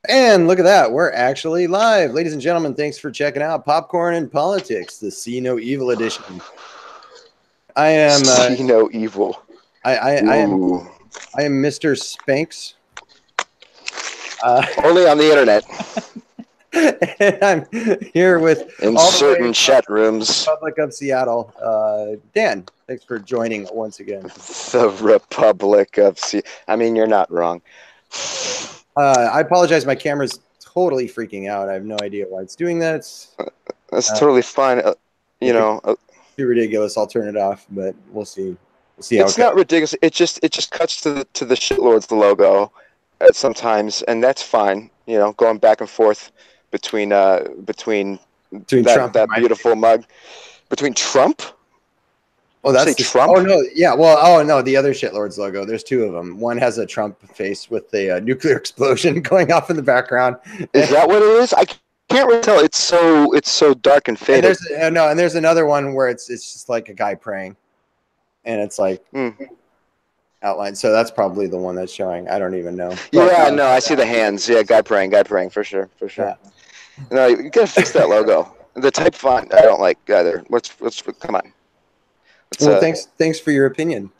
And look at that. We're actually live. Ladies and gentlemen, thanks for checking out Popcorn and Politics, the See No Evil edition. I am See No Evil. I am Mr. Spanx. Only on the internet. And I'm here with in certain chat rooms. Republic of Seattle. Dan, thanks for joining once again. The Republic of Seattle. I mean, you're not wrong. I apologize. My camera's totally freaking out. I have no idea why it's doing that. That's totally fine. You know, too ridiculous. I'll turn it off, but we'll see. We'll see how it's not ridiculous. It just cuts to the shitlords logo sometimes, and that's fine. You know, going back and forth between Trump that beautiful mug, between Trump. Oh, that's Trump. Oh no, yeah. Well, oh no, the other shitlords logo. There's two of them. One has a Trump face with a nuclear explosion going off in the background. Is that what it is? I can't really tell. It's so dark and faded. And there's another one where it's just like a guy praying, and it's like outlined. So that's probably the one that's showing. I don't even know. Yeah, no, I see the hands. Yeah, guy praying for sure. Yeah. No, you gotta fix that logo. The type font I don't like either. Let's come on. Well, thanks for your opinion.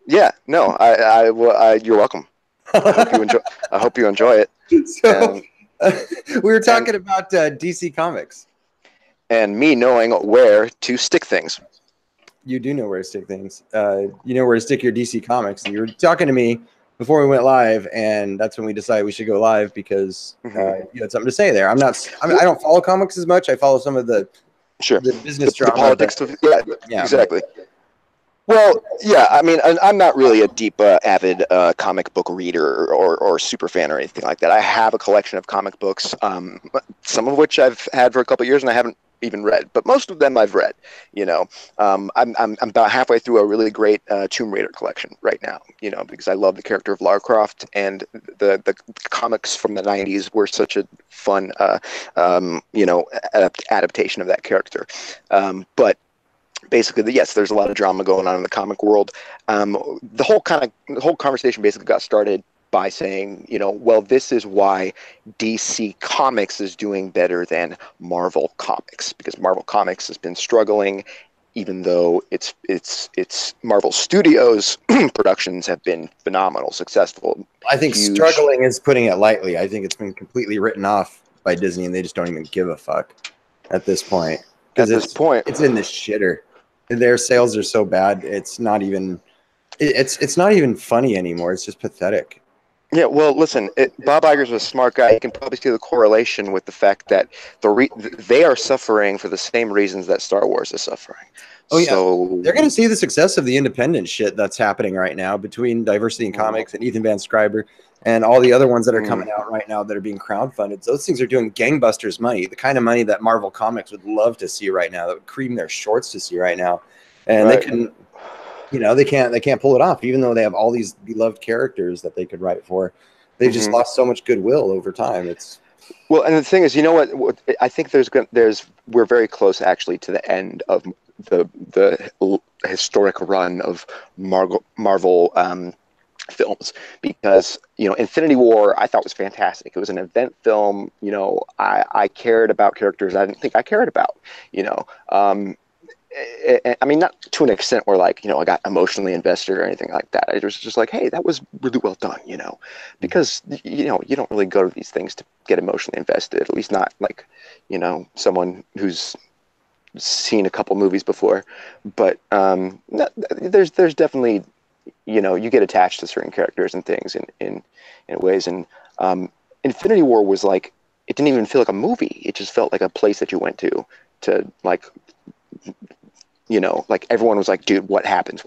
Yeah, no, you're welcome. I hope you enjoy it. So, we were talking about DC Comics, and me knowing where to stick things. You do know where to stick things. You know where to stick your DC Comics. You were talking to me before we went live, and that's when we decided we should go live because you had something to say there. I don't follow comics as much. I follow some of the business drama, the politics. Yeah, exactly. Well, yeah, I mean, I'm not really a deep, avid comic book reader or super fan or anything like that. I have a collection of comic books, some of which I've had for a couple of years and I haven't even read, but most of them I've read. You know, I'm about halfway through a really great Tomb Raider collection right now. You know, because I love the character of Lara Croft, and the comics from the '90s were such a fun, adaptation of that character. But basically, yes, there's a lot of drama going on in the comic world. The whole conversation basically got started by saying, you know, well, this is why DC Comics is doing better than Marvel Comics, because Marvel Comics has been struggling, even though it's Marvel Studios productions have been phenomenal, successful. I think struggling is putting it lightly. I think it's been completely written off by Disney, and they just don't even give a fuck at this point. At this point, it's in the shitter. Their sales are so bad. It's not even funny anymore. It's just pathetic. Yeah, well, listen, Bob Iger's a smart guy. You can probably see the correlation with the fact that they are suffering for the same reasons that Star Wars is suffering. Oh, yeah. So they're going to see the success of the independent shit that's happening right now between Diversity in Comics and Ethan Van Sciver and all the other ones that are coming out right now that are being crowdfunded. Those things are doing gangbusters money, the kind of money that Marvel Comics would love to see right now, that would cream their shorts to see right now. And they can... You know, they can't pull it off, even though they have all these beloved characters that they could write for. They've just lost so much goodwill over time. Well, and the thing is, you know what? I think we're very close actually to the end of the historic run of Marvel films, because, you know, Infinity War I thought was fantastic. It was an event film. You know, I cared about characters I didn't think I cared about. You know. I mean, not to an extent where, like, you know, I got emotionally invested or anything like that. It was just like, hey, that was really well done, you know, because, you know, you don't really go to these things to get emotionally invested, at least not like, you know, someone who's seen a couple movies before. But there's definitely, you know, you get attached to certain characters and things in ways. And Infinity War was like, it didn't even feel like a movie. It just felt like a place that you went to like, you know, like everyone was like, dude, what happens,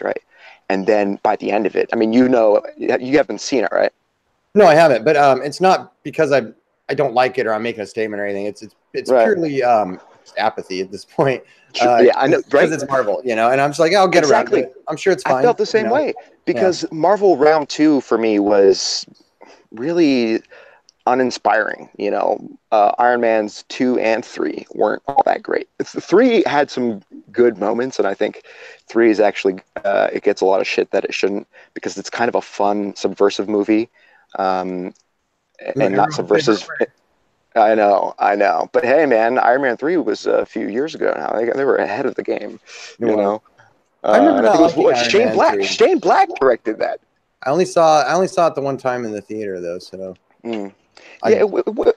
right? And then by the end of it, I mean, you know, you haven't seen it, right? No, I haven't, but it's not because I don't like it or I'm making a statement or anything. It's right. Purely apathy at this point. Yeah, I know, right? Because it's Marvel, you know, and I'm just like, I'll get around to it. I'm sure it's fine. I felt the same way, because Marvel Round 2 for me was really uninspiring. You know, Iron Man's 2 and 3 weren't all that great. 3 had some good moments, and I think 3 is actually it gets a lot of shit that it shouldn't, because it's kind of a fun subversive movie, and not some versus. I know. But hey, man, Iron Man 3 was a few years ago now. They were ahead of the game, you know. I remember and I not think it was liking Iron Shane Man Black. 3. Shane Black directed that. I only saw it the one time in the theater though, so. Yeah,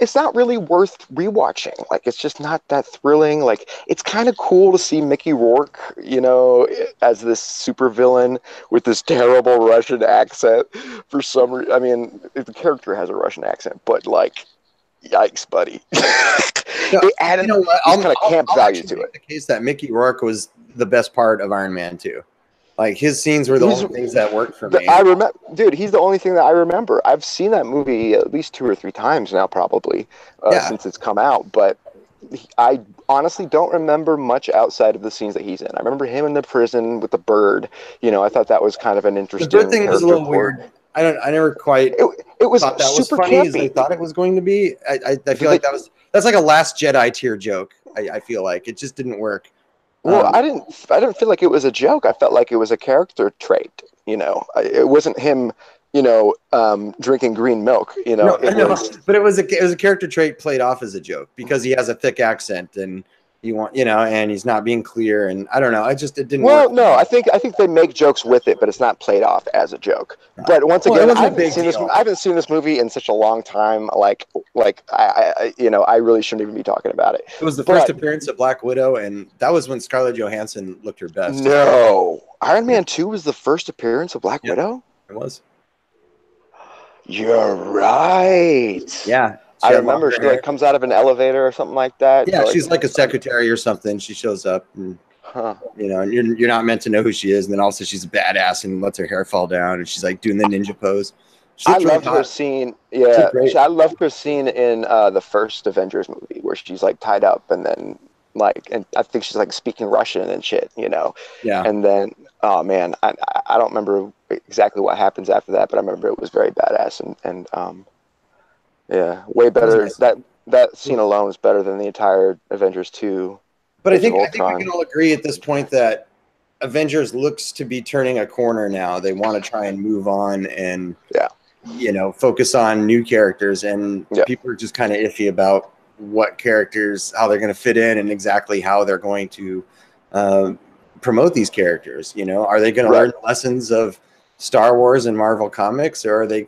it's not really worth rewatching. Like, it's just not that thrilling. Like, it's kind of cool to see Mickey Rourke, you know, as this supervillain with this terrible Russian accent. For some reason, I mean, the character has a Russian accent, but like, yikes, buddy. It added this kind of camp value to it. The case that Mickey Rourke was the best part of Iron Man 2. Like, his scenes were the only things that worked for me. I remember, dude. He's the only thing that I remember. I've seen that movie at least 2 or 3 times now, probably since it's come out. But I honestly don't remember much outside of the scenes that he's in. I remember him in the prison with the bird. You know, I thought that was kind of an interesting. The bird thing was a little weird. I never quite. It was thought that super was funny campy. As they thought it was going to be. I feel like that's like a Last Jedi tier joke. I feel like it just didn't work. Well, I didn't feel like it was a joke. I felt like it was a character trait. You know, it wasn't him. You know, drinking green milk. You know, but it was a character trait played off as a joke because he has a thick accent and and he's not being clear, and I don't know. It didn't. Well, work. No, I think they make jokes with it, but it's not played off as a joke. But once again, I haven't seen this movie in such a long time. Like I really shouldn't even be talking about it. It was the first appearance of Black Widow, and that was when Scarlett Johansson looked her best. No, Iron Man 2 was the first appearance of Black Widow. It was. You're right. Yeah. I remember she like comes out of an elevator or something like that. Yeah, she's like a secretary or something. She shows up, and and you're not meant to know who she is. And then also she's a badass and lets her hair fall down, and she's like doing the ninja pose. I loved her scene. Yeah, I loved her scene in the first Avengers movie where she's like tied up, and then and I think she's like speaking Russian and shit. You know. Yeah. And then oh man, I don't remember exactly what happens after that, but I remember it was very badass and yeah, way better. That scene alone is better than the entire Avengers 2. But I think we can all agree at this point that Avengers looks to be turning a corner now. They want to try and move on and focus on new characters, and people are just kind of iffy about what characters, how they're going to fit in, and exactly how they're going to promote these characters. You know, are they going to learn the lessons of Star Wars and Marvel Comics, or are they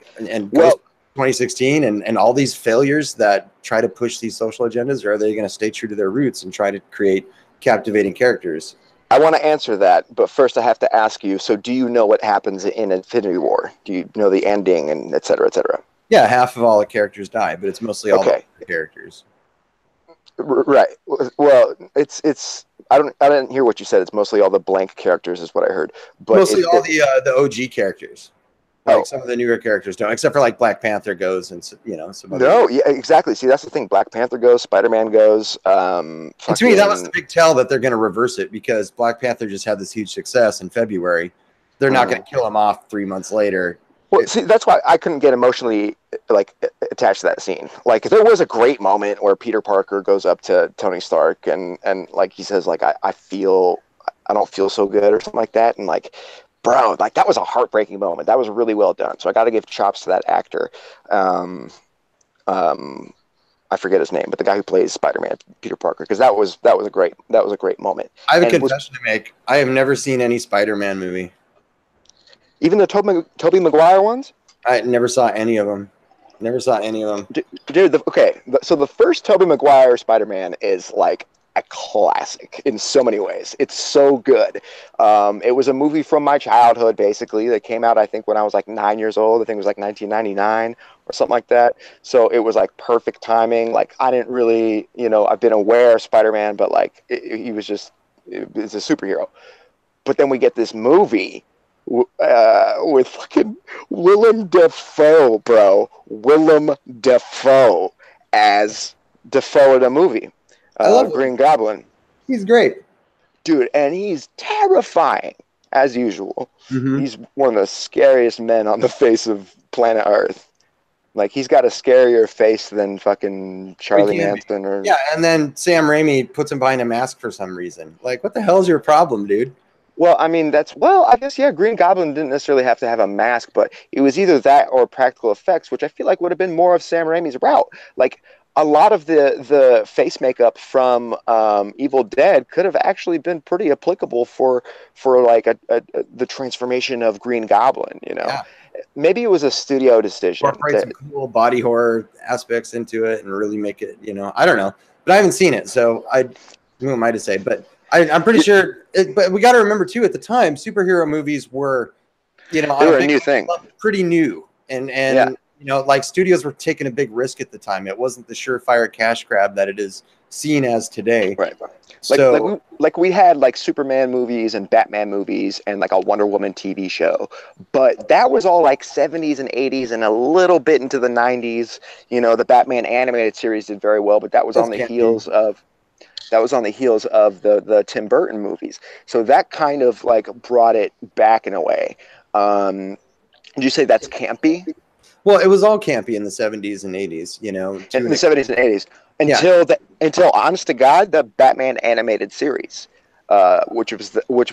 2016 and all these failures that try to push these social agendas, or are they going to stay true to their roots and try to create captivating characters? I want to answer that, but first I have to ask you, so do you know what happens in Infinity War? Do you know the ending and et cetera, et cetera? Yeah, half of all the characters die, but it's mostly all the characters. Right. Well, it's I didn't hear what you said. It's mostly all the blank characters is what I heard. But mostly all the OG characters. Like some of the newer characters don't, except for like Black Panther goes and some other. No, yeah, exactly. See, that's the thing. Black Panther goes, Spider-Man goes. And to me, that was the big tell that they're going to reverse it because Black Panther just had this huge success in February. They're not going to kill him off 3 months later. Well, see, that's why I couldn't get emotionally attached to that scene. Like, there was a great moment where Peter Parker goes up to Tony Stark and like he says, like I don't feel so good or something like that, and like. Bro, like that was a heartbreaking moment. That was really well done. So I got to give chops to that actor. I forget his name, but the guy who plays Spider-Man, Peter Parker, because that was a great moment. I have a confession to make. I have never seen any Spider-Man movie. Even the Tobey Maguire ones? I never saw any of them. Never saw any of them. Dude, so the first Tobey Maguire Spider-Man is like a classic in so many ways. It's so good. It was a movie from my childhood, basically, that came out, I think, when I was like 9 years old. I think it was like 1999 or something like that. So it was like perfect timing. Like I didn't really, I've been aware of Spider-Man, but like he was just, it's a superhero. But then we get this movie with fucking Willem Dafoe, bro. Willem Dafoe as Dafoe in a movie. I love Green Goblin. He's great. Dude, and he's terrifying, as usual. Mm-hmm. He's one of the scariest men on the face of planet Earth. Like, he's got a scarier face than fucking Charlie Manson. Yeah, and then Sam Raimi puts him behind a mask for some reason. Like, what the hell is your problem, dude? Well, I mean, I guess, yeah, Green Goblin didn't necessarily have to have a mask, but it was either that or practical effects, which I feel like would have been more of Sam Raimi's route. Like, a lot of the face makeup from Evil Dead could have actually been pretty applicable for like the transformation of Green Goblin, you know? Yeah. Maybe it was a studio decision. Incorporate some cool body horror aspects into it and really make it, I don't know, but I haven't seen it, so who am I to say? But I'm pretty sure. But we got to remember too, at the time, superhero movies were, they were a new thing, pretty new, and yeah. Like studios were taking a big risk at the time. It wasn't the surefire cash grab that it is seen as today. Right. So, like we had like Superman movies and Batman movies and like a Wonder Woman TV show, but that was all like 70s and 80s and a little bit into the 90s. You know, the Batman animated series did very well, but that was on the heels of the Tim Burton movies. So that kind of like brought it back in a way. Did you say that's campy? Well, it was all campy in the 70s and 80s, in the 70s and 80s. Until honest to God, the Batman animated series, which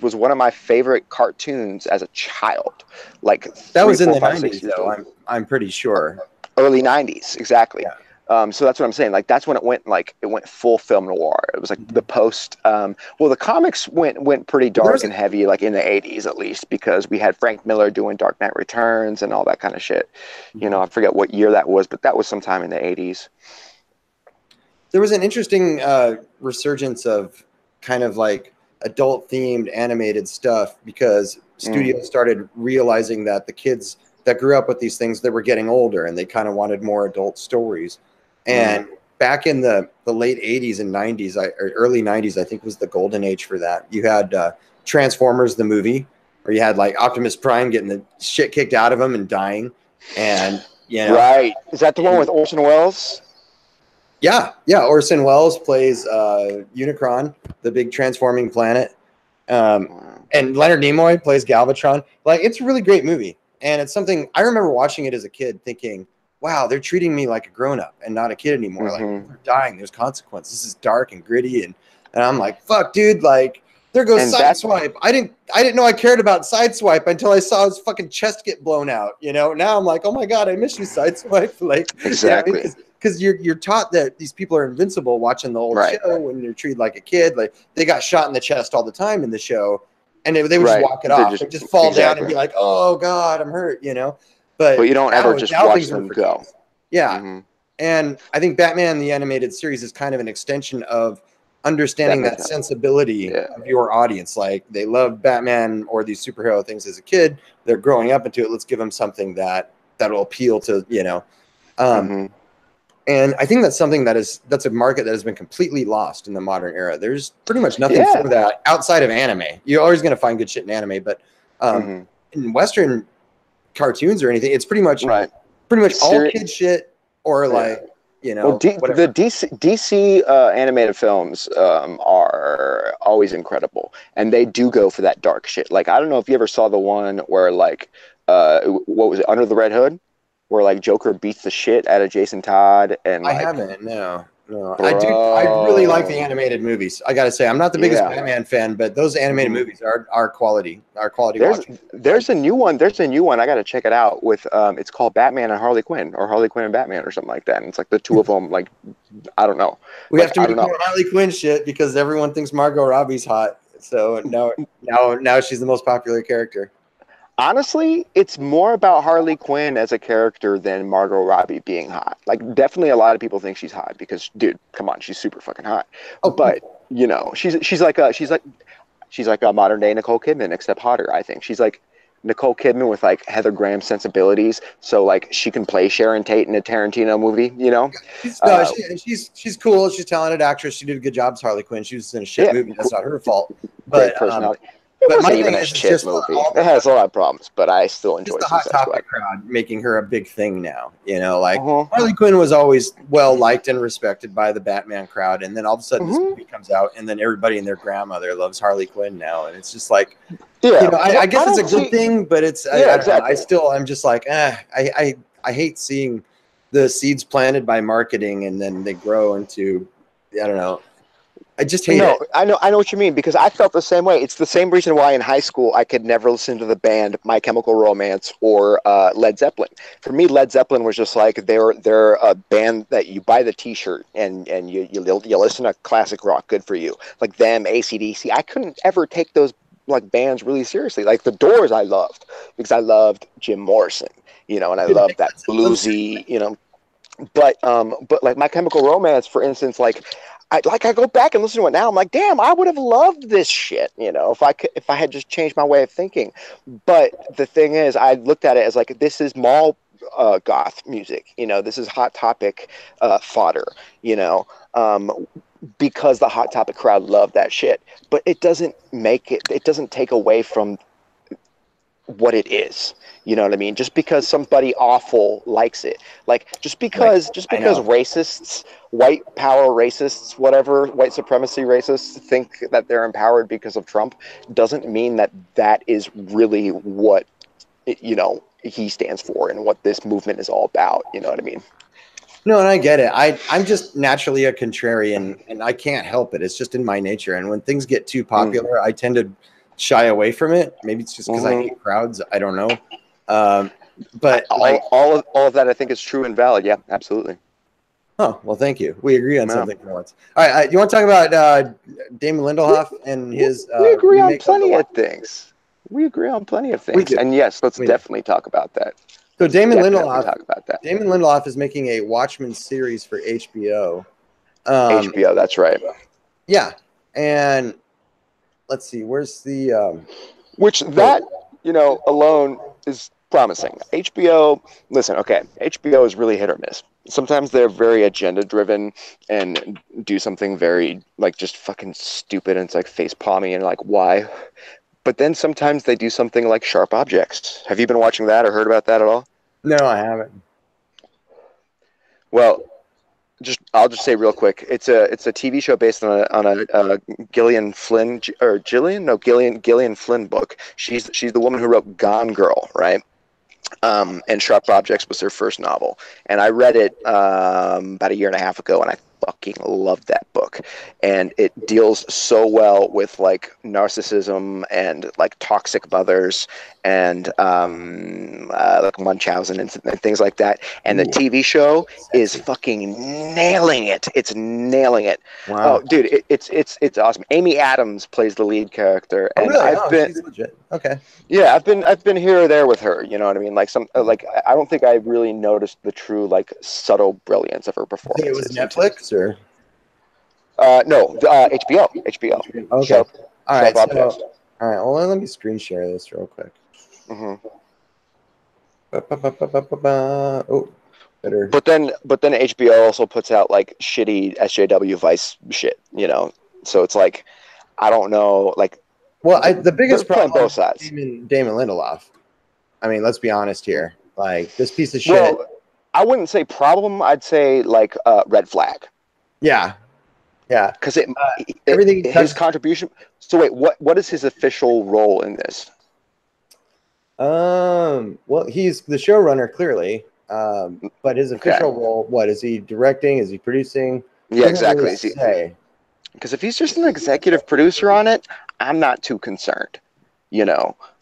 was one of my favorite cartoons as a child. Like that was in the 90s, though. I'm pretty sure. Early 90s, exactly. Yeah. So that's what I'm saying. Like that's when it went full film noir. It was like the post. The comics went pretty dark and heavy, like in the 80s at least, because we had Frank Miller doing Dark Knight Returns and all that kind of shit. I forget what year that was, but that was sometime in the 80s. There was an interesting resurgence of kind of like adult themed animated stuff because studios started realizing that the kids that grew up with these things, they were getting older and they kind of wanted more adult stories. And back in the late 80s and 90s, or early 90s, I think was the golden age for that. You had Transformers, the movie, where you had like Optimus Prime getting the shit kicked out of him and dying. And, Right. Is that the one with Orson Welles? Yeah. Orson Welles plays Unicron, the big transforming planet. And Leonard Nimoy plays Galvatron. Like, it's a really great movie. And it's something I remember watching it as a kid thinking, wow, they're treating me like a grown-up and not a kid anymore. Like, they're dying. There's consequences. This is dark and gritty. And I'm like, fuck, dude, like, there goes Sideswipe. I didn't know I cared about Sideswipe until I saw his fucking chest get blown out. Now I'm like, oh my God, I miss you, Sideswipe. Like, exactly. Because you're taught that these people are invincible watching the old show when you're treated like a kid. Like, they got shot in the chest all the time in the show. And they would just walk it off. They'd just fall down and be like, oh, God, I'm hurt, But you don't ever just watch them go. Yeah. And I think Batman, the animated series, is kind of an extension of understanding that sensibility of your audience. Like, they love Batman or these superhero things as a kid. They're growing up into it. Let's give them something that'll appeal to, And I think that's something that's a market that has been completely lost in the modern era. There's pretty much nothing for that outside of anime. You're always going to find good shit in anime, but in Western cartoons or anything, it's pretty much all kid shit or like, the DC animated films are always incredible, and they do go for that dark shit. Like, I don't know if you ever saw the one where like, what was it, Under the Red Hood? Where like Joker beats the shit out of Jason Todd, and I haven't. No. I really like the animated movies. I gotta say, I'm not the biggest Batman fan, but those animated movies are quality. There's a new one. I gotta check it out. With it's called Batman and Harley Quinn, or Harley Quinn and Batman, or something like that. And it's like the two of them. Like, I don't know. We have to make more Harley Quinn shit because everyone thinks Margot Robbie's hot. So now she's the most popular character. Honestly, it's more about Harley Quinn as a character than Margot Robbie being hot. Like, definitely a lot of people think she's hot because, dude, come on, she's super fucking hot. But she's like a modern day Nicole Kidman, except hotter. I think she's like Nicole Kidman with like Heather Graham sensibilities, so like she can play Sharon Tate in a Tarantino movie. She's cool. She's a talented actress. She did a good job as Harley Quinn. She was in a shit movie. That's not her fault. But personality. It wasn't even a shit movie. It has a lot of problems, but I still enjoy it. The Hot Topic crowd making her a big thing now. Harley Quinn was always well liked and respected by the Batman crowd, and then all of a sudden this movie comes out, and then everybody and their grandmother loves Harley Quinn now, and it's just like, I guess it's a good thing, but it's I'm just like, I hate seeing the seeds planted by marketing, and then they grow into, I don't know. I just hate No, it. I know what you mean, because I felt the same way. It's the same reason why in high school I could never listen to the band My Chemical Romance or Led Zeppelin. For me, Led Zeppelin was just like they're a band that you buy the T-shirt and you listen to classic rock. Good for you. Like them, AC/DC. I couldn't ever take those like bands really seriously. Like the Doors, I loved because I loved Jim Morrison, and I loved that bluesy, but like My Chemical Romance, for instance, I go back and listen to it now. I'm like, damn, I would have loved this shit, if I had just changed my way of thinking. But the thing is, I looked at it as like, this is mall goth music, this is Hot Topic fodder, because the Hot Topic crowd loved that shit. But it doesn't take away from what it is. You know what I mean? Just because somebody awful likes it, like just because racists, white power racists, whatever, white supremacy racists think that they're empowered because of Trump, doesn't mean that is really what he stands for and what this movement is all about. You know what I mean? No, and I get it. I'm just naturally a contrarian, and I can't help it. It's just in my nature. And when things get too popular, I tend to shy away from it. Maybe it's just because I hate crowds. I don't know. But all of that I think is true and valid. Yeah, absolutely. Oh, well, thank you. We agree on something for once. All right, you want to talk about Damon Lindelof and his? We agree on plenty of things. And yes, let's definitely talk about that. So Damon Lindelof is making a Watchman series for HBO. HBO, that's right. Yeah, and let's see, where's the which that alone is promising. HBO, listen, okay, HBO is really hit or miss. Sometimes they're very agenda driven and do something very like just fucking stupid, and it's like face palmy and like, why? But then sometimes they do something like Sharp Objects. Have you been watching that or heard about that at all? No, I haven't. Well, I'll just say real quick. It's a TV show based on a Gillian Flynn Gillian Flynn book. She's the woman who wrote Gone Girl, right? And Sharp Objects was her first novel, and I read it about a year and a half ago, and I fucking loved that book. And it deals so well with like narcissism and like toxic mothers and like Munchausen and things like that. And the TV show is fucking nailing it. It's nailing it. Wow. Oh, dude, it's awesome. Amy Adams plays the lead character, and really? She's legit. Okay. Yeah, I've been here or there with her. You know what I mean? Like I don't think I really noticed the true like subtle brilliance of her performance. It was Netflix or? No, HBO. Okay. Sharp All Objects. right. Well, let me screen share this real quick. Oh, better. But then HBO also puts out like shitty SJW Vice shit. So it's like, I don't know, like. Well, the biggest problem both sides. Damon Lindelof. I mean, let's be honest here. Like this piece of shit. Well, I wouldn't say problem. I'd say like red flag. Yeah. Because everything his contribution. So wait, what is his official role in this? Well, he's the showrunner clearly. But his official role, what is he directing? Is he producing? Yeah, exactly. Because if he's just an executive producer on it, I'm not too concerned.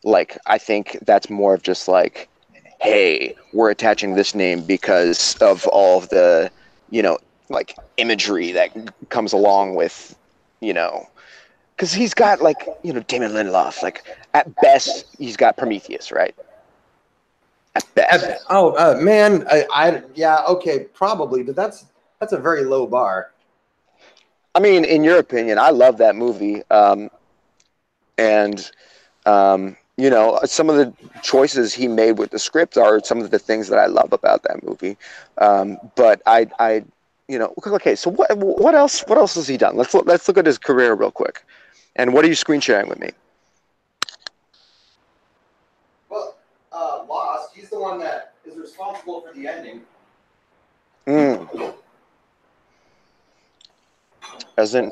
Like I think that's more of just like, hey, we're attaching this name because of all of the, like imagery that comes along with, because he's got like, Damon Lindelof, like at best he's got Prometheus, right? At best. Man, yeah, okay, probably, but that's a very low bar. I mean, in your opinion, I love that movie, and some of the choices he made with the script are some of the things that I love about that movie. But I okay. So what else has he done? Let's look at his career real quick. And what are you screen sharing with me? Well, Lost. He's the one that is responsible for the ending. As in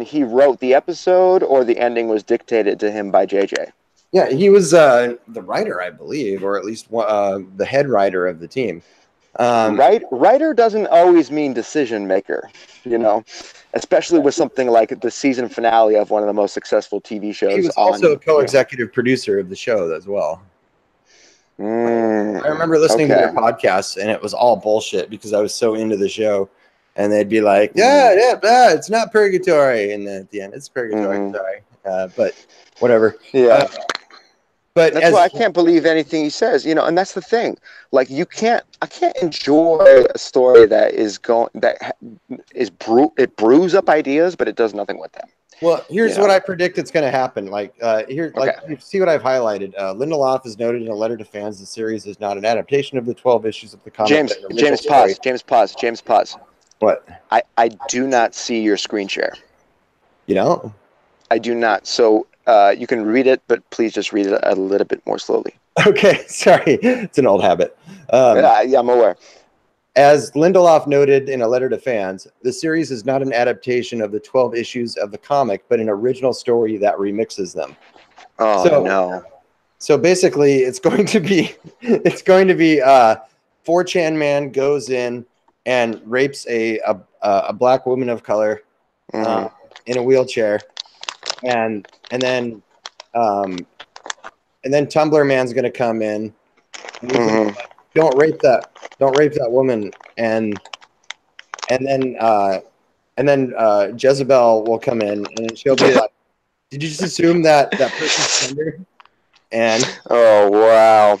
he wrote the episode, or the ending was dictated to him by JJ? Yeah, he was the writer, I believe, or at least the head writer of the team. Writer doesn't always mean decision maker, especially with something like the season finale of one of the most successful TV shows. He was also a co-executive producer of the show as well. I remember listening to their podcasts, and it was all bullshit because I was so into the show. And they'd be like, it's not purgatory. And then at the end, it's purgatory. Sorry. But whatever. Yeah. But that's why I can't believe anything he says, and that's the thing. Like, I can't enjoy a story that it brews up ideas, but it does nothing with them. Well, here's what I predict it's going to happen. You see what I've highlighted. Lindelof has noted in a letter to fans the series is not an adaptation of the 12 issues of the comic. James, pause. What? I do not see your screen share. You don't? I do not. So you can read it, but please just read it a little bit more slowly. Okay, sorry. It's an old habit. Yeah, I'm aware. As Lindelof noted in a letter to fans, the series is not an adaptation of the 12 issues of the comic, but an original story that remixes them. Oh, no. So basically, it's going to be 4chan man goes in and rapes a black woman of color in a wheelchair, and then Tumblr man's going to come in. And he's gonna, don't rape that woman, and then Jezebel will come in, and she'll be like, "Did you just assume that person's gender?" And oh, wow.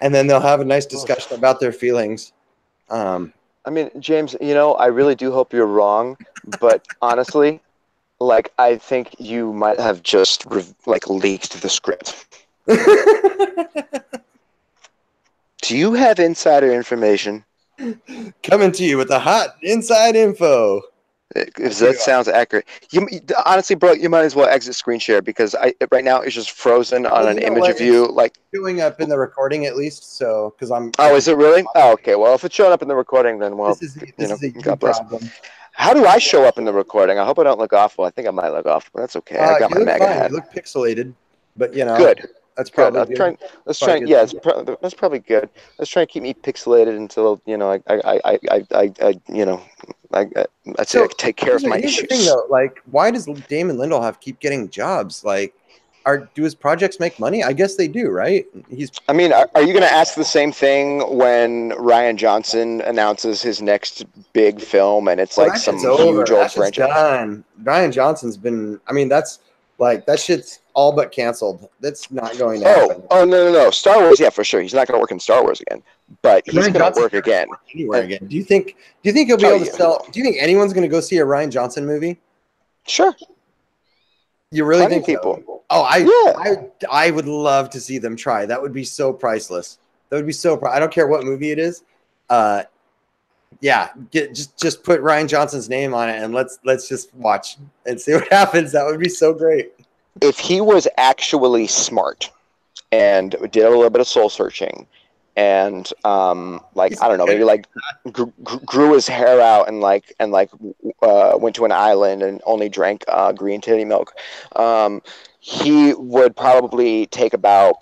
And then they'll have a nice discussion about their feelings. I mean, James, I really do hope you're wrong, but honestly, I think you might have just leaked the script. Do you have insider information? Coming to you with the hot inside info. If that sounds accurate. Honestly, bro, you might as well exit screen share because right now it's just frozen on an image of you. Showing up in the recording at least, so because I'm. Oh, is it really? Oh, okay. Well, if it's showing up in the recording, then this is a God bless. Problem. How do I show up in the recording? I hope I don't look awful. I think I might look awful, but that's okay. I got my MAGA hat. You look pixelated, but good. That's probably good. That's probably good. Let's try and keep me pixelated until I take care of my issues. The thing, though, why does Damon Lindelof keep getting jobs? Do his projects make money? I guess they do, right? Are you going to ask the same thing when Rian Johnson announces his next big film and it's some huge old franchise? Done. Rian Johnson's been. That's that shit's all but canceled. That's not going to happen. Oh no. Star Wars, yeah, for sure. He's not going to work in Star Wars again, but he's going to work again. Anywhere again. Do you think he'll be able to sell? Do you think anyone's going to go see a Rian Johnson movie? Sure. You really think people? So? Oh, I would love to see them try. That would be so priceless. That would be so. I don't care what movie it is. Just put Rian Johnson's name on it and let's just watch and see what happens. That would be so great. If he was actually smart and did a little bit of soul searching and I don't know, maybe grew his hair out and went to an island and only drank green titty milk, he would probably take about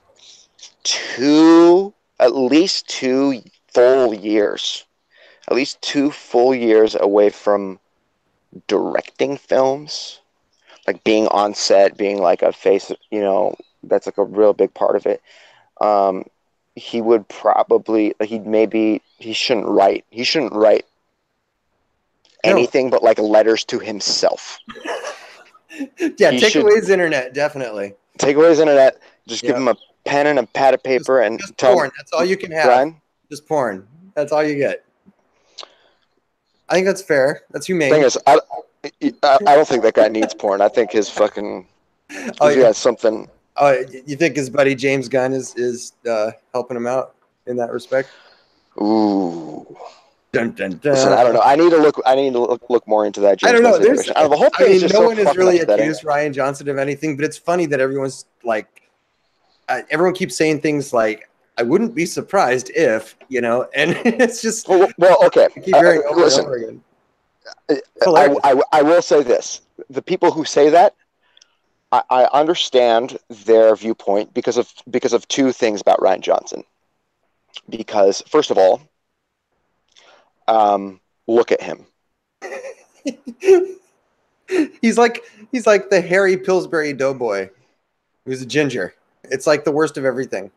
at least 2 full years away from directing films, being on set, being a face, that's a real big part of it. He would probably, he shouldn't write anything but letters to himself. Yeah, take away his internet, definitely. Take away his internet. Just give him a pen and a pad of paper and just porn. That's all you can have. Brian? Just porn. That's all you get. I think that's fair. That's humane. The thing is, I don't think that guy needs porn. I think his fucking he has something. Oh, you think his buddy James Gunn is helping him out in that respect? Ooh. Dun, dun, dun. Listen, I don't know. I need to look more into that. James I don't know. The whole thing is just no one has really accused Rian Johnson of anything, but it's funny that everyone's everyone keeps saying things like, "I wouldn't be surprised if," and it's just well okay. Keep hearing over and over again. I will say this: the people who say that, I understand their viewpoint because of 2 things about Rian Johnson. Because first of all, Look at him. He's like the Harry Pillsbury Doughboy, who's a ginger. It's like the worst of everything.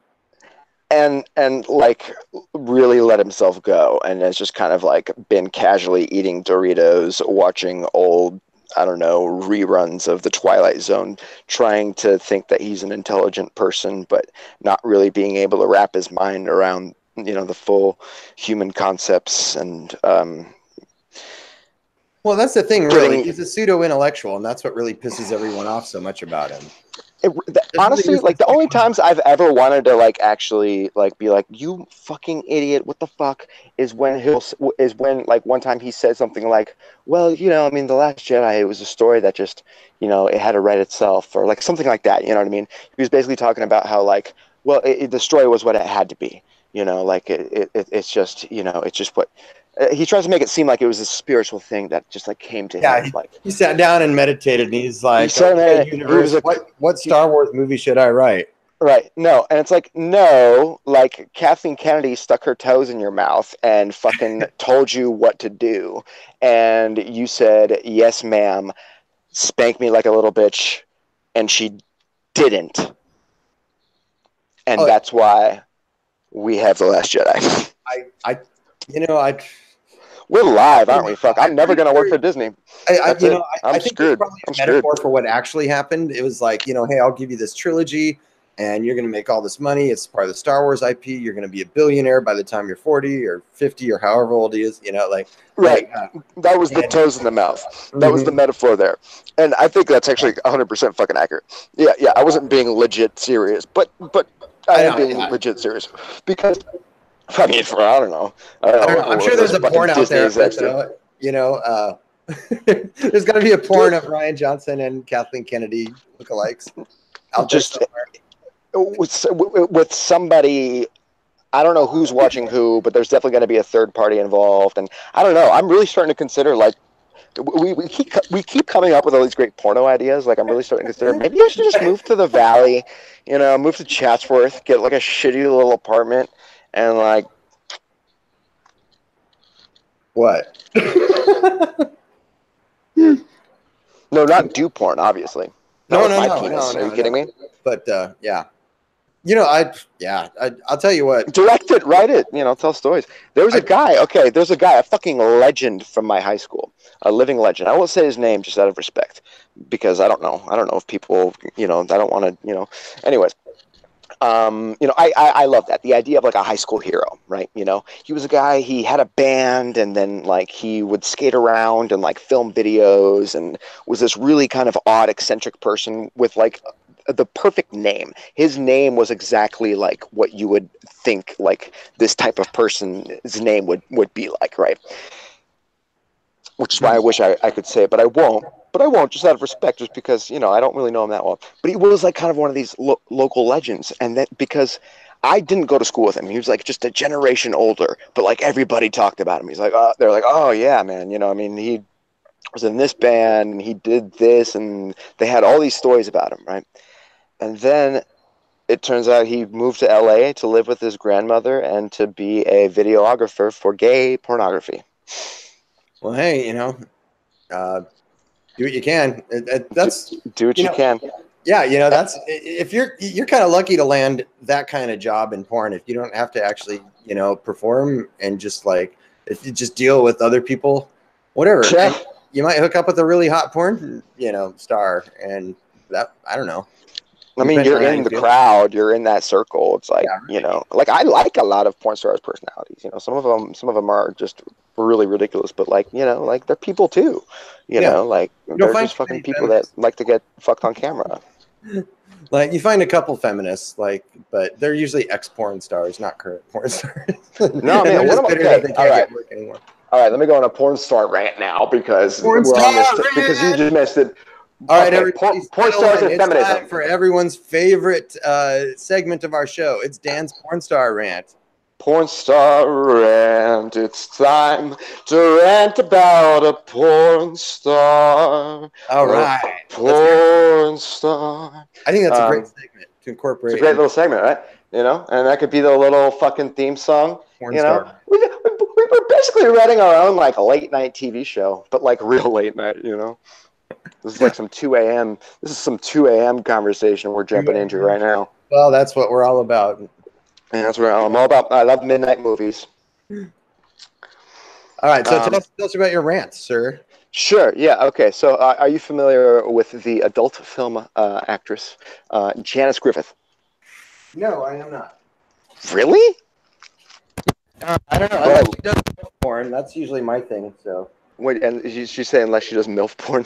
And like really let himself go, and has just kind of like been casually eating Doritos, watching old, I don't know, reruns of the Twilight Zone, trying to think that he's an intelligent person, but not really being able to wrap his mind around, you know, the full human concepts. And well, that's the thing, really. He's a pseudo-intellectual, and that's what really pisses everyone off so much about him. Honestly, like the only times I've ever wanted to like actually like be like, you fucking idiot, what the fuck, is when like one time he said something like, well, you know, I mean, The Last Jedi, it was a story that just, you know, it had to write itself, or like something like that. You know what I mean? He was basically talking about how like, well, the story was what it had to be. You know, like it's just, you know, it's just what. He tries to make it seem like it was a spiritual thing that just like came to him. Like he sat down and meditated, and he's like, okay, universe, what Star Wars movie should I write? Right. No. And it's like, no, like Kathleen Kennedy stuck her toes in your mouth and fucking told you what to do. And you said, yes, ma'am, spank me like a little bitch. And she didn't. And that's why we have The Last Jedi. We're live, aren't we? Fuck, I'm never going to work for Disney. I think it's probably a metaphor for what actually happened. It was like, you know, hey, I'll give you this trilogy, and you're going to make all this money. It's part of the Star Wars IP. You're going to be a billionaire by the time you're 40 or 50 or however old he is, you know, like. Right. That was the toes in the mouth. That was the metaphor there. And I think that's actually 100% fucking accurate. Yeah, I wasn't being legit serious, but I am being legit serious. Because, I mean, I don't know. I'm sure there's a porn out there, but, you know, there's got to be a porn of Ryan Johnson and Kathleen Kennedy lookalikes out there somewhere. With somebody, I don't know who's watching who, but there's definitely going to be a third party involved. And I don't know. I'm really starting to consider, like, we keep coming up with all these great porno ideas. Like, I'm really starting to consider maybe I should just move to the Valley, you know, move to Chatsworth, get like a shitty little apartment. And like, what? No, not do porn, obviously. No. Are you kidding me? But yeah, you know, I'll tell you what. Direct it, write it, you know, tell stories. There's a guy, a fucking legend from my high school, a living legend. I won't say his name just out of respect, because I don't know if people, you know, I don't want to, you know. Anyways. You know, I love that. The idea of like a high school hero, right? You know, he was a guy, he had a band, and then like he would skate around and like film videos, and was this really kind of odd, eccentric person with like the perfect name. His name was exactly like what you would think like this type of person's name would be like, right? Which is why I wish I could say it, but I won't. But I won't, just out of respect, just because, you know, I don't really know him that well. But he was like kind of one of these local legends. And that because I didn't go to school with him. He was like just a generation older, but like everybody talked about him. He's like, they're like, oh yeah, man. You know, I mean, he was in this band and he did this, and they had all these stories about him, right? And then it turns out he moved to LA to live with his grandmother and to be a videographer for gay pornography. Well, hey, you know, do what you can. That's do what you can. Yeah, you know, that's if you're kind of lucky to land that kind of job in porn. If you don't have to actually, you know, perform, and just like if you just deal with other people, whatever. Yeah. You might hook up with a really hot porn, you know, star, and that, I don't know. I mean, you're in the crowd, you're in that circle. It's like, you know, like I like a lot of porn stars' personalities. You know, some of them are just really ridiculous, but like, you know, like they're people too. You know, like they're just fucking people that like to get fucked on camera. Like you find a couple feminists, like, but they're usually ex-porn stars, not current porn stars. No, man, what am I? All right. All right, let me go on a porn star rant now because you just missed it. All right, everybody. Porn stars and feminism. Time for everyone's favorite segment of our show. It's Dan's porn star rant. Porn star rant. It's time to rant about a porn star. All right, porn star. I think that's a great segment to incorporate. It's a great little segment, right? You know, and that could be the little fucking theme song. Porn star. We're basically running our own like late night TV show, but like real late night, you know. This is like some 2 a.m. This is some 2 a.m. conversation we're jumping into right now. Well, that's what we're all about. And that's what I'm all about. I love midnight movies. All right, so tell us about your rant, sir. Sure. Yeah. Okay. So, are you familiar with the adult film actress Janice Griffith? No, I am not. Really? I don't know. Unless she does porn, that's usually my thing. So. Wait, and she's saying unless she does MILF porn.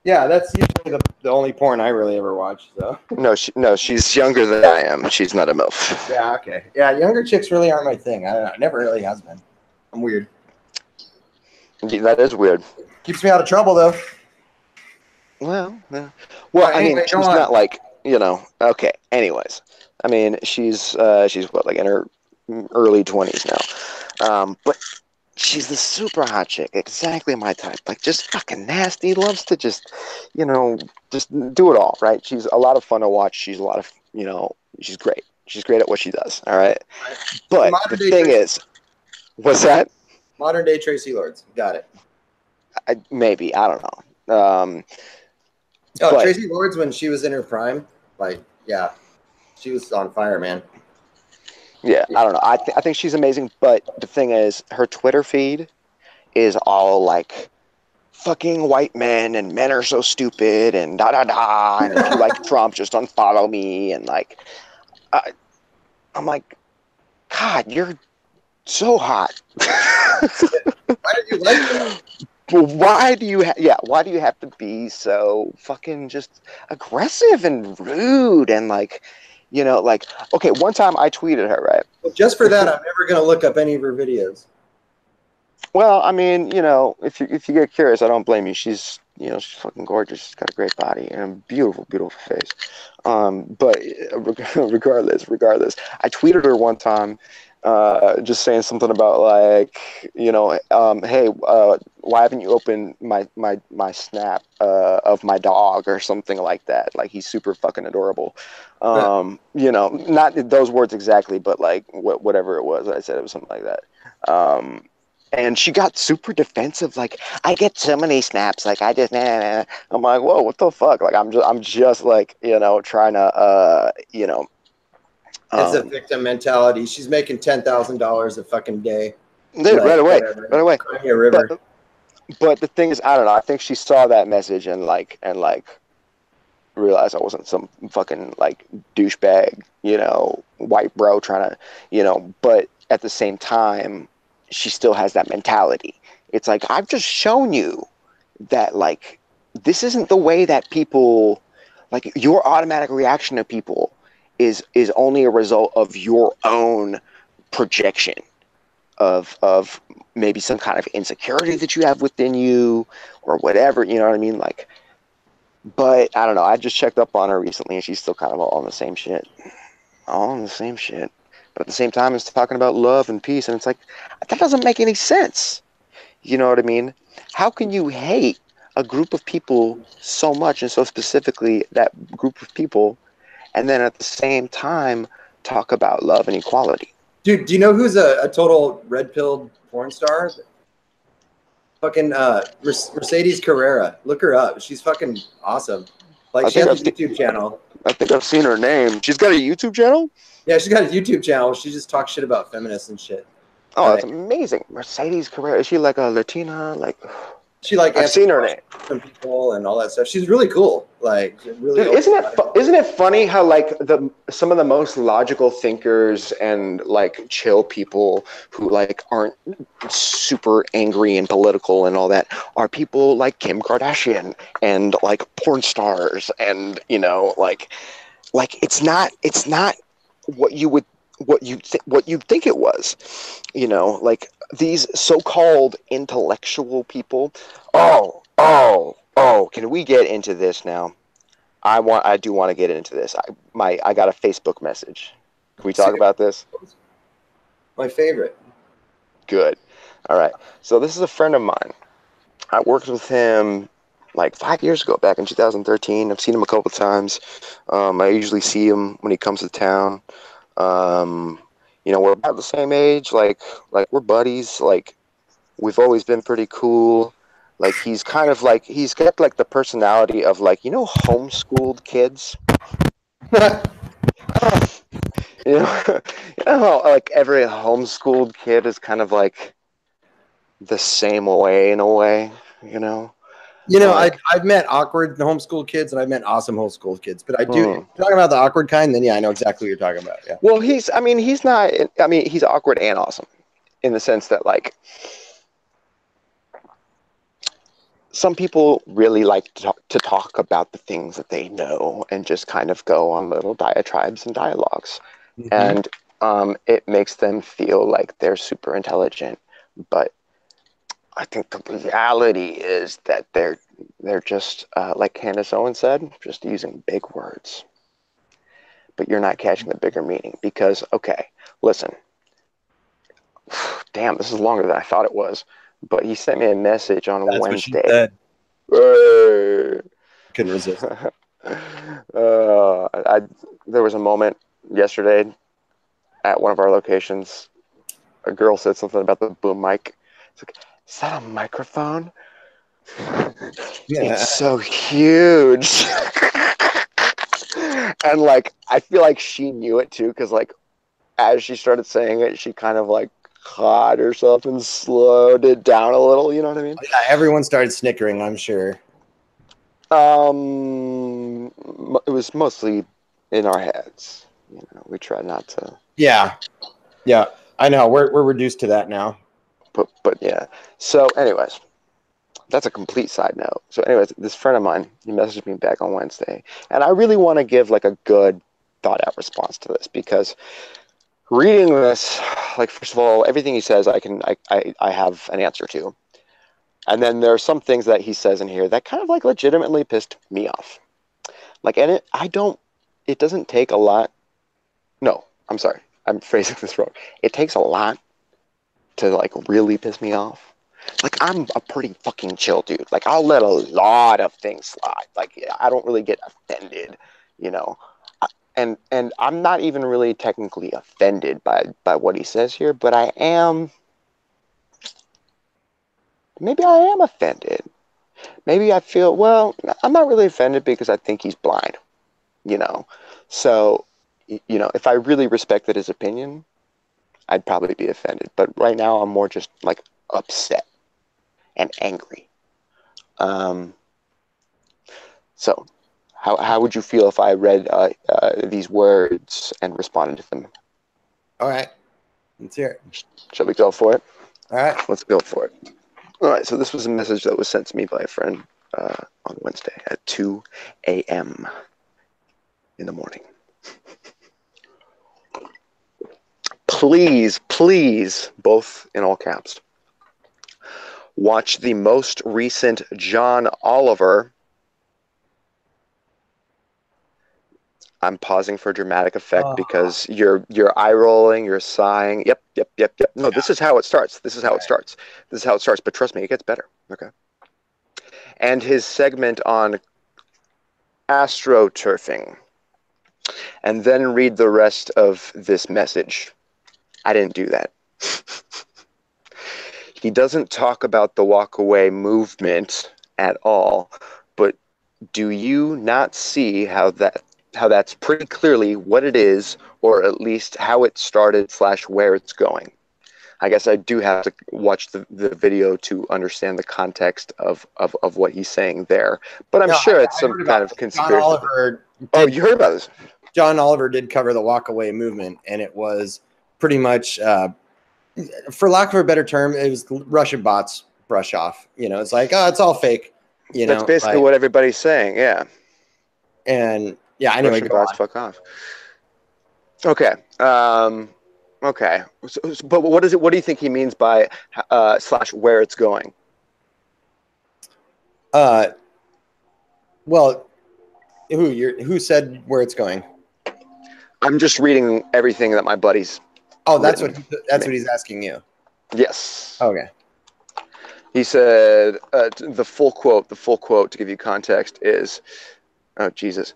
Yeah, that's usually the only porn I really ever watch. So. No, she's younger than I am. She's not a MILF. Yeah. Okay. Yeah, younger chicks really aren't my thing. I don't know. It never really has been. I'm weird. That is weird. Keeps me out of trouble though. Well, anyway, she's not like, you know. Okay. Anyways, I mean, she's what, like in her early 20s now, but she's the super hot chick, exactly my type. Like, just fucking nasty. Loves to just, you know, just do it all. Right? She's a lot of fun to watch. She's a lot of, you know, she's great. She's great at what she does. All right. But the thing is, what's that? Modern day Tracy Lords. Got it. Maybe, I don't know. But Tracy Lords, when she was in her prime, like, yeah, she was on fire, man. Yeah, I don't know. I think she's amazing, but the thing is, her Twitter feed is all like fucking white men and men are so stupid and da da da, and if you like Trump, just unfollow me, and like, I'm like, God, you're so hot. Why did you like her? Why do you have to be so fucking just aggressive and rude and like, you know, like, okay, one time I tweeted her, right? Well, just for that, I'm never going to look up any of her videos. Well, I mean, you know, if you get curious, I don't blame you. She's, you know, she's fucking gorgeous. She's got a great body and a beautiful, beautiful face. But regardless, I tweeted her one time, just saying something about like, you know, hey, why haven't you opened my snap of my dog or something like that? Like, he's super fucking adorable. You know, not those words exactly, but like whatever it was, I said it was something like that. And she got super defensive. Like, I get so many snaps. Like, I just, nah. I'm like, whoa, what the fuck? Like, I'm just like, you know, trying to, you know. It's a victim mentality. She's making $10,000 a fucking day. Dude, like, right away. But the thing is, I don't know. I think she saw that message and realized I wasn't some fucking like douchebag, you know, white bro trying to, you know. But at the same time, she still has that mentality. It's like, I've just shown you that like this isn't the way that people, like, your automatic reaction to people is only a result of your own projection of maybe some kind of insecurity that you have within you or whatever, you know what I mean? Like, but I don't know. I just checked up on her recently and she's still kind of all on the same shit. All on the same shit. But at the same time, it's talking about love and peace. And it's like, that doesn't make any sense. You know what I mean? How can you hate a group of people so much, and so specifically that group of people, and then at the same time talk about love and equality? Dude, do you know who's a total red-pilled porn star? Fucking Mercedes Carrera. Look her up. She's fucking awesome. Like, she has a YouTube channel. I think I've seen her name. She's got a YouTube channel? Yeah, she's got a YouTube channel. She just talks shit about feminists and shit. Oh, that's amazing. Mercedes Carrera. Is she like a Latina? Like, she like, I've seen her name. Some people and all that stuff. She's really cool. Like, really. Dude, isn't it funny how like some of the most logical thinkers and like chill people who like aren't super angry and political and all that are people like Kim Kardashian and like porn stars, and you know, like it's not what you think it was, you know, like these so-called intellectual people. Oh, can we get into this now? I do want to get into this. I got a Facebook message. Can we talk about this? My favorite. Good. All right. So this is a friend of mine. I worked with him like 5 years ago, back in 2013. I've seen him a couple times. I usually see him when he comes to town. You know, we're about the same age. Like we're buddies. Like, we've always been pretty cool. Like, he's kind of like, he's got like the personality of like, homeschooled kids. You know, you know how like every homeschooled kid is kind of like the same way in a way, Like, I've met awkward homeschool kids and I've met awesome homeschool kids, but if you're talking about the awkward kind, then yeah, I know exactly what you're talking about. Yeah. Well, he's awkward and awesome in the sense that like some people really like to talk about the things that they know and just kind of go on little diatribes and dialogues. And it makes them feel like they're super intelligent. But I think the reality is that they're just, like Candace Owen said, just using big words. But you're not catching the bigger meaning because, okay, listen. Damn, this is longer than I thought it was. But he sent me a message on Wednesday. What she said. Couldn't resist. There was a moment yesterday at one of our locations. A girl said something about the boom mic. It's like, is that a microphone? It's so huge. And like, I feel like she knew it too, because like, as she started saying it, she kind of like caught herself and slowed it down a little. You know what I mean? Yeah, everyone started snickering, I'm sure. It was mostly in our heads. We try not to. Yeah, I know. We're reduced to that now. But yeah. So, anyways, that's a complete side note. So, anyways, this friend of mine, he messaged me back on Wednesday, and I really want to give like a good, thought out response to this because reading this, like, first of all, everything he says, I have an answer to. And then there are some things that he says in here that kind of like legitimately pissed me off. Like, and it doesn't take a lot. No, I'm sorry. I'm phrasing this wrong. It takes a lot to like really piss me off. Like, I'm a pretty fucking chill dude. Like, I'll let a lot of things slide. Like, I don't really get offended, And I'm not even really technically offended by what he says here, but maybe I am offended. Maybe I feel, well, I'm not really offended because I think he's blind, So, if I really respected his opinion, I'd probably be offended. But right now I'm more just like upset and angry. So how would you feel if I read these words and responded to them? All right. Let's hear it. Shall we go for it? All right. Let's go for it. All right. So this was a message that was sent to me by a friend on Wednesday at 2 a.m. in the morning. Please, both in all caps, watch the most recent John Oliver. I'm pausing for dramatic effect because you're eye rolling, you're sighing. Yep. No, this is how it starts. This is how it starts. But trust me, it gets better. Okay. And his segment on astroturfing. And then read the rest of this message. I didn't do that. He doesn't talk about the walkaway movement at all, but do you not see how that's pretty clearly what it is, or at least how it started / where it's going? I guess I do have to watch the video to understand the context of what he's saying there, but I'm sure it's some kind of conspiracy. John Oliver you heard about this? John Oliver did cover the walkaway movement, and it was pretty much, for lack of a better term, it was Russian bots brush off. It's like, oh, it's all fake. That's basically what everybody's saying. Yeah. And yeah, anyway, Russian bots, fuck off. Okay. Okay. But what is it? What do you think he means by / where it's going? Well, who said where it's going? I'm just reading everything that my buddies. Oh, that's what he's asking you. Yes. Okay. He said the full quote to give you context is, oh Jesus,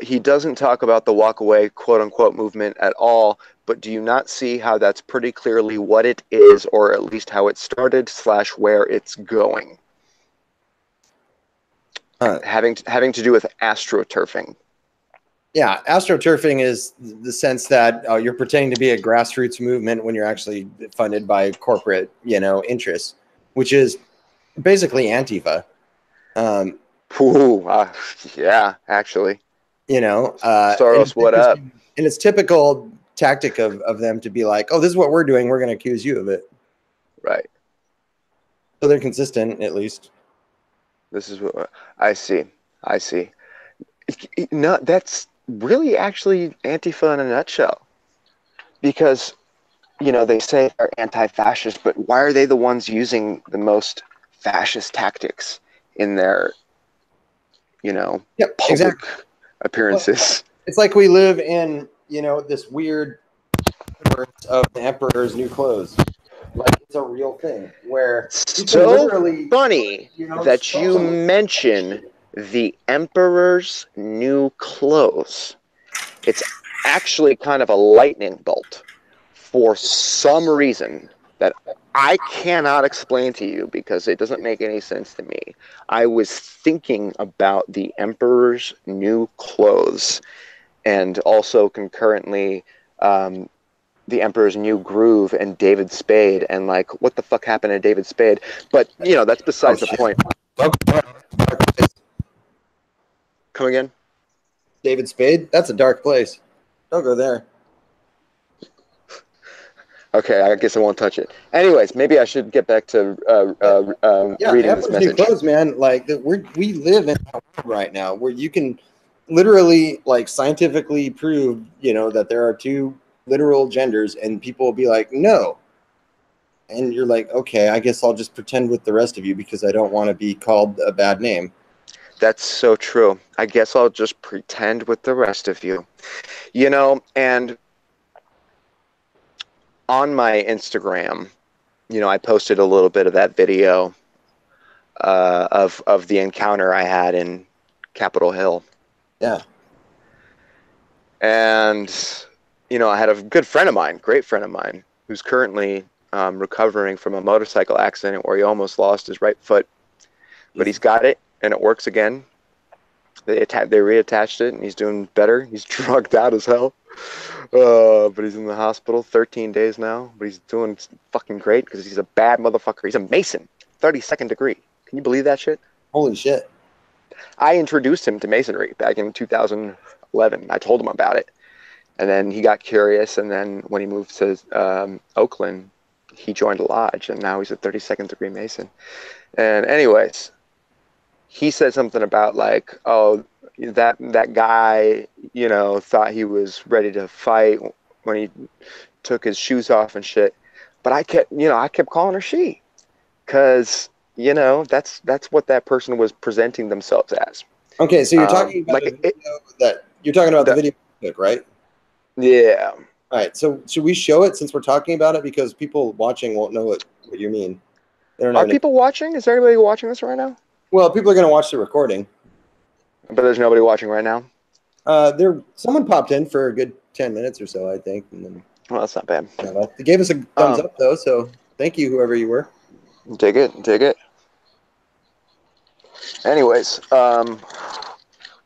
he doesn't talk about the walkaway quote unquote movement at all, but do you not see how that's pretty clearly what it is, or at least how it started / where it's going? Having to do with astroturfing. Yeah, astroturfing is the sense that you're pretending to be a grassroots movement when you're actually funded by corporate, interests, which is basically Antifa. Yeah, actually. Soros, what up? And it's typical tactic of them to be like, oh, this is what we're doing. We're going to accuse you of it. Right. So they're consistent, at least. This is what I see. No, that's really actually Antifa in a nutshell. Because, they say they're anti-fascist, but why are they the ones using the most fascist tactics in their, public appearances? Well, it's like we live in, this weird universe of the Emperor's new clothes. Like, it's a real thing where so literally, funny that you mention the Emperor's new clothes. It's actually kind of a lightning bolt for some reason that I cannot explain to you because it doesn't make any sense to me. I was thinking about the Emperor's new clothes and also concurrently the Emperor's New Groove and David Spade, and like, what the fuck happened to David Spade? But that's besides the point. Come again? David Spade? That's a dark place. Don't go there. Okay, I guess I won't touch it. Anyways, maybe I should get back to reading this message. New clothes, man. Like we live in a world right now where you can literally, like, scientifically prove, that there are two literal genders, and people will be like, no, and you're like, okay, I guess I'll just pretend with the rest of you because I don't want to be called a bad name. That's so true. I guess I'll just pretend with the rest of you, and on my Instagram, I posted a little bit of that video of the encounter I had in Capitol Hill. Yeah. And I had a good friend of mine, great friend of mine, who's currently recovering from a motorcycle accident where he almost lost his right foot, but he's got it and it works again. They reattached it and he's doing better. He's drugged out as hell, but he's in the hospital 13 days now. But he's doing fucking great because he's a bad motherfucker. He's a Mason, 32nd degree. Can you believe that shit? Holy shit! I introduced him to Masonry back in 2011. I told him about it. And then he got curious, and then when he moved to Oakland, he joined a lodge, and now he's a 32nd degree Mason. And anyways, he said something about like, oh, that guy, thought he was ready to fight when he took his shoes off and shit. But I kept calling her she, because that's what that person was presenting themselves as. Okay, so you're talking about the video right? Yeah. All right. So should we show it since we're talking about it, because people watching won't know what you mean? Are people watching? Is there anybody watching this right now? Well, people are going to watch the recording. But there's nobody watching right now? Someone popped in for a good 10 minutes or so, I think. And then, well, that's not bad. They gave us a thumbs up, though, so thank you, whoever you were. Dig it. Anyways,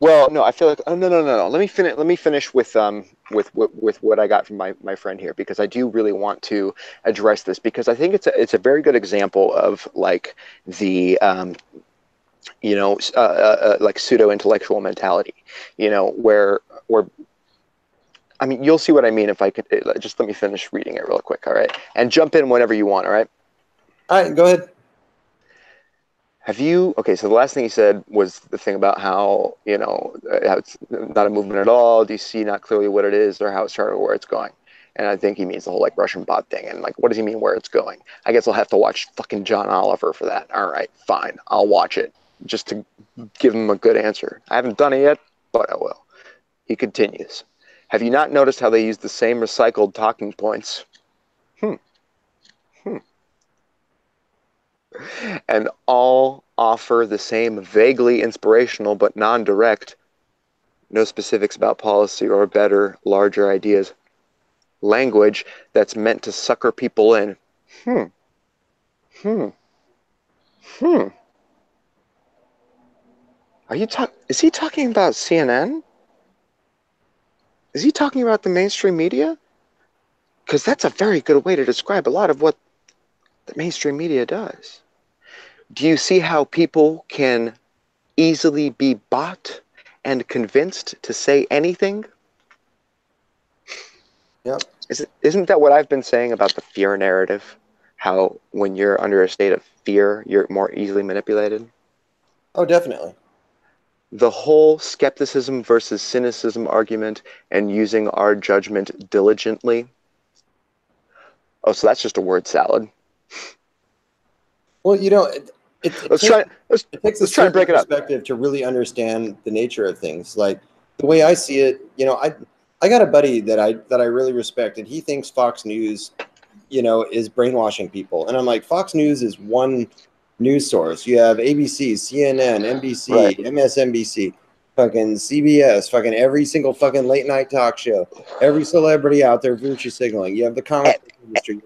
well, no, I feel like no. Let me finish with what I got from my friend here, because I do really want to address this, because I think it's a very good example of like the like pseudo intellectual mentality, where I mean, you'll see what I mean if I could just let me finish reading it real quick, all right? And jump in whenever you want, all right? All right, go ahead. Okay, so the last thing he said was the thing about how it's not a movement at all. Do you see not clearly what it is or how it started or where it's going? And I think he means the whole like Russian bot thing. And like, what does he mean where it's going? I guess I'll have to watch fucking John Oliver for that. All right, fine. I'll watch it just to give him a good answer. I haven't done it yet, but I will. He continues. Have you not noticed how they use the same recycled talking points? And all offer the same vaguely inspirational but non-direct, no specifics about policy or better, larger ideas. language that's meant to sucker people in. Is he talking about CNN? Is he talking about the mainstream media? Because that's a very good way to describe a lot of what the mainstream media does. Do you see how people can easily be bought and convinced to say anything? Yep. Isn't that what I've been saying about the fear narrative? How when you're under a state of fear, you're more easily manipulated? Oh, definitely. The whole skepticism versus cynicism argument and using our judgment diligently. Oh, so that's just a word salad. Well, you know, it takes a try and break it up. Perspective to really understand the nature of things. Like the way I see it, you know, I got a buddy that I really respect, and he thinks Fox News, you know, is brainwashing people. And I'm like, Fox News is one news source. You have ABC, CNN, NBC, Right. MSNBC, fucking CBS, fucking every single fucking late night talk show, every celebrity out there virtue signaling. You have the comic industry.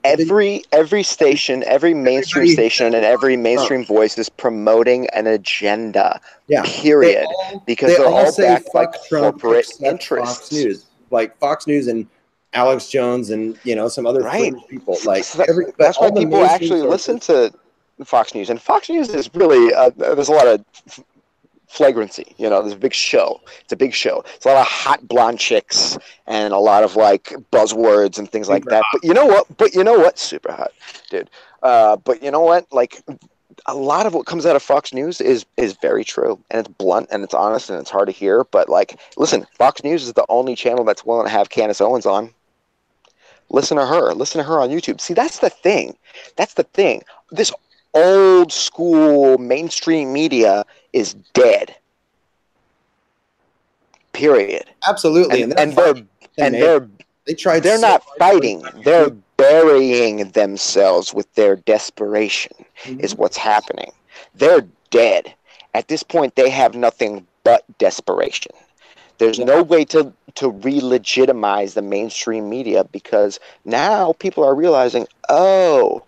Every station, every mainstream station, and every mainstream voice is promoting an agenda. Yeah. Period. Because they're all backed by corporate interests. Fox News, like Fox News and Alex Jones and, you know, some other fringe people. Like that's why people actually listen to Fox News. And Fox News is really there's a lot of flagrancy, you know. There's a big show. It's a big show. It's a lot of hot blonde chicks and a lot of like buzzwords and things like that. But you know what? Super hot, dude. But you know what? Like a lot of what comes out of Fox News is very true, and it's blunt and it's honest and it's hard to hear. But like, listen, Fox News is the only channel that's willing to have Candace Owens on. Listen to her. Listen to her on YouTube. See, that's the thing. This old school mainstream media is dead. Period. Absolutely. They're not fighting. They're burying themselves with their desperation is what's happening. They're dead. At this point, they have nothing but desperation. There's no way to re-legitimize the mainstream media because now people are realizing, oh,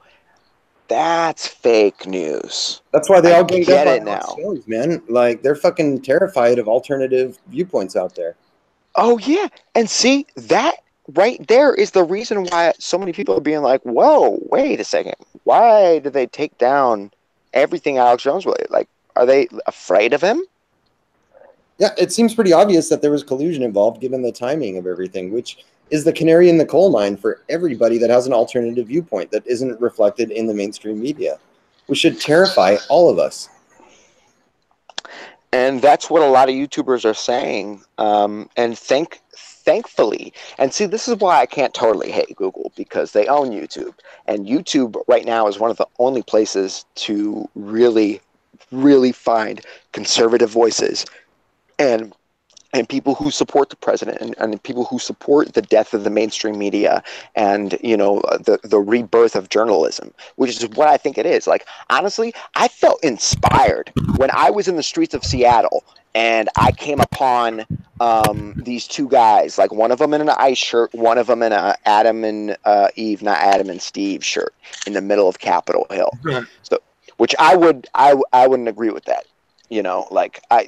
that's fake news. That's why they all get it now, shows, man. Like they're fucking terrified of alternative viewpoints out there. Oh yeah, and see that right there is the reason why so many people are being like, "Whoa, wait a second! Why did they take down everything Alex Jones related? Like, are they afraid of him?" Yeah, it seems pretty obvious that there was collusion involved, given the timing of everything, which is the canary in the coal mine for everybody that has an alternative viewpoint that isn't reflected in the mainstream media, which should terrify all of us. And that's what a lot of YouTubers are saying. And thankfully, and see, this is why I can't totally hate Google, because they own YouTube. And YouTube right now is one of the only places to really, really find conservative voices and people who support the president and people who support the death of the mainstream media and, you know, the rebirth of journalism, which is what I think it is. Like, honestly, I felt inspired when I was in the streets of Seattle and I came upon these two guys, like one of them in an ICE shirt, one of them in a Adam and Eve, not Adam and Steve shirt in the middle of Capitol Hill. So, which I wouldn't agree with that. You know, like, I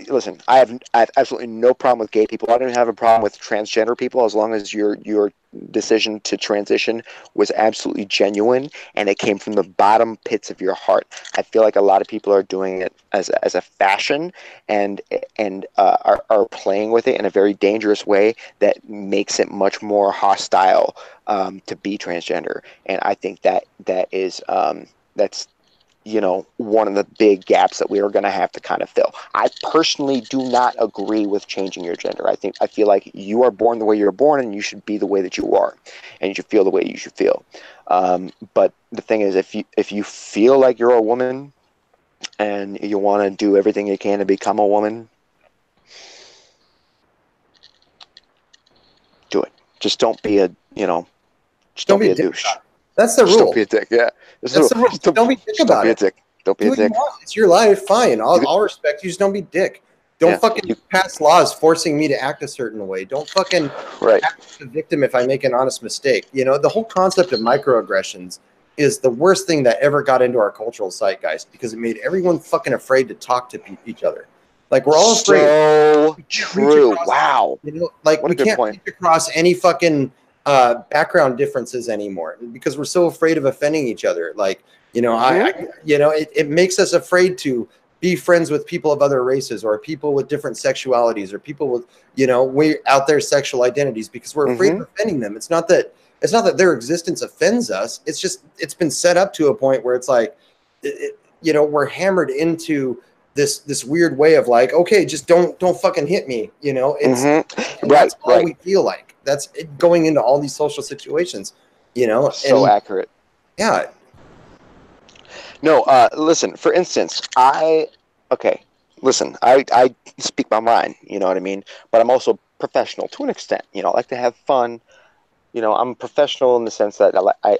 have absolutely no problem with gay people. I don't even have a problem with transgender people as long as your decision to transition was absolutely genuine and it came from the bottom pits of your heart. I feel like a lot of people are doing it as a fashion and are playing with it in a very dangerous way that makes it much more hostile to be transgender. And I think that's you know, one of the big gaps that we are going to have to kind of fill. I personally do not agree with changing your gender. I feel like you are born the way you're born, and you should be the way that you are, and you should feel the way you should feel. But the thing is, if you feel like you're a woman and you want to do everything you can to become a woman, do it. Just don't be a, you know, just don't be a douche. That's the rule. Just don't be a dick. Yeah, that's the rule. Don't be dick about it. Don't be a dick. It's your life. Fine. I'll respect you. Just don't be dick. Don't fucking pass laws forcing me to act a certain way. Don't fucking act the victim if I make an honest mistake. You know, the whole concept of microaggressions is the worst thing that ever got into our cultural zeitgeist because it made everyone fucking afraid to talk to each other. Like, we're all afraid. So true. Wow. You know, like, we can't reach across any fucking background differences anymore because we're so afraid of offending each other. Like, you know, it makes us afraid to be friends with people of other races or people with different sexualities or people with, you know, way out there sexual identities because we're afraid of offending them. It's not that their existence offends us. It's just, it's been set up to a point where it's like, you know, we're hammered into this weird way of like, okay, just don't fucking hit me. You know, it's that's all we feel like. That's it going into all these social situations, you know. So accurate. Yeah. No, listen, for instance, I speak my mind, you know what I mean? But I'm also professional to an extent, you know, I like to have fun. You know, I'm professional in the sense that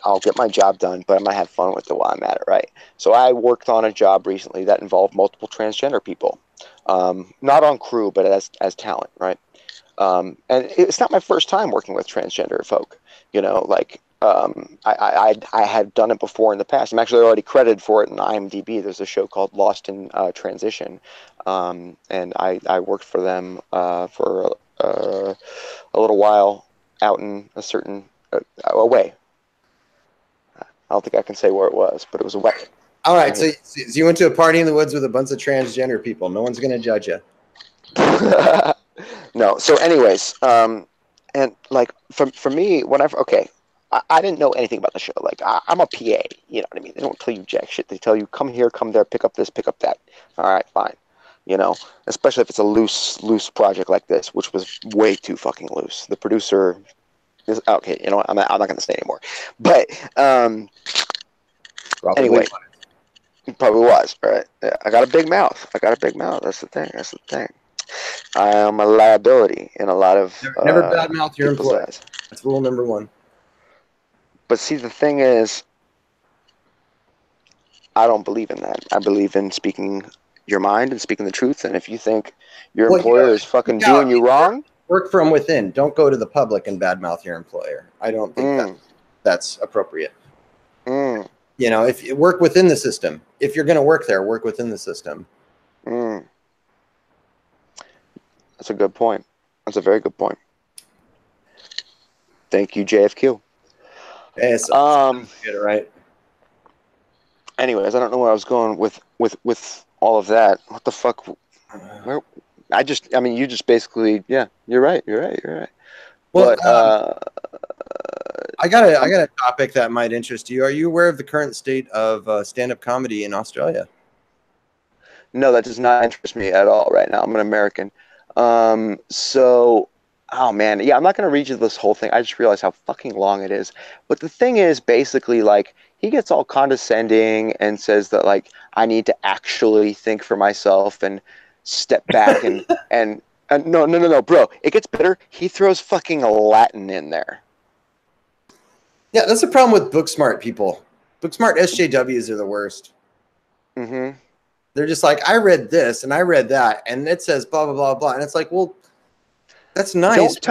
I'll get my job done, but I'm going to have fun with it while I'm at it, right? So I worked on a job recently that involved multiple transgender people. Not on crew, but as talent, right? And it's not my first time working with transgender folk, you know, like, I had done it before in the past. I'm actually already credited for it in IMDb. There's a show called Lost in Transition, and I worked for them for a little while out in a certain away. I don't think I can say where it was, but it was away. All right, so you went to a party in the woods with a bunch of transgender people. No one's going to judge you. No. So, anyways, and like for me, whenever I didn't know anything about the show. Like, I'm a PA, you know what I mean? They don't tell you jack shit. They tell you, come here, come there, pick up this, pick up that. All right, fine. You know, especially if it's a loose project like this, which was way too fucking loose. The producer is, okay, you know what? I'm not going to say anymore. But anyway, it probably was, all right? I got a big mouth. That's the thing. I am a liability in a lot of never badmouth your employees. That's rule number one. But see, the thing is, I don't believe in that. I believe in speaking your mind and speaking the truth. And if you think your employer is fucking doing you wrong, work from within. Don't go to the public and badmouth your employer. I don't think that's appropriate. You know, if you work within the system, if you're going to work there, work within the system. That's a good point. That's a very good point. Thank you, JFQ. Get it right. Anyways, I don't know where I was going with all of that. What the fuck? You just basically, yeah, you're right. Well, but I got a topic that might interest you. Are you aware of the current state of stand-up comedy in Australia? No, that does not interest me at all right now. I'm an American. Oh man, yeah, I'm not going to read you this whole thing. I just realized how fucking long it is. But the thing is, basically, like, he gets all condescending and says that, like, I need to actually think for myself and step back and no, bro. It gets better. He throws fucking Latin in there. Yeah, that's the problem with book smart people. Book smart SJWs are the worst. They're just like, I read this and I read that, and it says blah blah blah blah, and it's like, well, that's nice. Don't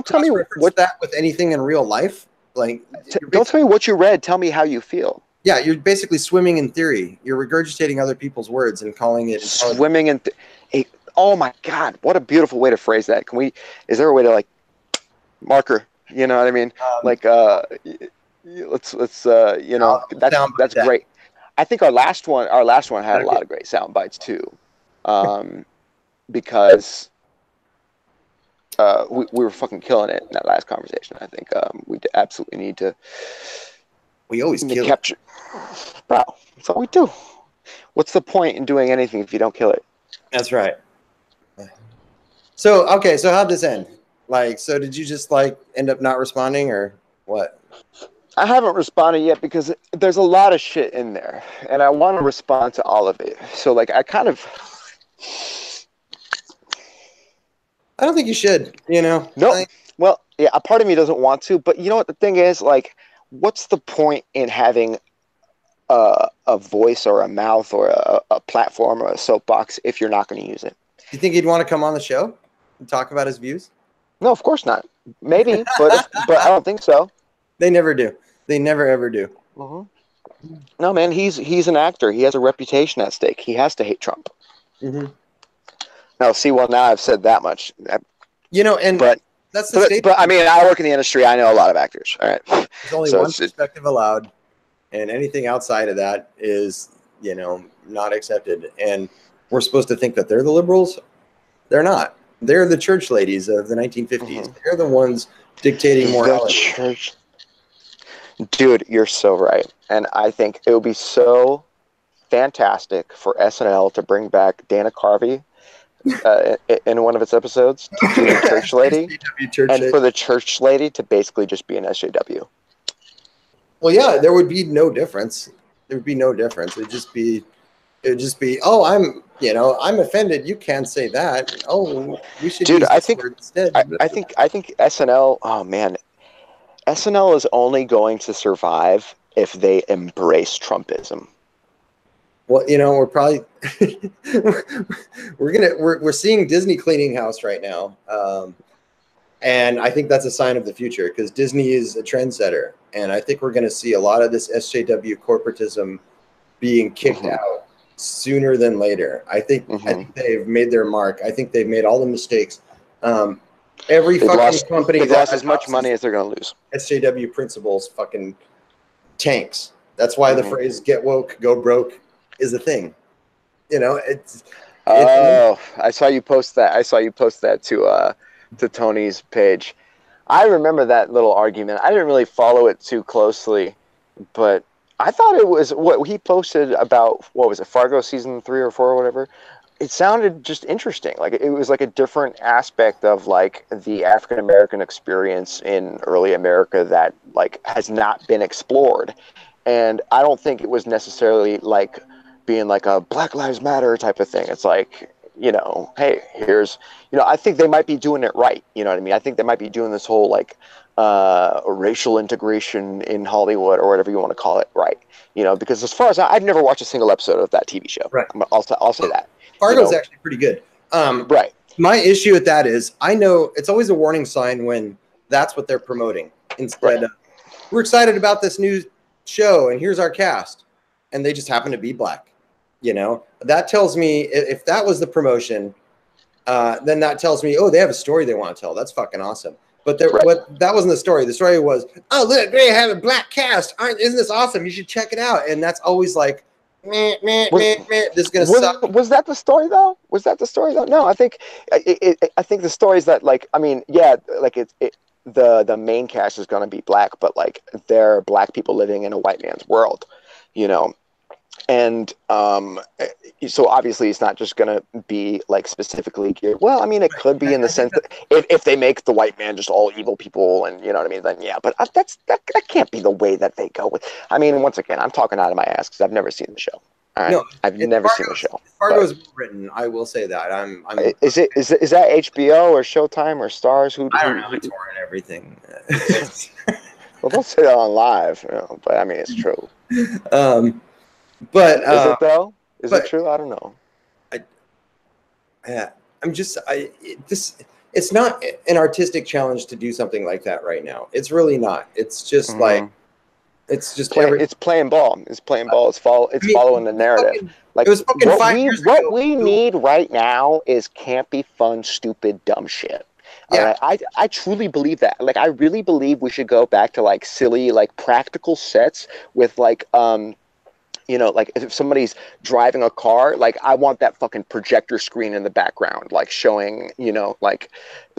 tell me what that with anything in real life. Like, don't tell me what you read. Tell me how you feel. Yeah, you're basically swimming in theory. You're regurgitating other people's words and calling it swimming in. Oh my God, what a beautiful way to phrase that. Is there a way to, like, marker? You know what I mean? Let's you know, that's great. I think our last one had a lot of great sound bites too, because we were fucking killing it in that last conversation. I think we absolutely need to. We always kill capture, bro. That's all we do. What's the point in doing anything if you don't kill it? That's right. So okay, so how'd this end? Like, so did you just, like, end up not responding or what? I haven't responded yet because there's a lot of shit in there, and I want to respond to all of it. So, like, I don't think you should, you know? No. Well, yeah, a part of me doesn't want to, but you know what the thing is? Like, what's the point in having a voice or a mouth or a platform or a soapbox if you're not going to use it? you think he'd want to come on the show and talk about his views? No, of course not. Maybe, but I don't think so. They never do. They never ever do. Mm-hmm. No, man, he's an actor. He has a reputation at stake. He has to hate Trump. Mm-hmm. Now, see, well, now I've said that much. But that's the state. But I mean, I work in the industry. I know a lot of actors. All right. There's only one perspective allowed, and anything outside of that is, not accepted. And we're supposed to think that they're the liberals. They're not. They're the church ladies of the 1950s. Mm-hmm. They're the ones dictating morality. The church. Dude, you're so right. And I think it would be so fantastic for SNL to bring back Dana Carvey in one of its episodes to do the church lady, for the church lady to basically just be an SJW. Well, yeah, there would be no difference. There would be no difference. It would just be, oh, I'm offended. You can't say that. Oh, we should. Dude, I think SNL. Oh man, SNL is only going to survive if they embrace Trumpism. Well, we're probably we're seeing Disney cleaning house right now, and I think that's a sign of the future because Disney is a trendsetter, and I think we're going to see a lot of this SJW corporatism being kicked out sooner than later. I think they've made their mark. I think they've made all the mistakes. Every fucking company they've lost as much money as they're going to lose. SJW principles fucking tanks. That's why the phrase "get woke, go broke" is a thing. I saw you post that to Tony's page. I remember that little argument. I didn't really follow it too closely, but I thought it was what he posted about, what was it, Fargo season 3 or 4 or whatever. It sounded just interesting. Like it was like a different aspect of like the African American experience in early America that like has not been explored. And I don't think it was necessarily like being like a Black Lives Matter type of thing. It's like, hey, here's, I think they might be doing it right. You know what I mean? I think they might be doing this whole like racial integration in Hollywood or whatever you want to call it right. Because as far as I've never watched a single episode of that TV show. Right. I'll say that. Fargo's actually pretty good. Right. My issue with that is I know it's always a warning sign when that's what they're promoting. Instead of, we're excited about this new show and here's our cast. And they just happen to be black. That tells me if that was the promotion, then that tells me, oh, they have a story they want to tell. That's fucking awesome. But that wasn't the story. The story was, oh, look, they have a black cast. Isn't this awesome? You should check it out. And that's always like, this is gonna suck. Was that the story though? No, I think the story is that like, I mean, yeah, like the main cast is gonna be black, but like they're black people living in a white man's world, And so obviously it's not just going to be like specifically geared. Well, I mean, it could be in the sense that if they make the white man just all evil people and you know what I mean, then yeah, but that can't be the way that they go with. I mean, once again, I'm talking out of my ass because I've never seen the show. All right? No, I've never seen the show. Fargo's written. I will say that. I'm Is that HBO or Showtime or Stars? I don't know. It's torrent everything. Well, don't say that on live, but I mean, it's true. But is it though? Is it true? I don't know. It's not an artistic challenge to do something like that right now. It's really not. It's just like it's just it's playing ball. It's playing ball. It's following the narrative. Like it was fucking 5 years ago. What we need right now is campy, fun, stupid, dumb shit. Yeah. I truly believe that. Like I really believe we should go back to like silly, like practical sets with like like if somebody's driving a car, like I want that fucking projector screen in the background, like showing, like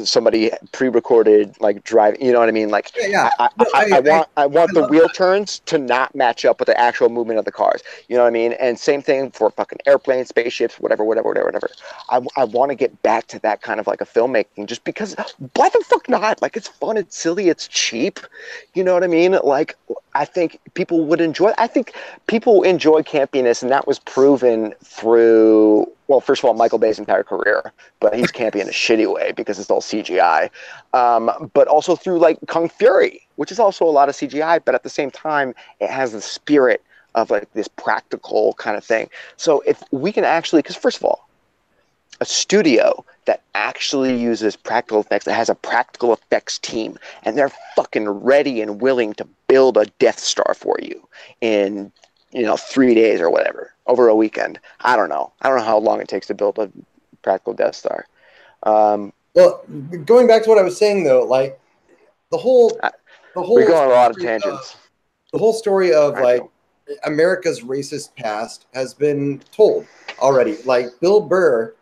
somebody pre-recorded, like driving, you know what I mean? Like, I want the wheel turns to not match up with the actual movement of the cars. You know what I mean? And same thing for fucking airplanes, spaceships, whatever. I want to get back to that kind of like a filmmaking just because why the fuck not? Like it's fun, it's silly, it's cheap. You know what I mean? Like I think people would enjoy, I think people enjoy campiness, and that was proven through, well, first of all, Michael Bay's entire career, but he's campy in a shitty way because it's all CGI. But also through like Kung Fury, which is also a lot of CGI, but at the same time, it has the spirit of like this practical kind of thing. So if we can actually, because first of all, a studio that actually uses practical effects, that has a practical effects team, and they're fucking ready and willing to build a Death Star for you in 3 days or whatever, over a weekend. I don't know how long it takes to build a practical Death Star. Well, going back to what I was saying though, like the whole we go on a lot of tangents. The whole story of like America's racist past has been told already. Like Bill Burr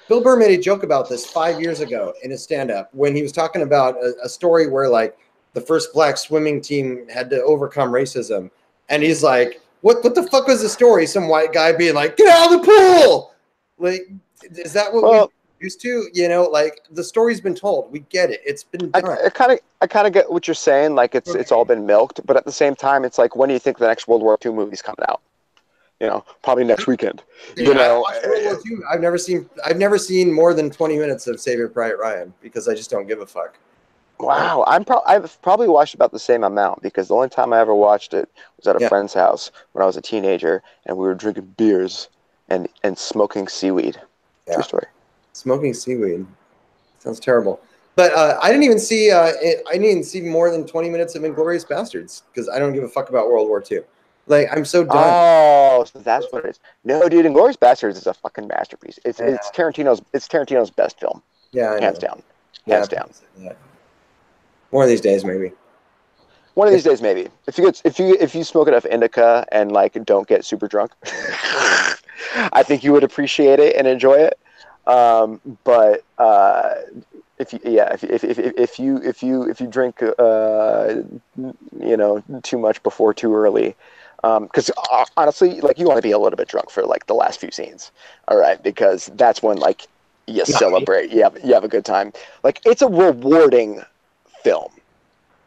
made a joke about this 5 years ago in his stand-up when he was talking about a story where like the first black swimming team had to overcome racism, and he's like, "What the fuck was the story?" Some white guy being like, "Get out of the pool!" Like, is that what we're used to? Like the story's been told. We get it. It's been done. I kind of get what you're saying. Like it's all been milked, but at the same time, it's like, when do you think the next World War II movie's coming out? Probably next weekend. Dude, I watched World War II. I've never seen more than 20 minutes of Saving Private Ryan because I just don't give a fuck. Wow, I've probably watched about the same amount, because the only time I ever watched it was at a friend's house when I was a teenager, and we were drinking beers and smoking seaweed. Yeah. True story. Smoking seaweed sounds terrible. But I didn't even see more than 20 minutes of Inglourious Bastards because I don't give a fuck about World War II. Like, I'm so done. Oh, so that's what it is. No, dude, Inglourious Bastards is a fucking masterpiece. It's Tarantino's best film. Yeah, hands down. Yeah, one of these days, maybe. One of these days, maybe. If you smoke enough indica and like don't get super drunk, I think you would appreciate it and enjoy it. But if you drink too much before too early, because honestly, like, you want to be a little bit drunk for like the last few scenes, all right? Because that's when like you celebrate, you have a good time. Like, it's a rewarding film,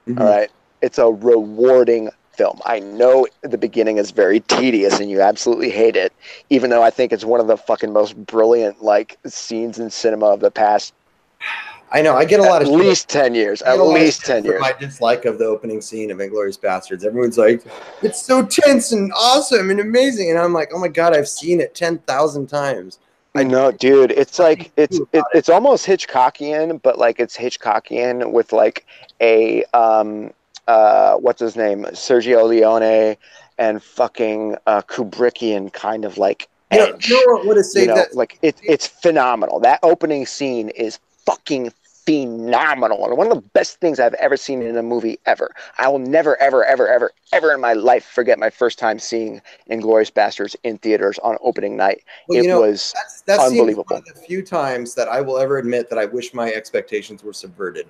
all right? It's a rewarding film. I know the beginning is very tedious and you absolutely hate it, even though I think it's one of the fucking most brilliant like scenes in cinema of the past. I know. I get a lot of at least 10 years. At least 10 years. My dislike of the opening scene of Inglourious Bastards. Everyone's like, it's so tense and awesome and amazing, and I'm like, oh my god, I've seen it 10,000 times. I know, dude. It's like it's almost Hitchcockian, but like it's Hitchcockian with like a what's his name, Sergio Leone, and fucking Kubrickian kind of like edge. What is that? Like it's phenomenal. That opening scene is fucking phenomenal, and one of the best things I've ever seen in a movie ever. I will never, ever, ever, ever, ever in my life forget my first time seeing Inglourious Bastards in theaters on opening night. Well, it was unbelievable. One of the few times that I will ever admit that I wish my expectations were subverted.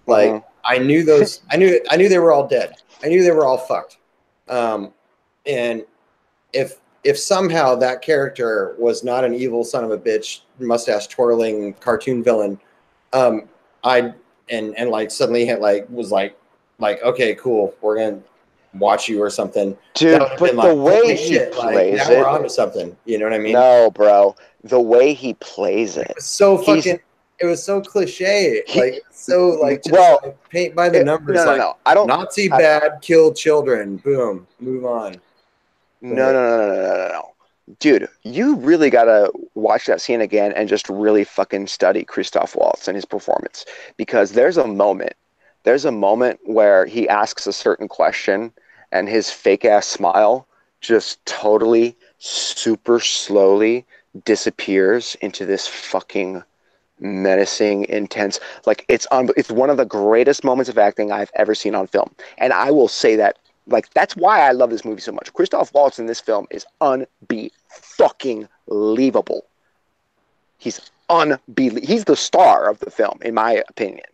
Like, I knew they were all dead. I knew they were all fucked. And if somehow that character was not an evil son of a bitch, mustache twirling cartoon villain, I like suddenly was like, okay, cool, we're gonna watch you or something. Dude, but the way he plays it, we're onto something. You know what I mean? No, bro, the way he plays it, it was so cliche, paint by the numbers. No, I don't. Nazi bad, kill children, boom, move on. No. Dude, you really gotta watch that scene again and just really fucking study Christoph Waltz and his performance, because there's a moment where he asks a certain question and his fake ass smile just totally super slowly disappears into this fucking menacing, intense, like it's one of the greatest moments of acting I've ever seen on film. And I will say that, like, that's why I love this movie so much. Christoph Waltz in this film is unbelievable. He's he's the star of the film, in my opinion.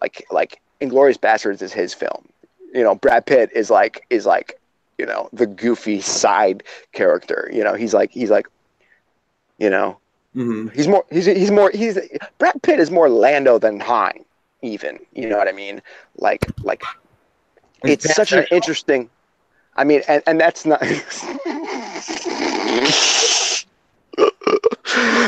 Like Inglourious Bastards is his film. Brad Pitt is like the goofy side character. He's Brad Pitt is more Lando than Hine, even. You know what I mean? Like it's such an interesting. I mean, and that's not.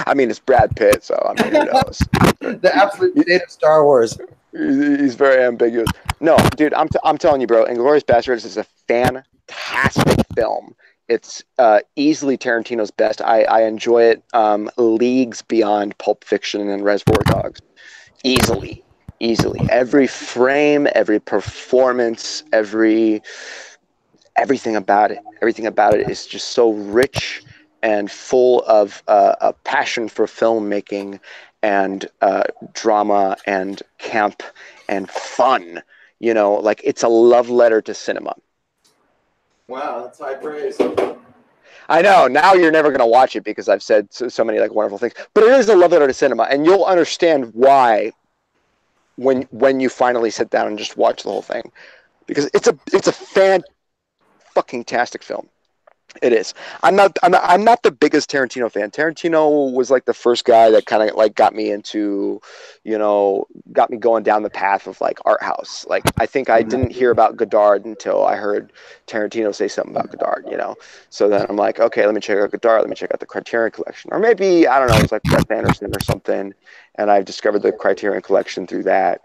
I mean, it's Brad Pitt, so I mean, who knows? The absolute state of Star Wars. He's very ambiguous. No, dude, I'm telling you, bro. Inglourious Bastards is a fantastic film. It's easily Tarantino's best. I enjoy it leagues beyond Pulp Fiction and Reservoir Dogs. Easily, easily. Every frame, every performance, everything about it is just so rich and full of a passion for filmmaking and drama and camp and fun. You know, like it's a love letter to cinema. Wow, that's high praise. I know. Now you're never going to watch it because I've said so many like wonderful things. But it is a love letter to cinema, and you'll understand why when you finally sit down and just watch the whole thing, because it's a fucking tastic film. It is. I'm not the biggest Tarantino fan. Tarantino was like the first guy that kind of like got me into, got me going down the path of like art house. Like I think I didn't hear about Godard until I heard Tarantino say something about Godard, So then I'm like, okay, let me check out Godard. Let me check out the Criterion Collection, or maybe I don't know, it was like Wes Anderson or something. And I've discovered the Criterion Collection through that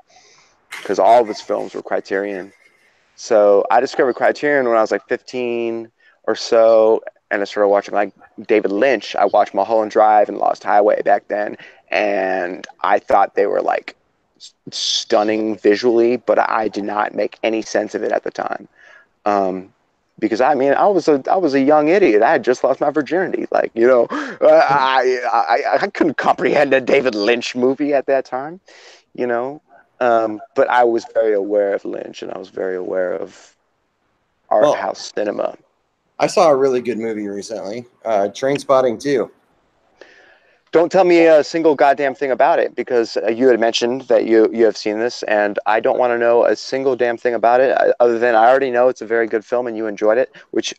because all of his films were Criterion. So I discovered Criterion when I was like 15 or so, and I started watching like David Lynch. I watched Mulholland Drive and Lost Highway back then, and I thought they were like stunning visually, but I did not make any sense of it at the time, because I was a young idiot. I had just lost my virginity. Like I couldn't comprehend a David Lynch movie at that time, but I was very aware of Lynch, and I was very aware of art house cinema. I saw a really good movie recently, Trainspotting 2. Don't tell me a single goddamn thing about it, because you had mentioned that you have seen this, and I don't want to know a single damn thing about it, other than I already know it's a very good film and you enjoyed it, which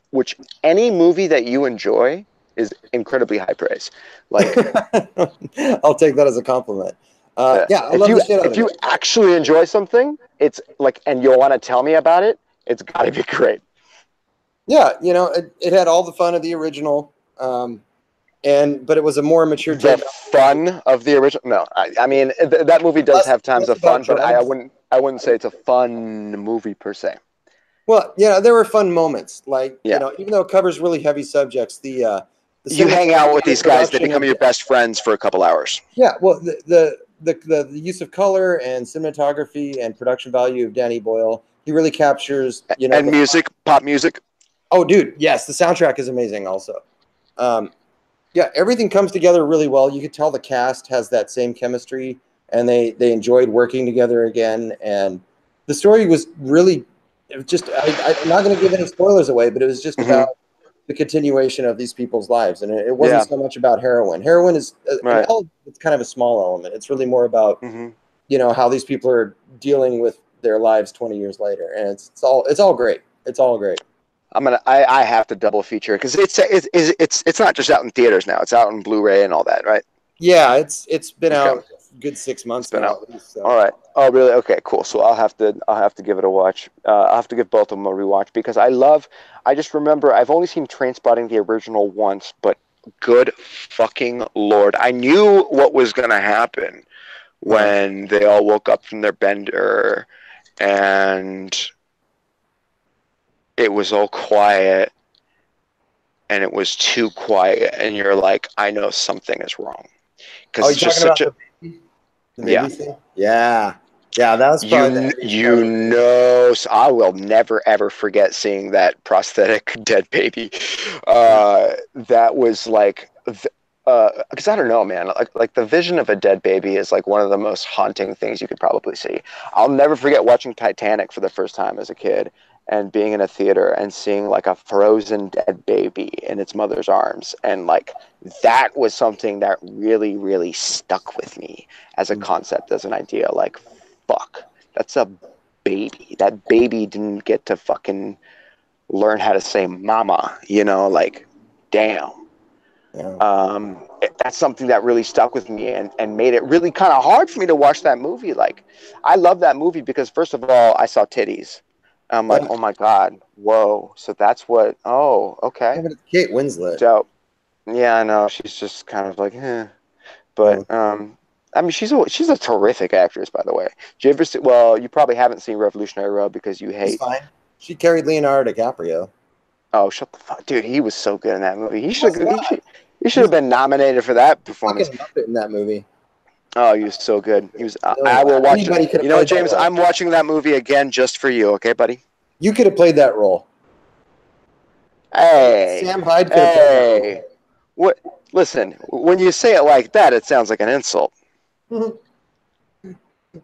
any movie that you enjoy is incredibly high praise. Like, I'll take that as a compliment. I love the shit out of it. If you actually enjoy something, it's like, and you'll want to tell me about it, it's got to be great. Yeah, it had all the fun of the original, but it was a more mature take. The fun of the original? No, I mean that movie does have times of fun, but I wouldn't say it's a fun movie per se. Well, there were fun moments, like even though it covers really heavy subjects, you hang out with these guys, they become your best friends for a couple hours. Yeah, well, the use of color and cinematography and production value of Danny Boyle, he really captures and music, pop music. Oh, dude, yes, the soundtrack is amazing also. Everything comes together really well. You could tell the cast has that same chemistry, and they enjoyed working together again. And the story was really just, I'm not going to give any spoilers away, but it was just about the continuation of these people's lives. And it wasn't so much about heroin. Heroin is it's kind of a small element. It's really more about, how these people are dealing with their lives 20 years later. And it's all great. It's all great. I have to double feature because it's not just out in theaters now. It's out in Blu-ray and all that, right? Yeah, it's been out a good 6 months now. At least, so. All right. Oh, really? Okay, cool. So I'll have to give it a watch. I'll have to give both of them a rewatch because I just remember I've only seen Trainspotting the original once, but good fucking Lord, I knew what was gonna happen when they all woke up from their bender and it was all quiet, and it was too quiet, and you're like, I know something is wrong, because it's just such a yeah, that was probably So I will never ever forget seeing that prosthetic dead baby. That was like, because I don't know, man, like the vision of a dead baby is like one of the most haunting things you could probably see. I'll never forget watching Titanic for the first time as a kid, and being in a theater and seeing like a frozen dead baby in its mother's arms. And like, that was something that really, really stuck with me as a concept, as an idea. Like, fuck, that's a baby. That baby didn't get to fucking learn how to say mama, like, damn. Yeah. That's something that really stuck with me and made it really kind of hard for me to watch that movie. Like, I love that movie because first of all, I saw titties. I'm like, oh my God, whoa. So that's what, okay. Yeah, but it's Kate Winslet. So, yeah, I know. She's just kind of like, But, I mean, she's a terrific actress, by the way. Did you ever see, well, you probably haven't seen Revolutionary Road because you hate. She's fine. She carried Leonardo DiCaprio. Oh, shut the fuck, dude! He was so good in that movie. He should Was not. he should have been nominated for that performance. Fucking Muppet in that movie. Oh, he was so good. He was. I No, will watch anybody it. could You have know what, played that James? role. I'm watching that movie again just for you. Okay, buddy. You could have played that role. Hey, Sam Hyde could have played that hey. What? Listen, when you say it like that, it sounds like an insult. role.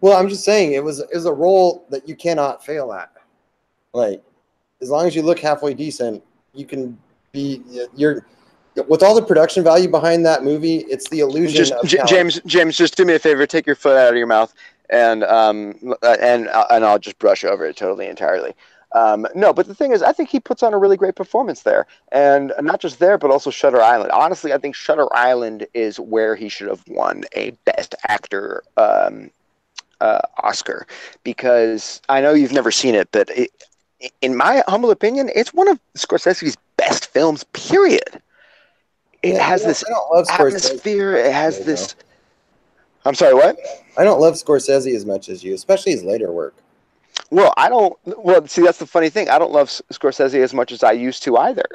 Well, I'm just saying it was a role that you cannot fail at. Like, as long as you look halfway decent, you can be. You're with all the production value behind that movie. It's the illusion of talent. James, just do me a favor. Take your foot out of your mouth, and I'll just brush over it totally entirely. No, but the thing is, I think he puts on a really great performance there, and not just there, but also Shutter Island. Honestly, I think Shutter Island is where he should have won a Best Actor Oscar, because I know you've never seen it, but in my humble opinion, it's one of Scorsese's best films. Period. It has this atmosphere. It has this. I'm sorry, what? I don't love Scorsese as much as you, especially his later work. Well, I don't. Well, see, that's the funny thing. I don't love Scorsese as much as I used to either.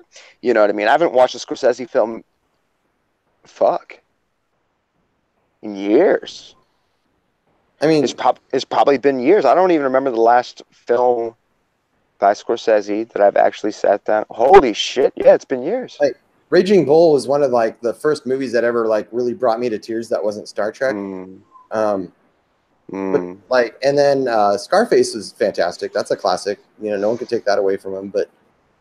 You know what I mean? I haven't watched a Scorsese film, in years. I mean, it's probably been years. I don't even remember the last film by Scorsese that I've actually sat down. Holy shit! Yeah, it's been years. Like, Raging Bull was one of like the first movies that ever like really brought me to tears. That wasn't Star Trek. But like, and then Scarface is fantastic. That's a classic. You know, no one could take that away from him. But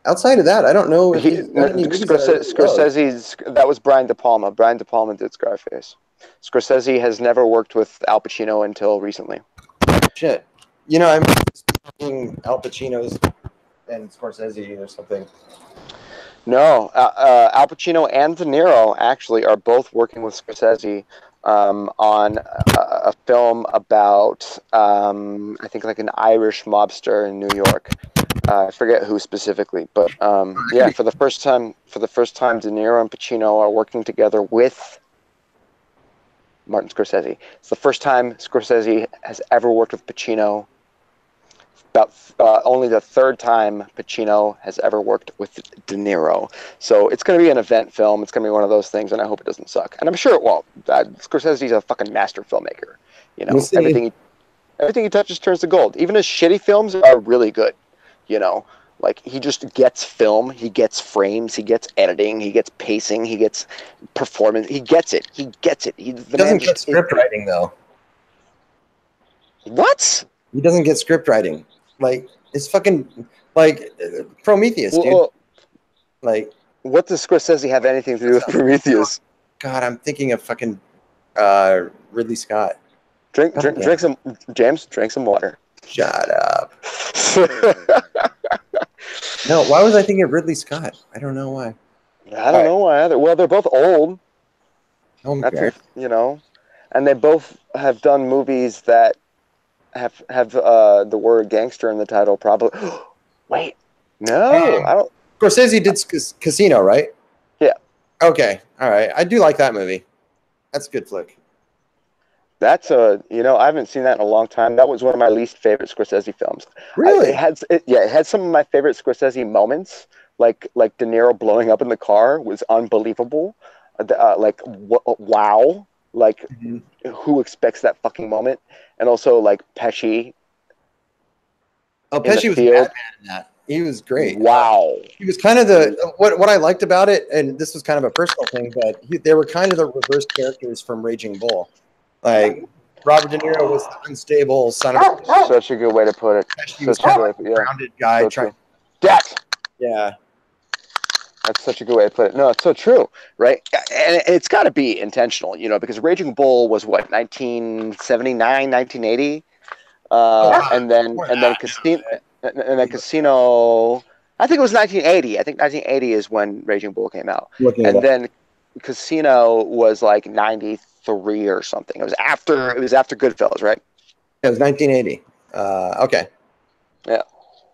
outside of that, I don't know if he's done any movies Scorsese's that was Brian De Palma. Brian De Palma did Scarface. Scorsese has never worked with Al Pacino until recently. Shit, you know, I'm speaking Al Pacino's and Scorsese or something. No, Al Pacino and De Niro actually are both working with Scorsese on a film about I think like an Irish mobster in New York. I forget who specifically, but yeah, for the first time, De Niro and Pacino are working together with Martin Scorsese. It's the first time Scorsese has ever worked with Pacino. About only the third time Pacino has ever worked with De Niro. So it's going to be an event film. It's going to be one of those things, and I hope it doesn't suck. And I'm sure it won't. Scorsese's a fucking master filmmaker. You know, everything he touches turns to gold. Even his shitty films are really good. You know, like he just gets film, he gets frames, he gets editing, he gets pacing, he gets performance. He gets it. He doesn't get script writing though. What? He doesn't get script writing. Like, it's fucking like Prometheus, dude. Like, what does Scorsese have anything to do with Prometheus? God, I'm thinking of fucking Ridley Scott. Drink some, James. Drink some water. Shut up. No, why was I thinking of Ridley Scott? I don't know why. I don't know why either. Well, they're both old. Okay. You know, and they both have done movies that have the word gangster in the title. Probably. Wait, no, I don't. Scorsese did Casino, right? Yeah. Okay, all right. I do like that movie. That's a good flick. That's I haven't seen that in a long time. That was one of my least favorite Scorsese films. Really? It had some of my favorite Scorsese moments, like De Niro blowing up in the car was unbelievable. Wow. Like, who expects that fucking moment? And also, like, Pesci. Oh, Pesci was Batman in that. He was great. Wow. He was kind of what I liked about it, and this was kind of a personal thing, but they were kind of the reverse characters from Raging Bull. Like, Robert De Niro was the unstable son of a... Such a good way to put it. Pesci was kind of a grounded guy. Yeah. That's such a good way to put it. No, it's so true, right? And it's got to be intentional, because Raging Bull was what, 1979, 1980, and then Casino. I think it was 1980. I think 1980 is when Raging Bull came out, then Casino was like 93 or something. It was after Goodfellas, right? Yeah, it was 1980. Okay. Yeah.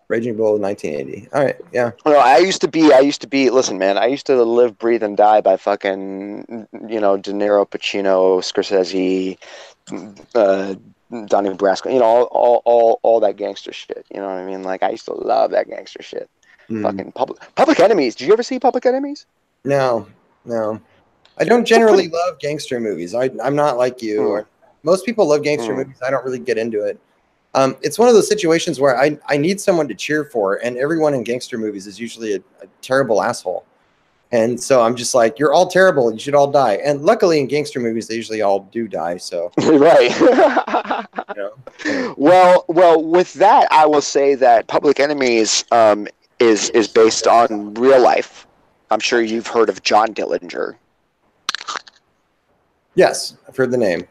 Raging Bull 1980. All right, yeah. Well, I used to be, listen, man, I used to live, breathe, and die by fucking, De Niro, Pacino, Scorsese, Donnie Brasco, all that gangster shit. You know what I mean? Like, I used to love that gangster shit. Mm. Fucking Public Enemies. Did you ever see Public Enemies? No, no. I don't generally love gangster movies. I'm not like you. Mm, Or most people love gangster mm. movies. I don't really get into it. It's one of those situations where I need someone to cheer for, and everyone in gangster movies is usually a terrible asshole. And so I'm just like, you're all terrible. You should all die. And luckily in gangster movies, they usually all do die. So, Right. you know, anyway. Well, with that, I will say that Public Enemies is based on real life. I'm sure you've heard of John Dillinger. Yes, I've heard the name.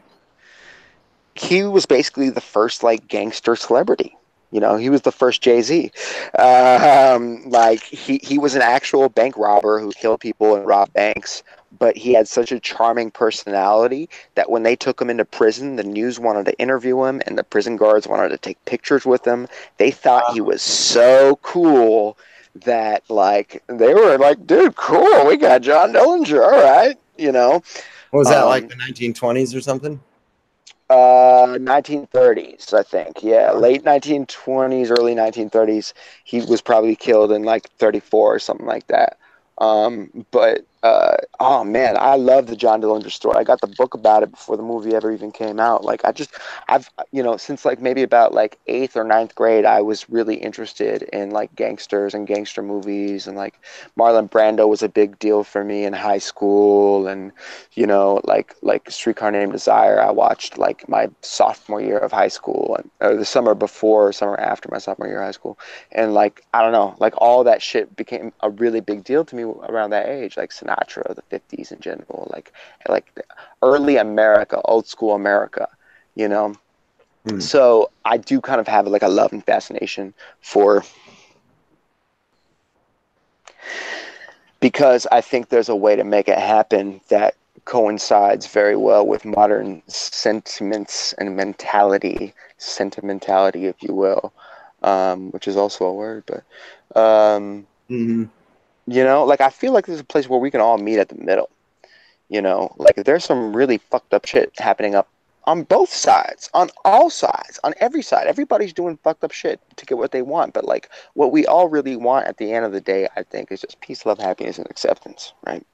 He was basically the first like gangster celebrity. You know, he was the first Jay-Z. Like he was an actual bank robber who killed people and robbed banks, but he had such a charming personality that when they took him into prison, the news wanted to interview him and the prison guards wanted to take pictures with him. They thought he was so cool that like they were like, dude, cool, we got John Dillinger, all right, you know. What was that, like the 1920s or something? 1930s, I think. Yeah, late 1920s, early 1930s. He was probably killed in like 34 or something like that. But oh man, I love the John Dillinger story. I got the book about it before the movie ever even came out. Like I've since like maybe about like 8th or 9th grade, I was really interested in like gangsters and gangster movies, and like Marlon Brando was a big deal for me in high school, and like Streetcar Named Desire, I watched like my sophomore year of high school, and the summer before or summer after my sophomore year of high school, and like I don't know, like all that shit became a really big deal to me around that age, like Sinatra, the 50s in general, like early America, old school America, you know. So I do kind of have like a love and fascination for, because I think there's a way to make it happen that coincides very well with modern sentiments and sentimentality, if you will, which is also a word, but you know, like I feel like there's a place where we can all meet at the middle. You know, like there's some really fucked up shit happening up on both sides, on all sides, on every side. Everybody's doing fucked up shit to get what they want. But like what we all really want at the end of the day, I think, is just peace, love, happiness, and acceptance, right?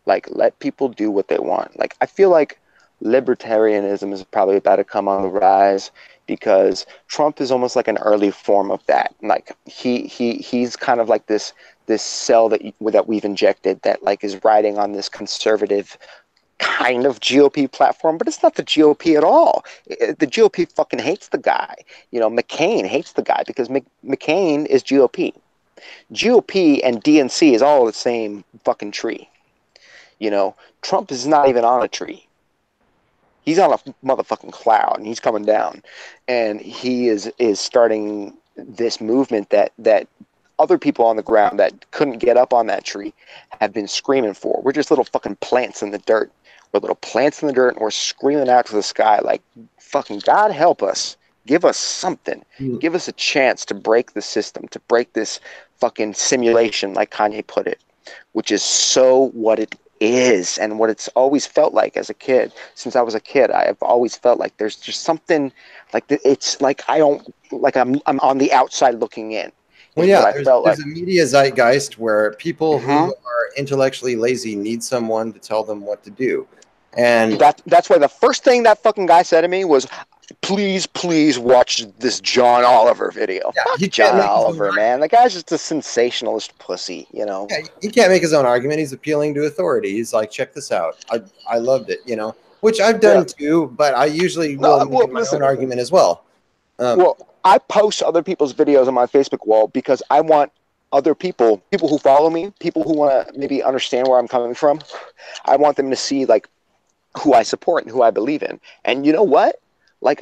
Like let people do what they want. Like I feel like libertarianism is probably about to come on the rise, because Trump is almost like an early form of that. Like he's kind of like this cell that we've injected that like is riding on this conservative kind of GOP platform, but it's not the GOP at all. The GOP fucking hates the guy. You know, McCain hates the guy because McCain is GOP. GOP and DNC is all the same fucking tree. You know, Trump is not even on a tree. He's on a motherfucking cloud, and he's coming down, and he is starting this movement that other people on the ground that couldn't get up on that tree have been screaming for. We're just little fucking plants in the dirt. We're little plants in the dirt, and we're screaming out to the sky like, fucking God help us. Give us something. Give us a chance to break the system, to break this fucking simulation, like Kanye put it, which is so what it is and what it's always felt like as a kid. Since I was a kid, I have always felt like there's just something like it's like I don't like I'm on the outside looking in. Well, yeah, there's a media zeitgeist where people who are intellectually lazy need someone to tell them what to do. And that's why the first thing that fucking guy said to me was, please watch this John Oliver video. Yeah, Fuck John Oliver, man. The guy's just a sensationalist pussy, you know. Yeah, he can't make his own argument. He's appealing to authority. He's like, check this out. I loved it, you know, which I've done too, but I usually will make my own argument as well. Well, I post other people's videos on my Facebook wall because I want other people who follow me, people who want to maybe understand where I'm coming from, I want them to see like who I support and who I believe in. And you know what? Like,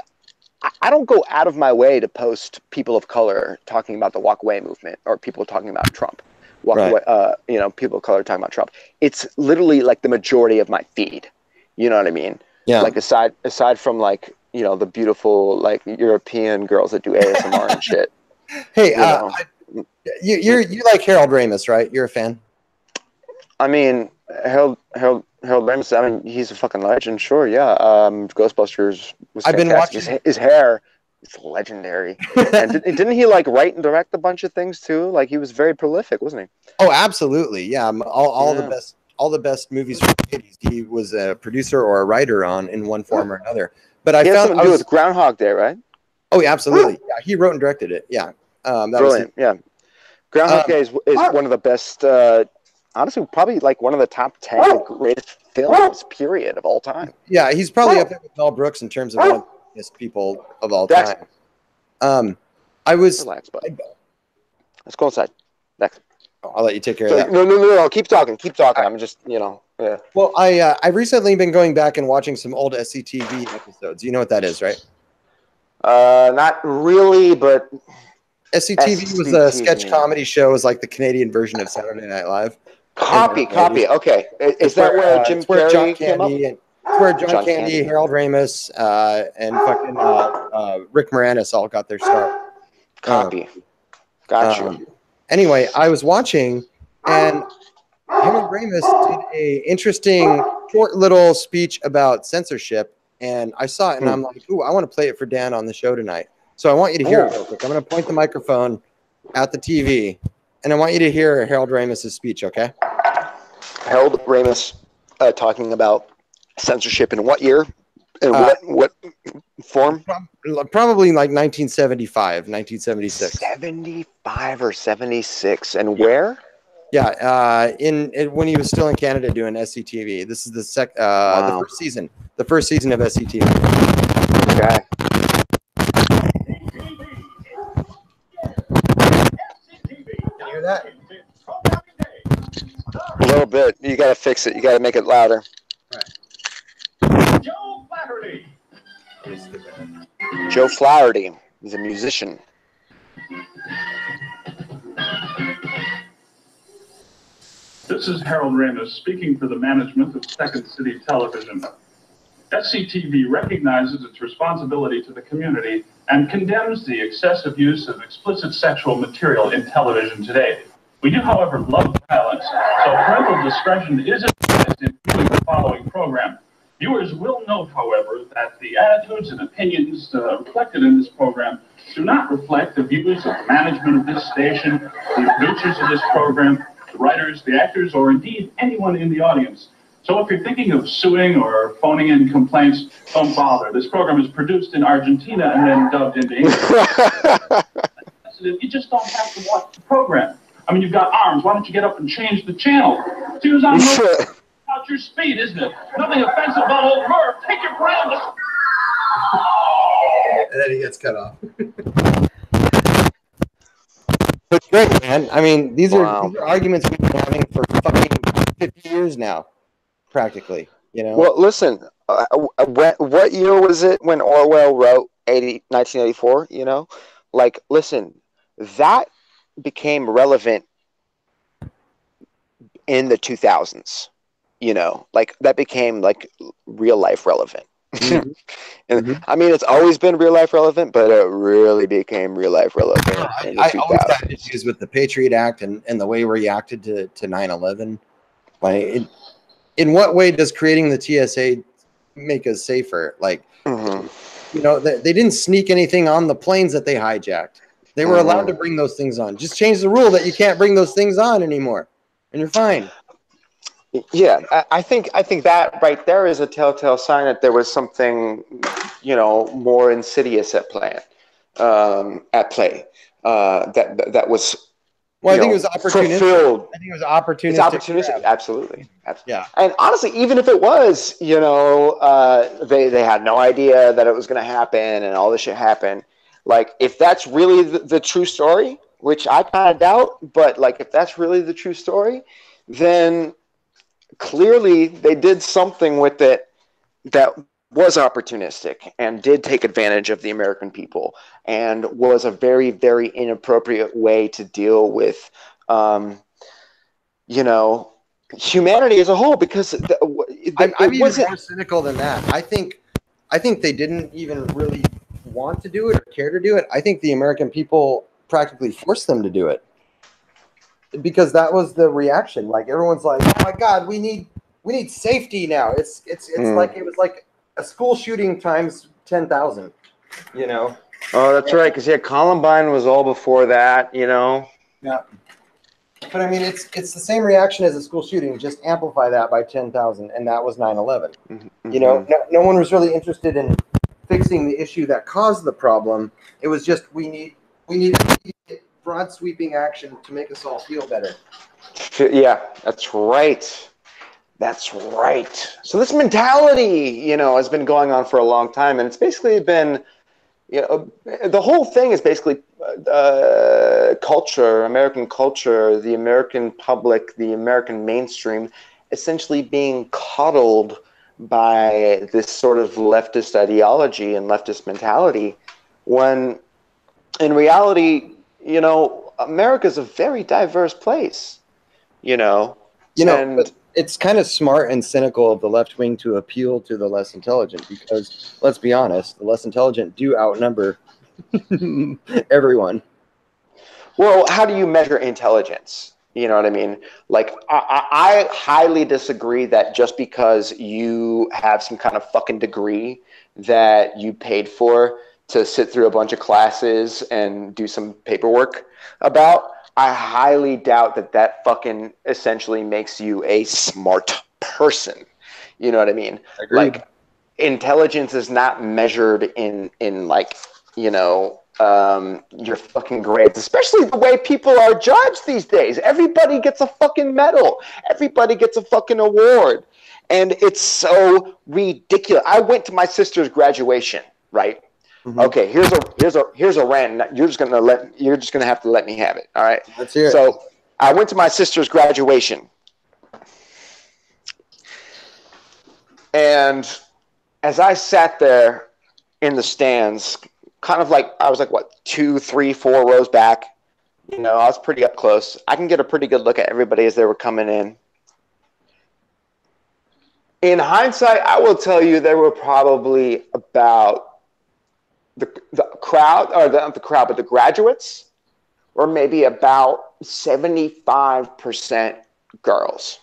I don't go out of my way to post people of color talking about the walk away movement or people talking about Trump. Away, people of color talking about Trump. It's literally like the majority of my feed. You know what I mean? Yeah. Like aside from like, you know, the beautiful like European girls that do ASMR and shit. Hey, you like Harold Ramis, right? You're a fan. I mean, Harold Ramis. I mean, he's a fucking legend. Sure, yeah. Ghostbusters was fantastic. I've been watching his hair. It's legendary. And didn't he like write and direct a bunch of things too? Like he was very prolific, wasn't he? Oh, absolutely. Yeah, all the best movies from the 80s. He was a producer or a writer on in one form or another. But He had something to do with Groundhog Day, right? Oh, yeah, absolutely. Yeah, he wrote and directed it. Yeah, that brilliant. Yeah, Groundhog Day is one of the best. Honestly, probably like one of the top 10 greatest films, period, of all time. Yeah, he's probably up there with Mel Brooks in terms of one of the best people of all time. Relax, buddy. Let's go inside. Next. I'll let you take care of that. No. Keep talking. I'm just, yeah. Well, I've recently been going back and watching some old SCTV episodes. You know what that is, right? Not really, but SCTV was a sketch comedy show. It was like the Canadian version of Saturday Night Live. Copy. Okay. Is that where Jim Carrey came up? It's where John Candy, Harold Ramis, and fucking Rick Moranis all got their start. Copy. Gotcha. Anyway, I was watching, and Harold Ramis did a interesting, short little speech about censorship, and I saw it, and I'm like, ooh, I want to play it for Dan on the show tonight. So I want you to hear it real quick. I'm going to point the microphone at the TV, and I want you to hear Harold Ramis' speech, okay? Harold Ramis talking about censorship in what year? And what form? Probably like 1975, 1976. 75 or 76. And where? Yeah, when he was still in Canada doing SCTV. This is the first season. The first season of SCTV. Okay. Can you hear that? A little bit. You got to fix it. You got to make it louder. Right. Joe Flaherty. Joe Flaherty. He's a musician. This is Harold Ramis speaking for the management of Second City Television. SCTV recognizes its responsibility to the community and condemns the excessive use of explicit sexual material in television today. We do, however, love violence, so parental discretion is advised in viewing the following program. Viewers will note, however, that the attitudes and opinions reflected in this program do not reflect the views of the management of this station, the producers of this program, the writers, the actors, or indeed anyone in the audience. So if you're thinking of suing or phoning in complaints, don't bother. This program is produced in Argentina and then dubbed into English. You just don't have to watch the program. I mean, you've got arms. Why don't you get up and change the channel? Choose on about your speed, isn't it? Nothing offensive about old Murph. Take your brand. And then he gets cut off. But great, man. I mean, these are arguments we've been having for fucking 50 years now, practically. You know. Well, listen. What year was it when Orwell wrote 1984? You know, like, listen, that became relevant in the 2000s. You know, like that became like real life relevant. Mm-hmm. And mm-hmm. I mean, it's always been real life relevant, but it really became real life relevant. I always had issues with the Patriot Act and the way we reacted to 9/11. Like, in what way does creating the TSA make us safer? Like, you know, they didn't sneak anything on the planes that they hijacked. They were allowed to bring those things on. Just change the rule that you can't bring those things on anymore, and you're fine. Yeah, I think that right there is a telltale sign that there was something, you know, more insidious at play. That was. Well, I think it was opportunistic. Fulfilled. I think it was opportunistic. It's opportunistic, absolutely. Yeah. And honestly, even if it was, you know, they had no idea that it was going to happen, and all this shit happened. Like, if that's really the true story, which I kind of doubt, but like, if that's really the true story, then clearly they did something with it that was opportunistic and did take advantage of the American people, and was a very, very inappropriate way to deal with, you know, humanity as a whole. Because I'm even more cynical than that. I think they didn't even really want to do it or care to do it. I think the American people practically forced them to do it, because that was the reaction. Like, everyone's like, "Oh my God, we need safety now." It's like it was like a school shooting times 10,000. You know, Oh, that's right. Because Columbine was all before that. You know. Yeah. But I mean, it's the same reaction as a school shooting. Just amplify that by 10,000, and that was 9/11. Mm-hmm. You know, no one was really interested in fixing the issue that caused the problem. It was just we need broad sweeping action to make us all feel better. Yeah, that's right. That's right. So this mentality, you know, has been going on for a long time, and it's basically been, you know, the whole thing is basically culture, American culture, the American public, the American mainstream, essentially being coddled by this sort of leftist ideology and leftist mentality, when in reality, you know, America is a very diverse place, you know. But it's kind of smart and cynical of the left wing to appeal to the less intelligent, because let's be honest, the less intelligent do outnumber everyone. Well, how do you measure intelligence? You know what I mean? Like, I highly disagree that just because you have some kind of fucking degree that you paid for to sit through a bunch of classes and do some paperwork about, I highly doubt that that fucking essentially makes you a smart person. You know what I mean? Agreed. Like, intelligence is not measured in like, you know, your fucking grades, especially the way people are judged these days. Everybody gets a fucking medal. Everybody gets a fucking award. And it's so ridiculous. I went to my sister's graduation, right? Mm-hmm. Okay, here's a rant. You're just gonna have to let me have it. All right. Let's hear it. So I went to my sister's graduation, and as I sat there in the stands, kind of like I was like, what, 2, 3, 4 rows back. You know, I was pretty up close. I can get a pretty good look at everybody as they were coming in. In hindsight, I will tell you there were probably about the crowd, or not the crowd, but the graduates were maybe about 75% girls.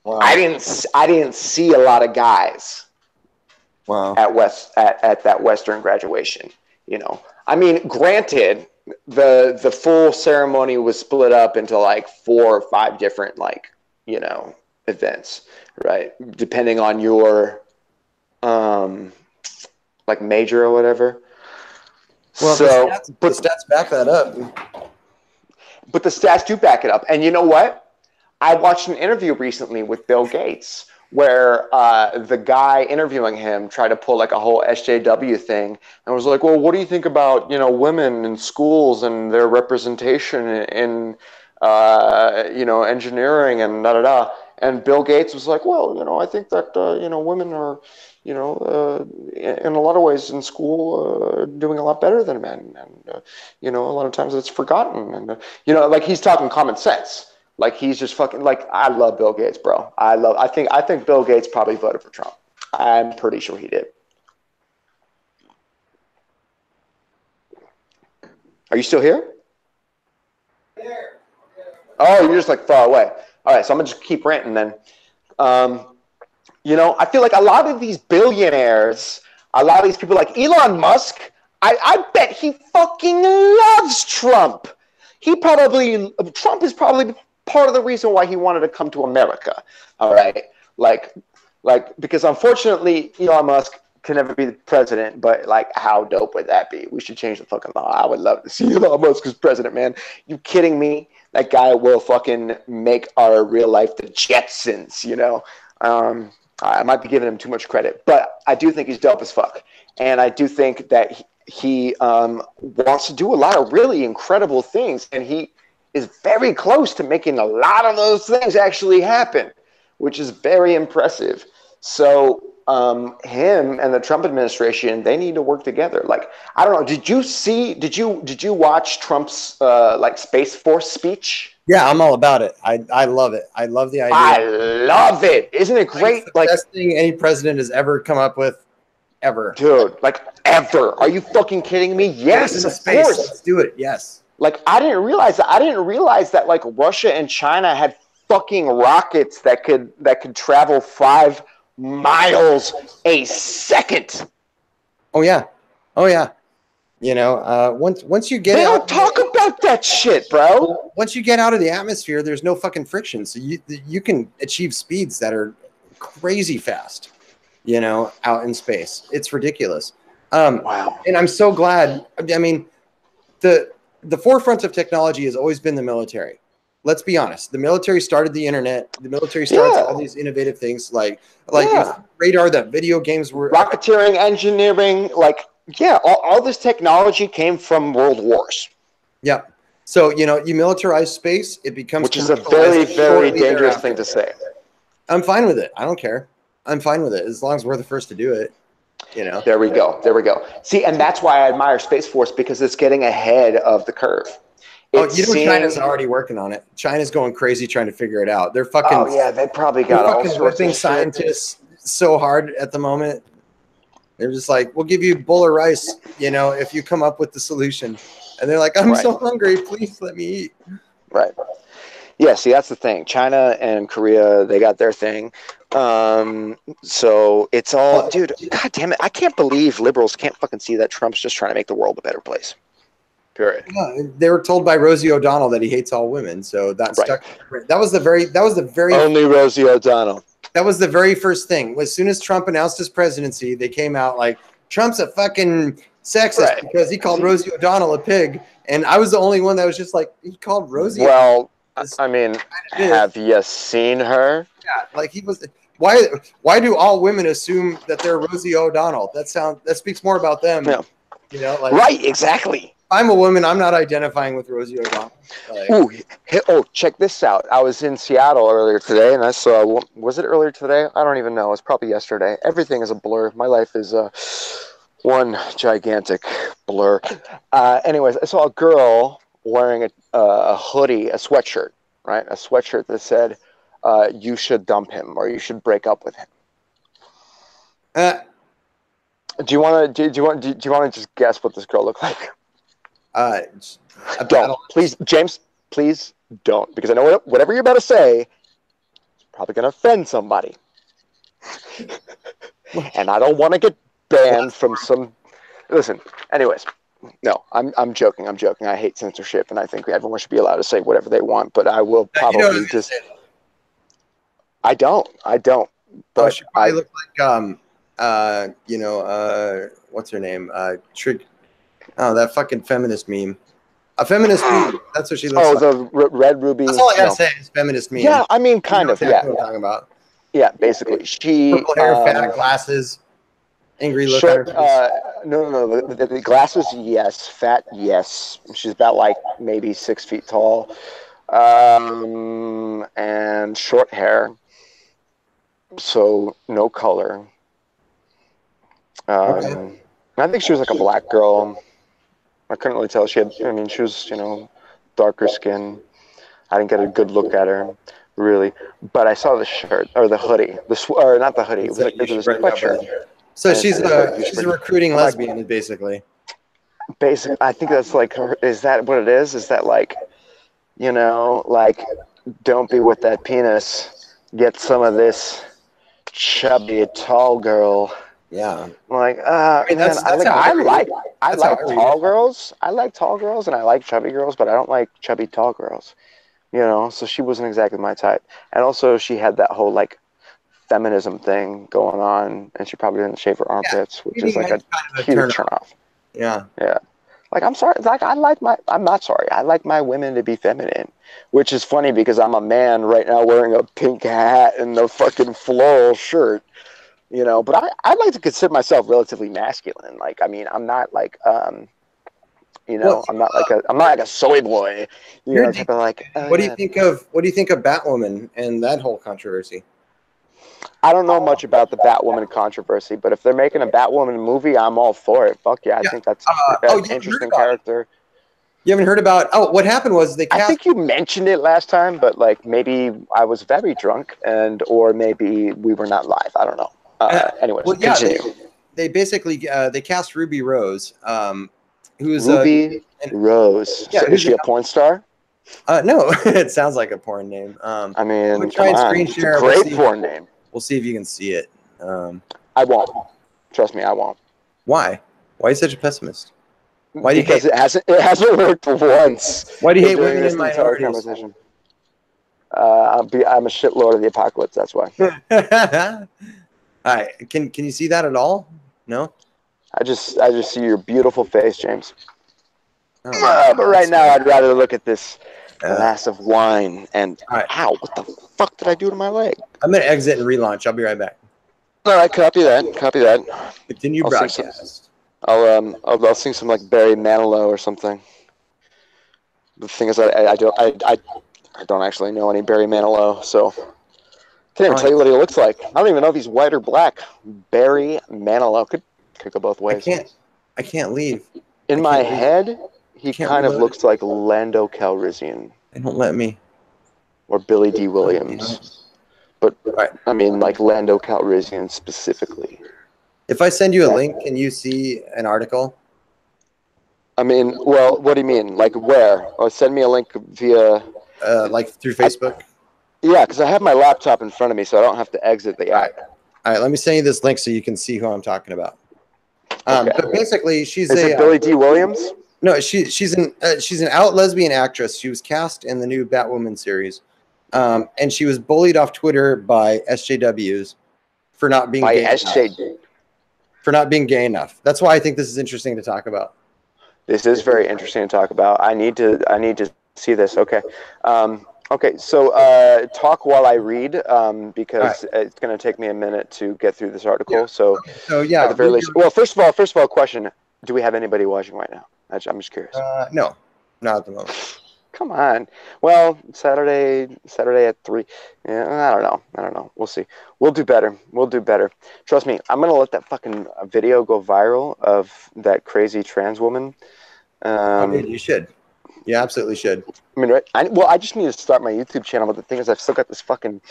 Wow. I didn't see a lot of guys. Wow. At that Western graduation, you know. I mean, granted, the full ceremony was split up into like 4 or 5 different, like, you know, events, right? Depending on your like major or whatever. Well, so, the stats back that up. But the stats do back it up. And you know what? I watched an interview recently with Bill Gates where the guy interviewing him tried to pull like a whole SJW thing and was like, well, what do you think about, you know, women in schools and their representation in you know, engineering and da-da-da. And Bill Gates was like, well, you know, I think that, you know, women are, you know, in a lot of ways in school doing a lot better than men. And, you know, a lot of times it's forgotten. And, you know, like he's talking common sense. Like he's just fucking, like, I love Bill Gates, bro. I think Bill Gates probably voted for Trump. I'm pretty sure he did. Are you still here? Here. Oh, you're just like far away. All right, so I'm gonna just keep ranting then. You know, I feel like a lot of these billionaires, a lot of these people like Elon Musk, I bet he fucking loves Trump. Trump is probably part of the reason why he wanted to come to America. All right, like because unfortunately Elon Musk can never be the president, but like how dope would that be? We should change the fucking law. I would love to see Elon Musk as president, man. You kidding me? That guy will fucking make our real life the Jetsons, you know? I might be giving him too much credit, but I do think he's dope as fuck. And I do think that he wants to do a lot of really incredible things, and he is very close to making a lot of those things actually happen, which is very impressive. So him and the Trump administration, they need to work together. Like, I don't know, did you watch Trump's like Space Force speech? Yeah, I'm all about it. I love it. I love the idea. I love it. Isn't it great? It's the best thing any president has ever come up with, ever. Dude, like ever. Are you fucking kidding me? Yes, of course. Let's do it. Yes. Like, I didn't realize that like Russia and China had fucking rockets that could travel 5 miles a second. Oh yeah. Oh yeah. Once you get They out, don't talk about that shit, bro. once you get out of the atmosphere, there's no fucking friction, so you can achieve speeds that are crazy fast. Out in space, it's ridiculous. Wow. And I'm so glad. I mean, the forefront of technology has always been the military. Let's be honest. The military started the internet. The military started all these innovative things like radar that video games were. Rocketeering, engineering, all this technology came from world wars. Yeah. So, you militarize space, it becomes, which is a very, very dangerous thing to say. I'm fine with it. I don't care. I'm fine with it as long as we're the first to do it. There we go. See, and that's why I admire Space Force, because it's getting ahead of the curve. China's already working on it. China's going crazy trying to figure it out. They're fucking. Oh yeah, they probably got all sorts of scientists so hard at the moment. They're just like, we'll give you a bowl of rice, if you come up with the solution. And they're like, I'm so hungry. Please let me eat. Right. Yeah. See, that's the thing. China and Korea, they got their thing. So it's all, dude. God damn it! I can't believe liberals can't fucking see that Trump's just trying to make the world a better place. Period. Yeah, they were told by Rosie O'Donnell that he hates all women, so that stuck. That was the very only Rosie O'Donnell. That was the very first thing. As soon as Trump announced his presidency, they came out like, Trump's a fucking sexist because he called Rosie O'Donnell a pig, and I was the only one that was just like, he called Rosie. Well, I mean, have you seen her? Yeah, like he was. Why do all women assume that they're Rosie O'Donnell? That speaks more about them. Yeah. Right, exactly. I'm a woman. I'm not identifying with Rosie O'Donnell. Check this out. I was in Seattle earlier today, and I saw. Was it earlier today? I don't even know. It's probably yesterday. Everything is a blur. My life is one gigantic blur. Anyways, I saw a girl wearing a hoodie, a sweatshirt, right? A sweatshirt that said, "You should dump him, or you should break up with him." Do you want to just guess what this girl looked like? Don't. Please, James, please don't. Because I know whatever you're about to say is probably going to offend somebody. And I don't want to get banned from some... Listen, anyways. No, I'm joking. I hate censorship, and I think everyone should be allowed to say whatever they want, but I will probably just... I don't. But she probably looked like, what's her name? Oh, that fucking feminist meme. A feminist meme. That's what she looks like. Oh, the red ruby. That's all I gotta say is feminist meme. Yeah, I mean, kind of. Yeah. What I'm talking about. Yeah, basically. She purple hair, fat glasses, angry look. Short, no. The glasses, yes. Fat, yes. She's about maybe 6 feet tall, and short hair. So no color. Okay. I think she was like a black girl. I couldn't really tell. She was, darker skin. I didn't get a good look at her, really. But I saw the shirt, or the hoodie. Or not the hoodie. It was like this sweatshirt. So she's a recruiting lesbian, basically. Basically, I think that's is that what it is? Is that don't be with that penis. Get some of this chubby, tall girl. Yeah. I like tall girls. I like tall girls, and I like chubby girls, but I don't like chubby tall girls. So she wasn't exactly my type. And also she had that whole feminism thing going on, and she probably didn't shave her armpits, which is a huge turn off. Yeah. Yeah. I'm sorry. I'm not sorry. I like my women to be feminine, which is funny because I'm a man right now wearing a pink hat and a fucking floral shirt. But I like to consider myself relatively masculine. I'm not I'm not like a soy boy. Type of what do you think of Batwoman and that whole controversy? I don't know much about the Batwoman controversy, but if they're making a Batwoman movie, I'm all for it. Fuck yeah, I think that's an interesting character. You haven't heard about? Oh, what happened was they cast... I think you mentioned it last time, but maybe I was very drunk, or maybe we were not live. I don't know. Anyways, they basically they cast Ruby Rose, who's Ruby Rose. Yeah, so is she a porn star? No, it sounds like a porn name. We'll try and screen share. It's a great porn name. We'll see if you can see it. I won't. Trust me, I won't. Why? Why are you such a pessimist? Why do you because hate? it hasn't worked once. Why do you hate during women this and entire minorities? conversation. I'm a shit lord of the apocalypse. That's why. All right. Can you see that at all? No. I just see your beautiful face, James. Oh But right now, I'd rather look at this glass of wine and right. ow! What the fuck did I do to my leg? I'm gonna exit and relaunch. I'll be right back. All right, copy that. Copy that. Continue broadcast. I'll sing some like Barry Manilow or something. The thing is, I don't actually know any Barry Manilow, so can't even tell you what he looks like. I don't even know if he's white or black. Barry Manilow could go both ways. I can't leave. In my head, he kind of looks like Lando Calrissian. They don't let me. Or Billy D. Williams. But I mean, like Lando Calrissian specifically. If I send you a link, can you see an article? I mean, well, what do you mean? Like where? Or send me a link via... like through Facebook? Yeah, because I have my laptop in front of me, so I don't have to exit the app. All right, let me send you this link so you can see who I'm talking about. But basically, she's Is it Billy D. Williams? No, she's an out lesbian actress. She was cast in the new Batwoman series, and she was bullied off Twitter by SJWs for not being gay enough. That's why I think this is interesting to talk about. This is very interesting to talk about. I need to see this. Okay. Okay, so talk while I read because it's going to take me a minute to get through this article. Yeah. So yeah, at the very least, well, first of all, question: do we have anybody watching right now? I'm just curious. No, not at the moment. Come on. Well, Saturday at 3. Yeah, I don't know. We'll see. We'll do better. Trust me. I'm gonna let that fucking video go viral of that crazy trans woman. You should. You absolutely should. I mean, right? I just need to start my YouTube channel, but the thing is, I've still got this fucking,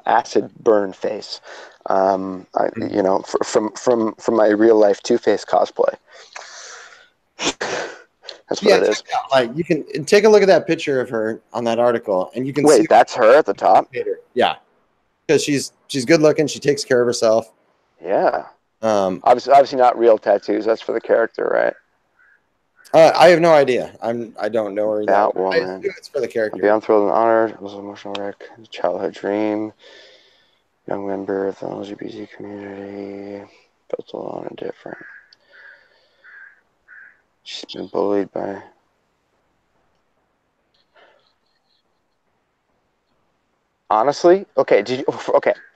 acid burn face. From my real life Two-Face cosplay. That's what it is. Like you can take a look at that picture of her on that article, and you can see that's her at the top. Yeah, because she's good looking. She takes care of herself. Yeah. Obviously not real tattoos. That's for the character, right? I have no idea. I don't know her. That woman. It's for the character. Beyond thrilled and honored. Was an emotional wreck. Childhood dream. Young member of the LGBT community. Felt alone and different. She's been bullied by... Honestly? Okay,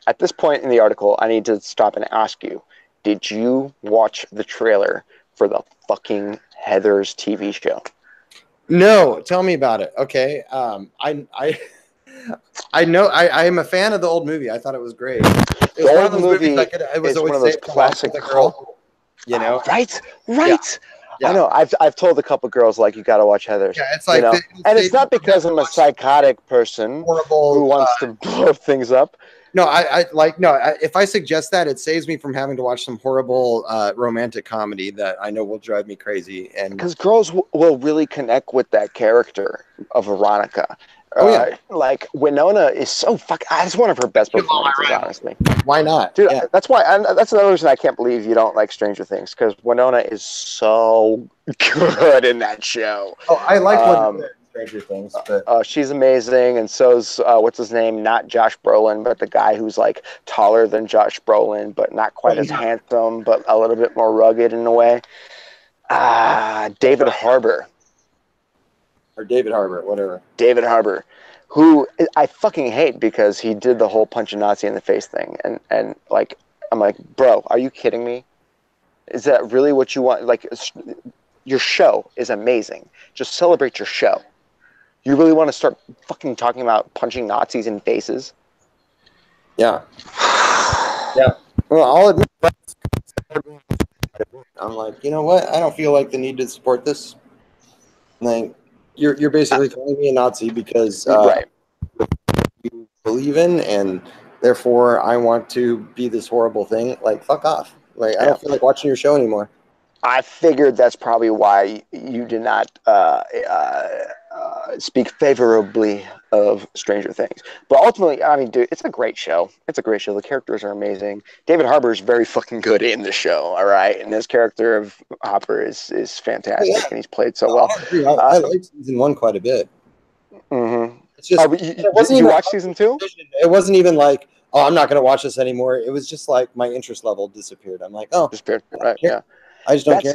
at this point in the article, I need to stop and ask you, did you watch the trailer for the fucking Heathers TV show? No, tell me about it. Okay, I know I am a fan of the old movie. I thought it was great. It was one of those movies I was always one of those classic girl. Right. Yeah. I know. I've told a couple girls like you got to watch Heathers. Yeah, it's like, and it's not because I'm a psychotic person who wants to blow things up. No, if I suggest that, it saves me from having to watch some horrible romantic comedy that I know will drive me crazy. And because girls will really connect with that character of Veronica. Like Winona is so that's one of her best performances, honestly. Why not, dude? Yeah. That's another reason I can't believe you don't like Stranger Things, because Winona is so good in that show. Oh, I like Stranger Things, but she's amazing, and so's what's his name? Not Josh Brolin, but the guy who's like taller than Josh Brolin, but not quite as handsome, but a little bit more rugged in a way. David Harbour. Or David Harbour, whatever. David Harbour, who I fucking hate because he did the whole punch a Nazi in the face thing. And like, I'm like, bro, are you kidding me? Is that really what you want? Like, your show is amazing. Just celebrate your show. You really want to start fucking talking about punching Nazis in faces? Yeah. Yeah. Well, I'll admit, I'm like, you know what? I don't feel like the need to support this. Like, you're basically calling me a Nazi because you believe in, and therefore I want to be this horrible thing. Like, fuck off. Like, I don't feel like watching your show anymore. I figured that's probably why you did not speak favorably of Stranger Things. But ultimately, I mean, dude, it's a great show. It's a great show. The characters are amazing. David Harbour is very fucking good in the show, all right? And his character of Hopper is fantastic, Yeah. and he's played so well. I agree. I liked season 1 quite a bit. Mm-hmm. It's just, did you watch season 2? It wasn't even like, oh, I'm not going to watch this anymore. It was just like my interest level disappeared. I'm like, oh, disappeared. Right? Yeah. I just don't care.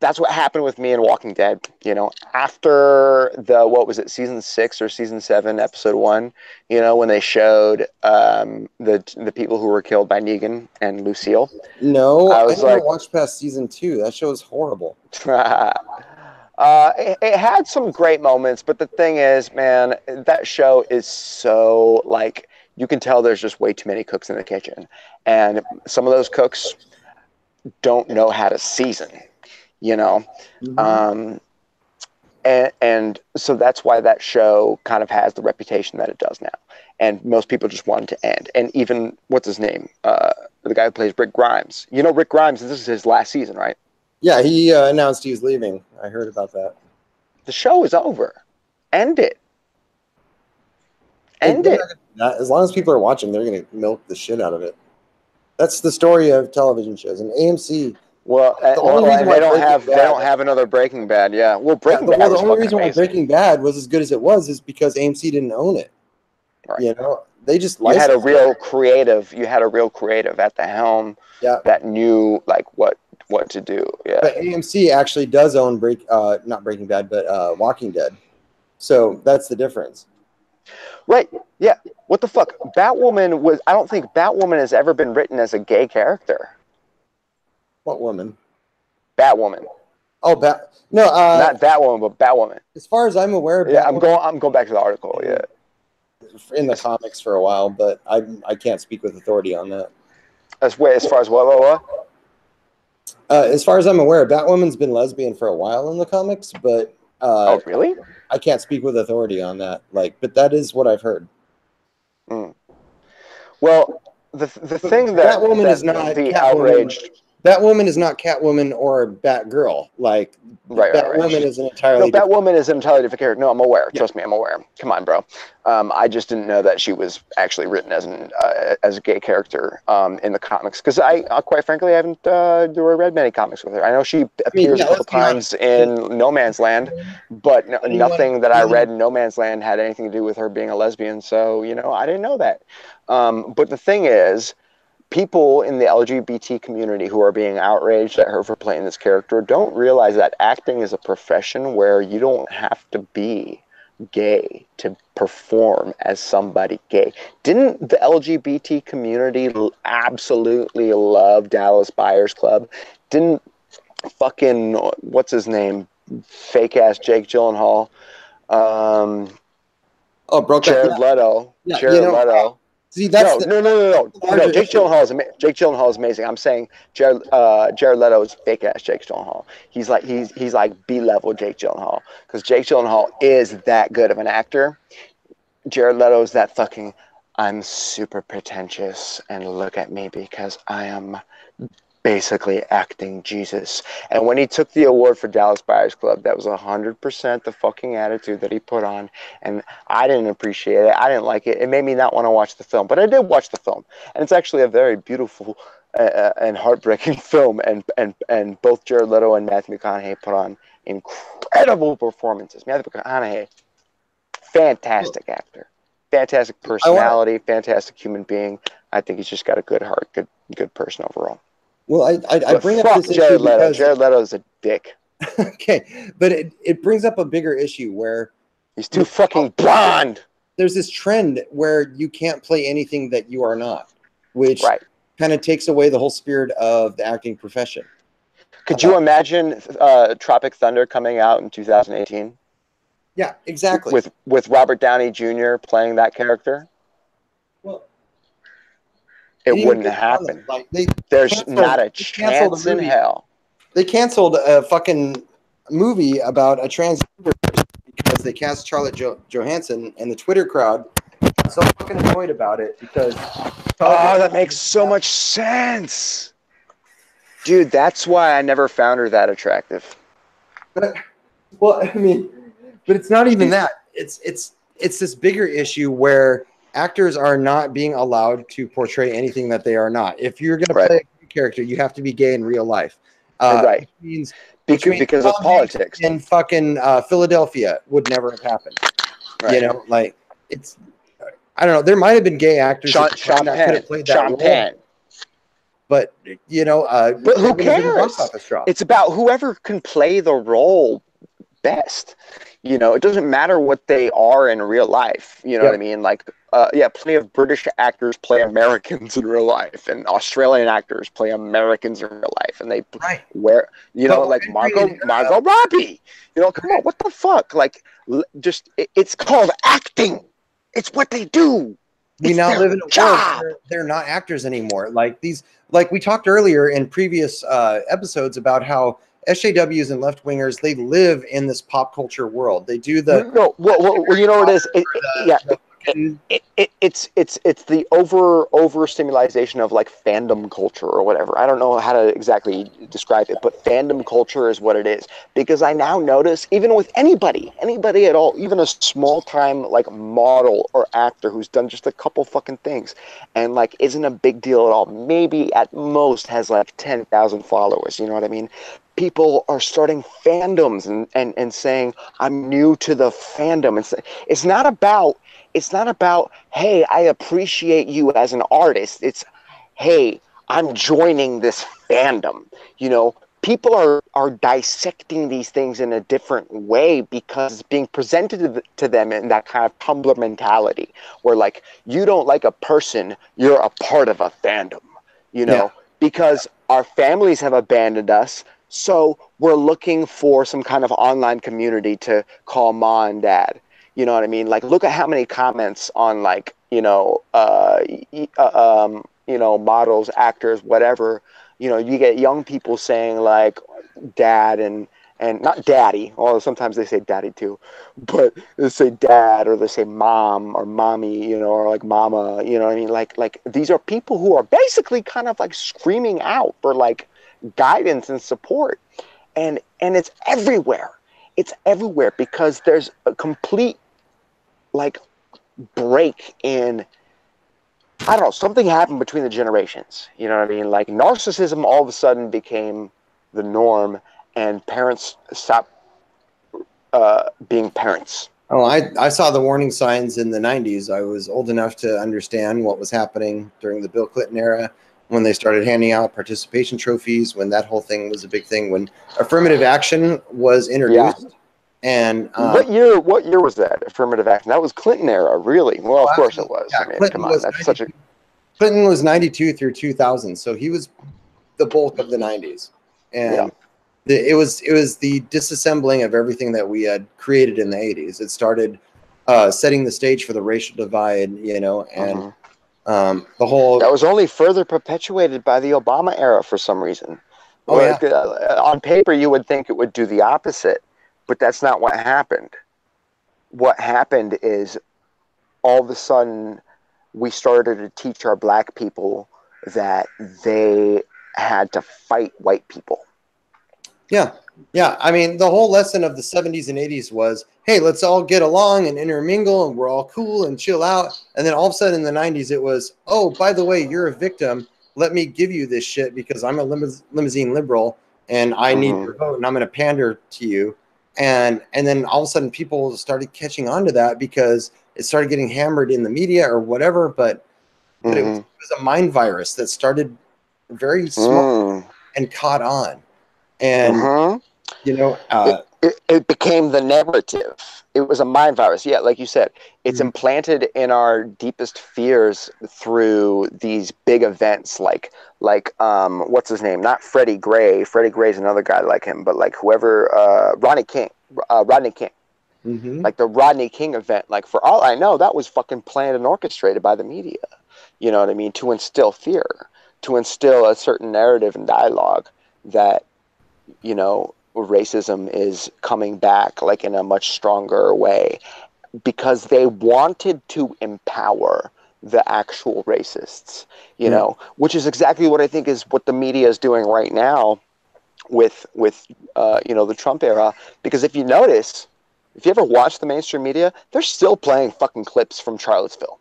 That's what happened with me in Walking Dead. You know, after what was it, season 6 or season 7, episode 1? You know, when they showed the people who were killed by Negan and Lucille. No, I never watched past season 2. That show is horrible. It had some great moments, but the thing is, man, that show is so like you can tell there's just way too many cooks in the kitchen, and some of those cooks don't know how to season, you know. Mm-hmm. And so that's why that show kind of has the reputation that it does now, and most people just want it to end. And even what's his name, the guy who plays Rick Grimes, you know, Rick Grimes, this is his last season, right? Yeah, he announced he's leaving. I heard about that. The show is over. End it. As long as people are watching, they're going to milk the shit out of it. That's the story of television shows. And AMC. Well, they don't have another Breaking Bad. Yeah. Well, Breaking Bad. The only reason why Breaking Bad was as good as it was is because AMC didn't own it. Right. You know, they just you had a real creative at the helm. Yeah. That knew like what to do. Yeah. But AMC actually does own not Breaking Bad, but Walking Dead. So that's the difference. Right. Yeah. What the fuck? Batwoman I don't think Batwoman has ever been written as a gay character. What woman? Batwoman. Oh, no, not Batwoman, but Batwoman. As far as I'm aware, yeah, I'm going back to the article. Yeah. In the comics for a while, but I can't speak with authority on that. As far as what? As far as I'm aware, Batwoman's been lesbian for a while in the comics, but oh, really? I can't speak with authority on that. But that is what I've heard. Mm. Well, the thing that Batwoman is not the outraged. Batwoman is not Catwoman or Batgirl. Like Batwoman is an entirely. No, Batwoman is an entirely different character. No, I'm aware. Yeah. Trust me, I'm aware. Come on, bro. I just didn't know that she was actually written as a gay character in the comics. Because quite frankly, I haven't read many comics with her. I know she appears a couple times in No Man's Land, but nothing that I read in No Man's Land had anything to do with her being a lesbian. So I didn't know that. But the thing is, people in the LGBT community who are being outraged at her for playing this character don't realize that acting is a profession where you don't have to be gay to perform as somebody gay. Didn't the LGBT community absolutely love Dallas Buyers Club? Didn't fucking, what's his name, fake-ass Jake Gyllenhaal, Jared Leto. Yeah, Jared Leto. See, that's no. Jake Gyllenhaal is amazing. I'm saying Jared Leto is fake ass Jake Gyllenhaal. He's like B-level Jake Gyllenhaal, because Jake Gyllenhaal is that good of an actor. Jared Leto is that fucking I'm super pretentious and look at me because I am basically acting Jesus. And when he took the award for Dallas Buyers Club, that was 100% the fucking attitude that he put on, and I didn't appreciate it. I didn't like it. It made me not want to watch the film, but I did watch the film, and it's actually a very beautiful and heartbreaking film. And both Jared Leto and Matthew McConaughey put on incredible performances. Matthew McConaughey, fantastic actor, fantastic personality, fantastic human being. I think he's just got a good heart, good person overall. Well, I bring up this issue Jared Leto. because Jared Leto's a dick. Okay, but it brings up a bigger issue where he's too fucking blonde. There's this trend where you can't play anything that you are not, which kind of takes away the whole spirit of the acting profession. Could you imagine Tropic Thunder coming out in 2018? Yeah, exactly. With Robert Downey Jr. playing that character? Well, it wouldn't happen. Like there's not a chance in hell. They canceled a fucking movie about a transgender because they cast Charlotte Johansson, and the Twitter crowd got so fucking annoyed about it because. Oh, that makes so much sense, dude. That's why I never found her that attractive. But, well, I mean, But it's not even that. It's this bigger issue where actors are not being allowed to portray anything that they are not. If you're going to play a character, you have to be gay in real life. Right. Which means because of politics. In fucking Philadelphia would never have happened. Right. You know, like it's, I don't know. There might have been gay actors that could have played that role. But you know, but who cares? It's about whoever can play the role best. You know, it doesn't matter what they are in real life. You know what I mean? Like, plenty of British actors play Americans in real life, and Australian actors play Americans in real life, and they wear, you know, like Margot Robbie. You know, come on, what the fuck? Like, it's called acting. It's what they do. We now live in a world where they're not actors anymore. Like we talked earlier in previous episodes about how SJWs and left-wingers, they live in this pop culture world. They do the well, you know what it is? It's the over stimulation of like fandom culture or whatever. I don't know how to exactly describe it, but fandom culture is what it is. Because I now notice, even with anybody at all, even a small time like model or actor who's done just a couple fucking things and like isn't a big deal at all, maybe at most has like 10,000 followers, you know what I mean? People are starting fandoms and saying, I'm new to the fandom. It's not about, hey, I appreciate you as an artist. It's, hey, I'm joining this fandom. You know, people are dissecting these things in a different way because it's being presented to them in that kind of Tumblr mentality where, like, you don't like a person, you're a part of a fandom, you know, because our families have abandoned us. So we're looking for some kind of online community to call mom and dad. You know what I mean? Like, look at how many comments on, like, models, actors, whatever. You know, you get young people saying like dad and not daddy. Although sometimes they say daddy too, but they say dad or they say mom or mommy. You know, or like mama. You know what I mean? Like these are people who are basically kind of like screaming out for like guidance and support, and it's everywhere. It's everywhere because there's a complete like break in, I don't know, something happened between the generations. You know what I mean? Like narcissism all of a sudden became the norm and parents stopped being parents. Oh, I saw the warning signs in the 90s. I was old enough to understand what was happening during the Bill Clinton era, when they started handing out participation trophies, when that whole thing was a big thing, when affirmative action was introduced. Yeah. And what year was that, affirmative action? That was Clinton era, really? Well, of course it was. Yeah, I mean, Clinton come on, that's such a... Clinton was 92 through 2000, so he was the bulk of the 90s. And it was the disassembling of everything that we had created in the 80s. It started setting the stage for the racial divide, you know, and the whole... That was only further perpetuated by the Obama era for some reason. On paper, you would think it would do the opposite, but that's not what happened. What happened is all of a sudden we started to teach our black people that they had to fight white people. Yeah. Yeah. I mean, the whole lesson of the 70s and 80s was, hey, let's all get along and intermingle and we're all cool and chill out. And then all of a sudden in the 90s, it was, oh, by the way, you're a victim. Let me give you this shit because I'm a limousine liberal and I need your vote and I'm going to pander to you. And then all of a sudden people started catching on to that because it started getting hammered in the media or whatever. But it was a mind virus that started very small and caught on. And, you know, it became the narrative. It was a mind virus. Yeah, like you said, it's implanted in our deepest fears through these big events like what's his name? Not Freddie Gray. Freddie Gray's another guy like him, but like whoever, Rodney King. Like the Rodney King event, like for all I know, that was fucking planned and orchestrated by the media. You know what I mean? To instill fear, to instill a certain narrative and dialogue that, you know, racism is coming back like in a much stronger way because they wanted to empower the actual racists, you know, which is exactly what I think is what the media is doing right now with you know, the Trump era. Because if you notice, If you ever watch the mainstream media, they're still playing fucking clips from Charlottesville.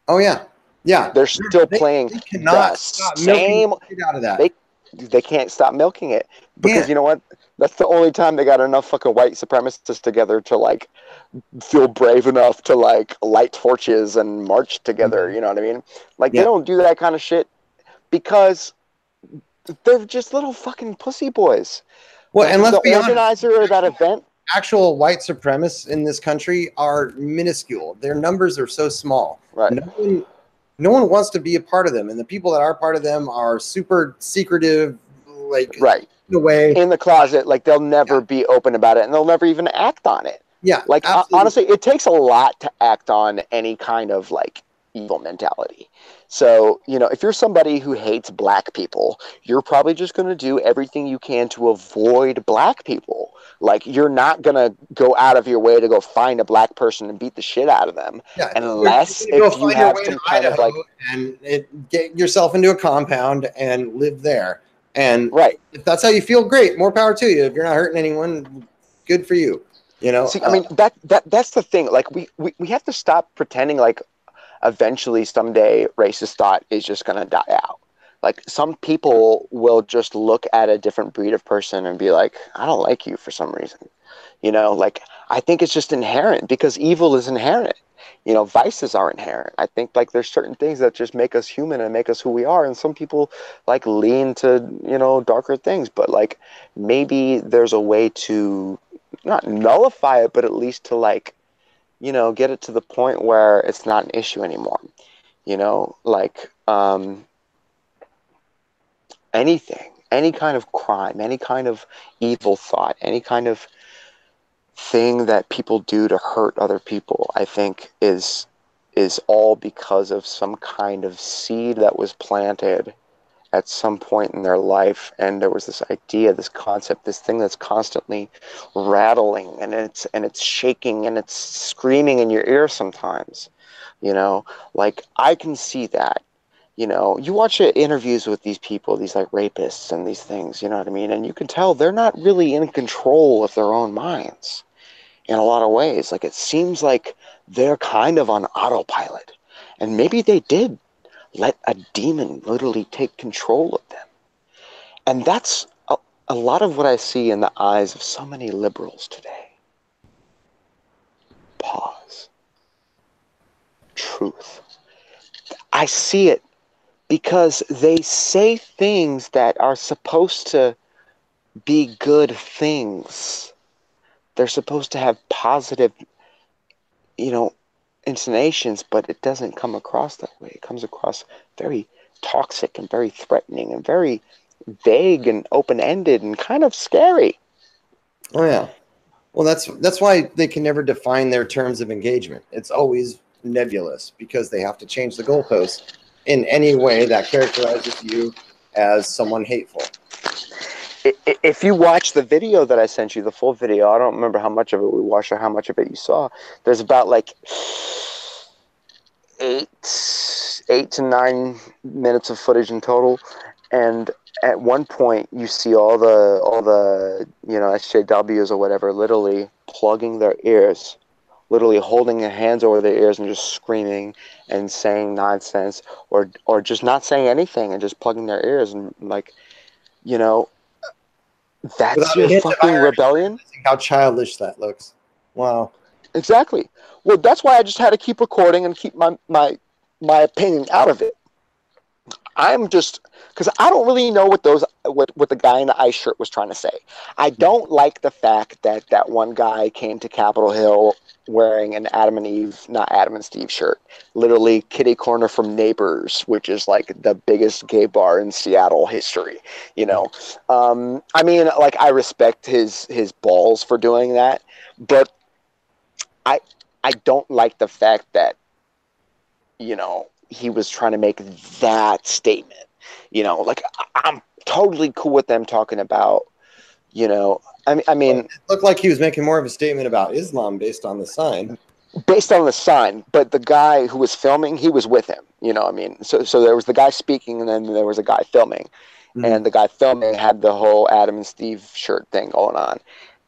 Oh yeah, yeah. They're still playing They cannot the stop milking same. the shit out of that. They can't stop milking it because Yeah. you know what? That's the only time they got enough fucking white supremacists together to like feel brave enough to like light torches and march together. You know what I mean? Like they don't do that kind of shit because they're just little fucking pussy boys. Well, and let's be honest, the organizer of that event. Actual white supremacists in this country are minuscule. Their numbers are so small. Right. No one wants to be a part of them, and the people that are part of them are super secretive, like in a way, in the closet. Like they'll never be open about it, and they'll never even act on it. Yeah, like honestly, it takes a lot to act on any kind of like evil mentality. So, you know, if you're somebody who hates black people, you're probably just going to do everything you can to avoid black people. Like, you're not going to go out of your way to go find a black person and beat the shit out of them. Yeah, unless if you have some kind of like... And get yourself into a compound and live there. And if that's how you feel, great. More power to you. If you're not hurting anyone, good for you. You know? See, I mean, that's the thing. Like, we have to stop pretending like eventually someday racist thought is just going to die out. Like some people will just look at a different breed of person and be like, I don't like you for some reason. You know, like I think it's just inherent because evil is inherent. You know, vices are inherent. I think like there's certain things that just make us human and make us who we are. And some people like lean to, you know, darker things, but like maybe there's a way to not nullify it, but at least to like, you know, get it to the point where it's not an issue anymore. You know, like anything, any kind of crime, any kind of evil thought, any kind of thing that people do to hurt other people, I think is all because of some kind of seed that was planted at some point in their life, and there was this idea, this concept, this thing that's constantly rattling and it's shaking and it's screaming in your ear sometimes, you know, like I can see that, you know, you watch interviews with these people, these like rapists and these things, you know what I mean, and you can tell they're not really in control of their own minds in a lot of ways. Like it seems like they're kind of on autopilot, and maybe they did let a demon literally take control of them. And that's a lot of what I see in the eyes of so many liberals today. Pause. Truth. I see it because they say things that are supposed to be good things. They're supposed to have positive, you know, intonations, but it doesn't come across that way. It comes across very toxic and very threatening and very vague and open-ended and kind of scary. Oh yeah. Well, that's why they can never define their terms of engagement. It's always nebulous because they have to change the goalposts in any way that characterizes you as someone hateful. If you watch the video that I sent you, the full video, I don't remember how much of it we watched or how much of it you saw. There's about like 8 to 9 minutes of footage in total, and at one point you see all the you know, SJWs or whatever literally plugging their ears, literally holding their hands over their ears and just screaming and saying nonsense, or just not saying anything and just plugging their ears, and like, you know, that's your fucking rebellion? How childish that looks. Wow. Exactly. Well, that's why I just had to keep recording and keep my opinion out of it. I'm just, because I don't really know what the guy in the ice shirt was trying to say. I don't like the fact that that one guy came to Capitol Hill wearing an Adam and Steve shirt. Literally kitty corner from Neighbors, which is like the biggest gay bar in Seattle history. You know, I mean, like I respect his balls for doing that, but I don't like the fact that, you know, he was trying to make that statement. You know, like I'm totally cool with them talking about, you know, I mean, it looked like he was making more of a statement about Islam based on the sign. Based on the sign, but the guy who was filming, he was with him. You know, I mean, so there was the guy speaking, and then there was a guy filming, and the guy filming had the whole Adam and Steve shirt thing going on,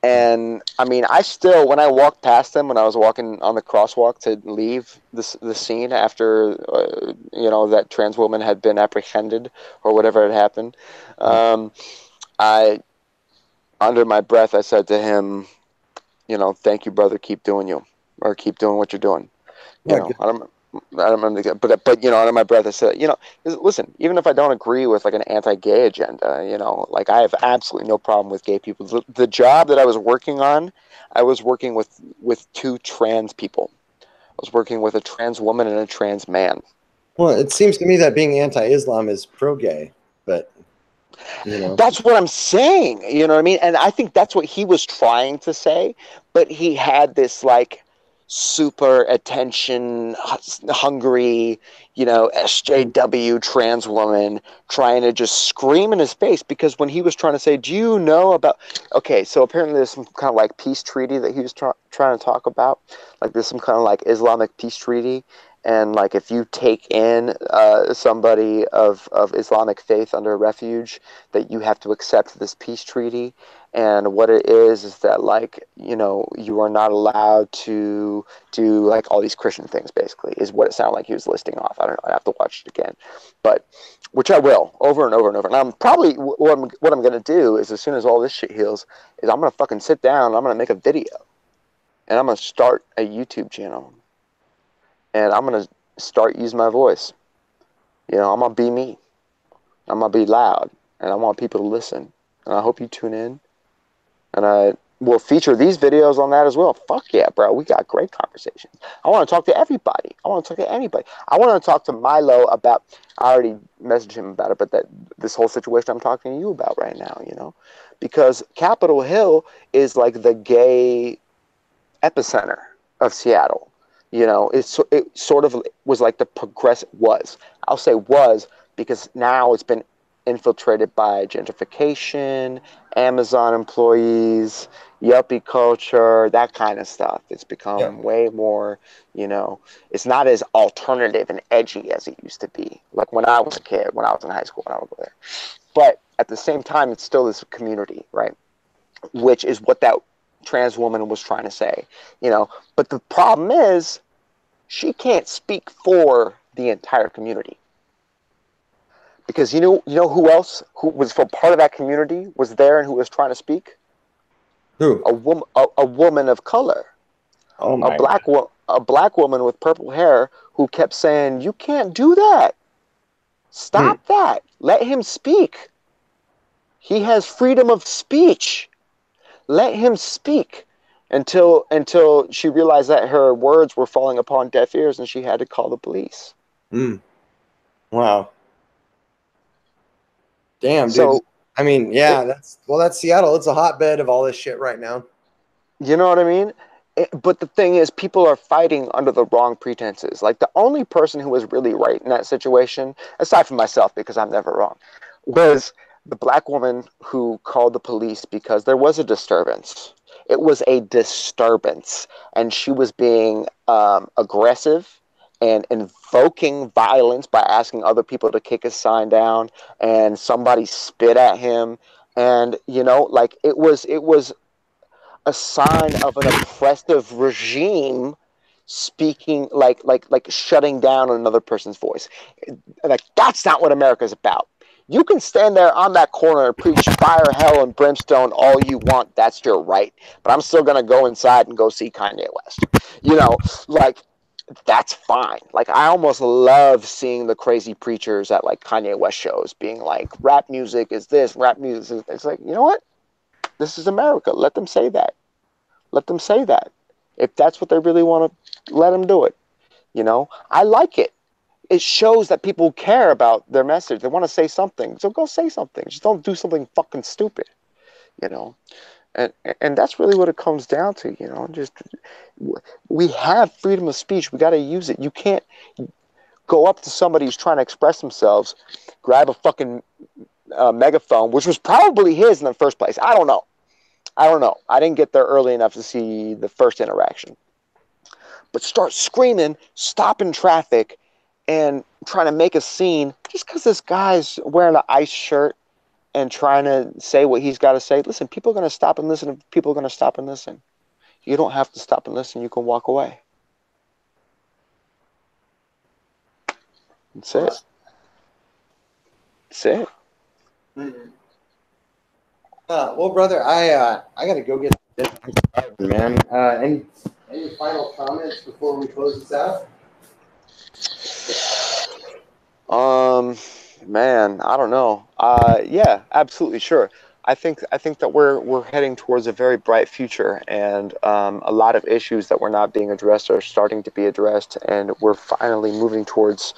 And I mean, I still, when I walked past them, when I was walking on the crosswalk to leave the scene after, that trans woman had been apprehended or whatever had happened, I, under my breath, I said to him, thank you, brother. Keep doing keep doing what you're doing. I don't remember, but under my breath, I said, listen, even if I don't agree with like an anti-gay agenda, like I have absolutely no problem with gay people. The job that I was working on, I was working with two trans people. I was working with a trans woman and a trans man. Well, it seems to me that being anti-Islam is pro-gay, but that's what I'm saying. You know what I mean? And I think that's what he was trying to say, but he had this like super attention hungry, SJW trans woman trying to just scream in his face, because when he was trying to say, do you know about, okay, so apparently there's some kind of like peace treaty that he was trying to talk about, like there's some kind of like Islamic peace treaty, and like if you take in somebody of Islamic faith under refuge, that you have to accept this peace treaty. And what it is that like, you are not allowed to do like all these Christian things, basically, is what it sounded like he was listing off. I don't know. I have to watch it again, but which I will over and over and over. And I'm probably what I'm going to do is, as soon as all this shit heals, is I'm going to fucking sit down and I'm going to make a video, and I'm going to start a YouTube channel, and I'm going to start using my voice. I'm going to be me. I'm going to be loud, and I want people to listen. And I hope you tune in. And I will feature these videos on that as well. Fuck yeah, bro. We got great conversations. I want to talk to everybody. I want to talk to anybody. I want to talk to Milo about, I already messaged him about it, but this whole situation I'm talking to you about right now, because Capitol Hill is like the gay epicenter of Seattle. It sort of was like the progressive was. I'll say was, because now it's been infiltrated by gentrification, Amazon employees, yuppie culture, that kind of stuff. It's become way more, it's not as alternative and edgy as it used to be. Like when I was a kid, when I was in high school, when I would go there. But at the same time, it's still this community, right? Which is what that trans woman was trying to say, But the problem is, she can't speak for the entire community. Because you know who else who was from part of that community was there and who was trying to speak? Who? A woman of color. Oh my a black woman with purple hair who kept saying, "You can't do that. Stop that. Let him speak. He has freedom of speech. Let him speak." Until she realized that her words were falling upon deaf ears and she had to call the police. Wow. Damn, dude. So, I mean, yeah, that's Seattle. It's a hotbed of all this shit right now. You know what I mean? But the thing is, people are fighting under the wrong pretenses. Like, the only person who was really right in that situation, aside from myself, because I'm never wrong, was the black woman who called the police because there was a disturbance. It was a disturbance, and she was being aggressive and invoking violence by asking other people to kick his sign down, and somebody spit at him, and like it was a sign of an oppressive regime speaking, like shutting down another person's voice. Like, that's not what America's about. You can stand there on that corner and preach fire, hell, and brimstone all you want. That's your right. But I'm still going to go inside and go see Kanye West. Like, that's fine. Like, I almost love seeing the crazy preachers at, like, Kanye West shows being like, rap music is this, rap music is... It's like, you know what? This is America. Let them say that. Let them say that. If that's what they really want to, let them do it. I like it. It shows that people care about their message. They want to say something. So go say something. Just don't do something fucking stupid. And that's really what it comes down to, just we have freedom of speech. We got to use it. You can't go up to somebody who's trying to express themselves, grab a fucking megaphone, which was probably his in the first place. I don't know. I didn't get there early enough to see the first interaction. But start screaming, stopping traffic, and trying to make a scene just because this guy's wearing an ICE shirt and trying to say what he's got to say. Listen, people are going to stop and listen. People are going to stop and listen. You don't have to stop and listen. You can walk away. That's it. That's it. Mm-hmm. Well, brother, I got to go get dinner, man. Any final comments before we close this out? Man, I don't know. Yeah, absolutely, sure. I think that we're heading towards a very bright future, and a lot of issues that were not being addressed are starting to be addressed, and we're finally moving towards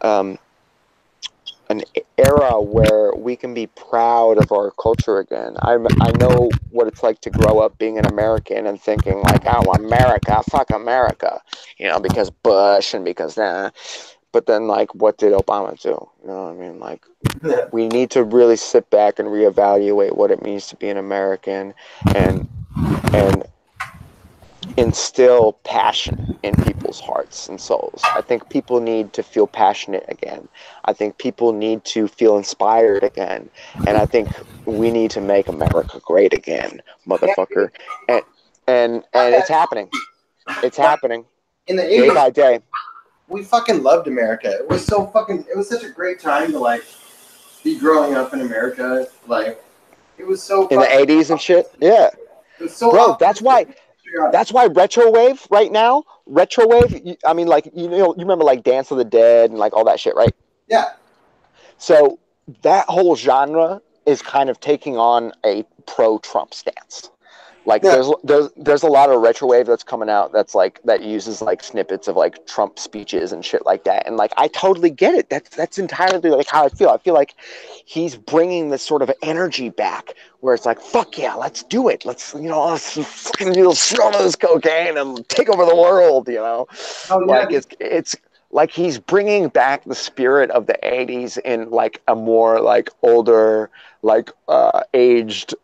an era where we can be proud of our culture again. I know what it's like to grow up being an American and thinking like, oh, America, fuck America, because Bush and because that. But then, like, what did Obama do? You know what I mean? Like, we need to really sit back and reevaluate what it means to be an American, and instill passion in people's hearts and souls. I think people need to feel passionate again. I think people need to feel inspired again. And I think we need to make America great again, motherfucker. And it's happening. It's happening. In the 80s, day by day. We fucking loved America. It was such a great time to like be growing up in America. Like, it was so in the 80s and shit. Yeah. It was so bro, awesome. that's why retrowave right now, I mean, like, you remember like Dance of the Dead and like all that shit, right? Yeah. So that whole genre is kind of taking on a pro-Trump stance. Like, there's a lot of retrowave that's coming out that's like, that uses like snippets of like Trump speeches and shit like that, and like I totally get it. That's entirely like how I feel. I feel like he's bringing this sort of energy back where it's like, fuck yeah, let's do it. Let's fucking smell this cocaine and take over the world. Oh, yeah. Like it's like he's bringing back the spirit of the 80s in like a more like older, like aged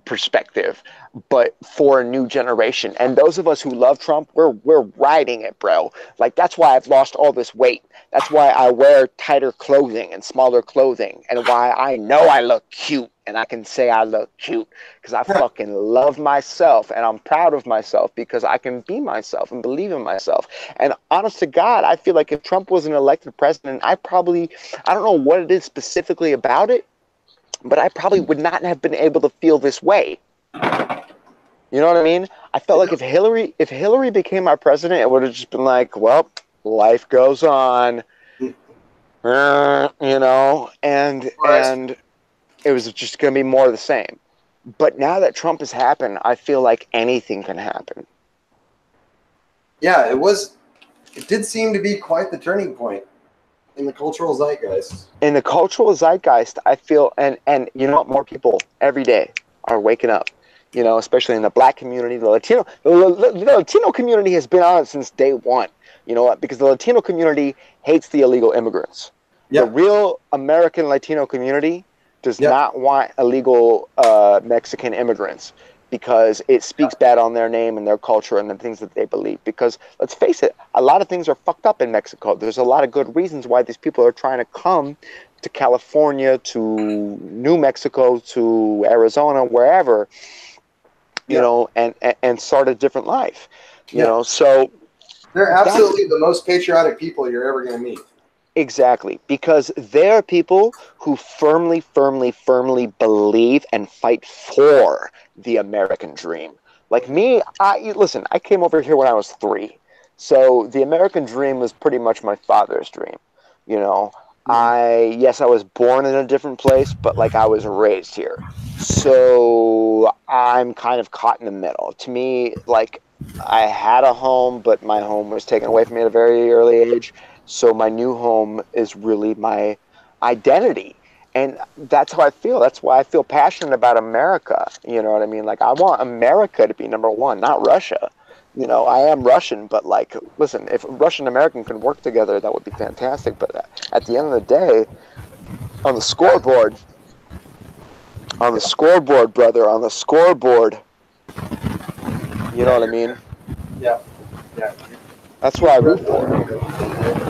perspective, but for a new generation. And those of us who love Trump, we're riding it, bro. Like, that's why I've lost all this weight. That's why I wear tighter clothing and smaller clothing, and why I know I look cute, and I can say I look cute because I fucking love myself, and I'm proud of myself because I can be myself and believe in myself. And honest to God, I feel like if Trump was an elected president, I don't know what it is specifically about it, but I probably would not have been able to feel this way. You know what I mean? I felt like if Hillary became my president, it would have just been like, well, life goes on, and it was just going to be more of the same. But now that Trump has happened, I feel like anything can happen. Yeah, it did seem to be quite the turning point in the cultural zeitgeist. In the cultural zeitgeist, I feel, and you know what, more people every day are waking up, especially in the black community, the Latino community has been on it since day one. You know what? Because the Latino community hates the illegal immigrants. Yep. The real American Latino community does not want illegal Mexican immigrants, because it speaks bad on their name and their culture and the things that they believe. Because let's face it, a lot of things are fucked up in Mexico. There's a lot of good reasons why these people are trying to come to California, to New Mexico, to Arizona, wherever, and start a different life. You know, so they're absolutely the most patriotic people you're ever going to meet. Exactly, because they're people who firmly believe and fight for the American dream. Like me, I came over here when I was 3. So the American dream was pretty much my father's dream. I was born in a different place, but like I was raised here. So I'm kind of caught in the middle. To me, like, I had a home, but my home was taken away from me at a very early age. So my new home is really my identity. And that's how I feel. That's why I feel passionate about America. You know what I mean? Like, I want America to be number one, not Russia. I am Russian, but like, listen, if Russian and American can work together, that would be fantastic. But at the end of the day, on the scoreboard, brother, on the scoreboard, you know what I mean? Yeah. That's what I root for.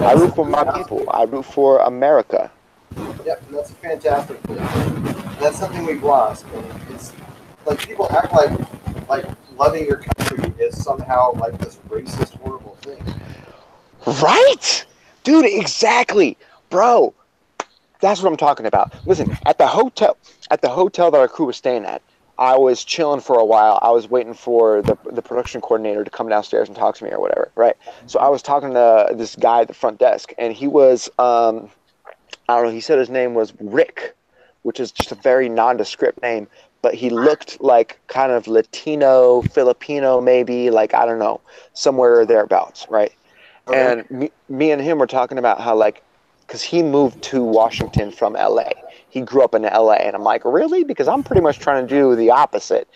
I root for my people. I root for America. Yep, that's a fantastic thing. That's something we've lost. And it's like people act like loving your country is somehow like this racist, horrible thing. Right? Dude, exactly. Bro, that's what I'm talking about. Listen, at the hotel that our crew was staying at, I was chilling for a while. I was waiting for the production coordinator to come downstairs and talk to me or whatever, right? So I was talking to this guy at the front desk, and he was, I don't know, he said his name was Rick, which is just a very nondescript name, but he looked like kind of Latino, Filipino maybe, like, I don't know, somewhere thereabouts, right? Okay. And me and him were talking about how, like, because he moved to Washington from LA. He grew up in LA. And I'm like, really? Because I'm pretty much trying to do the opposite.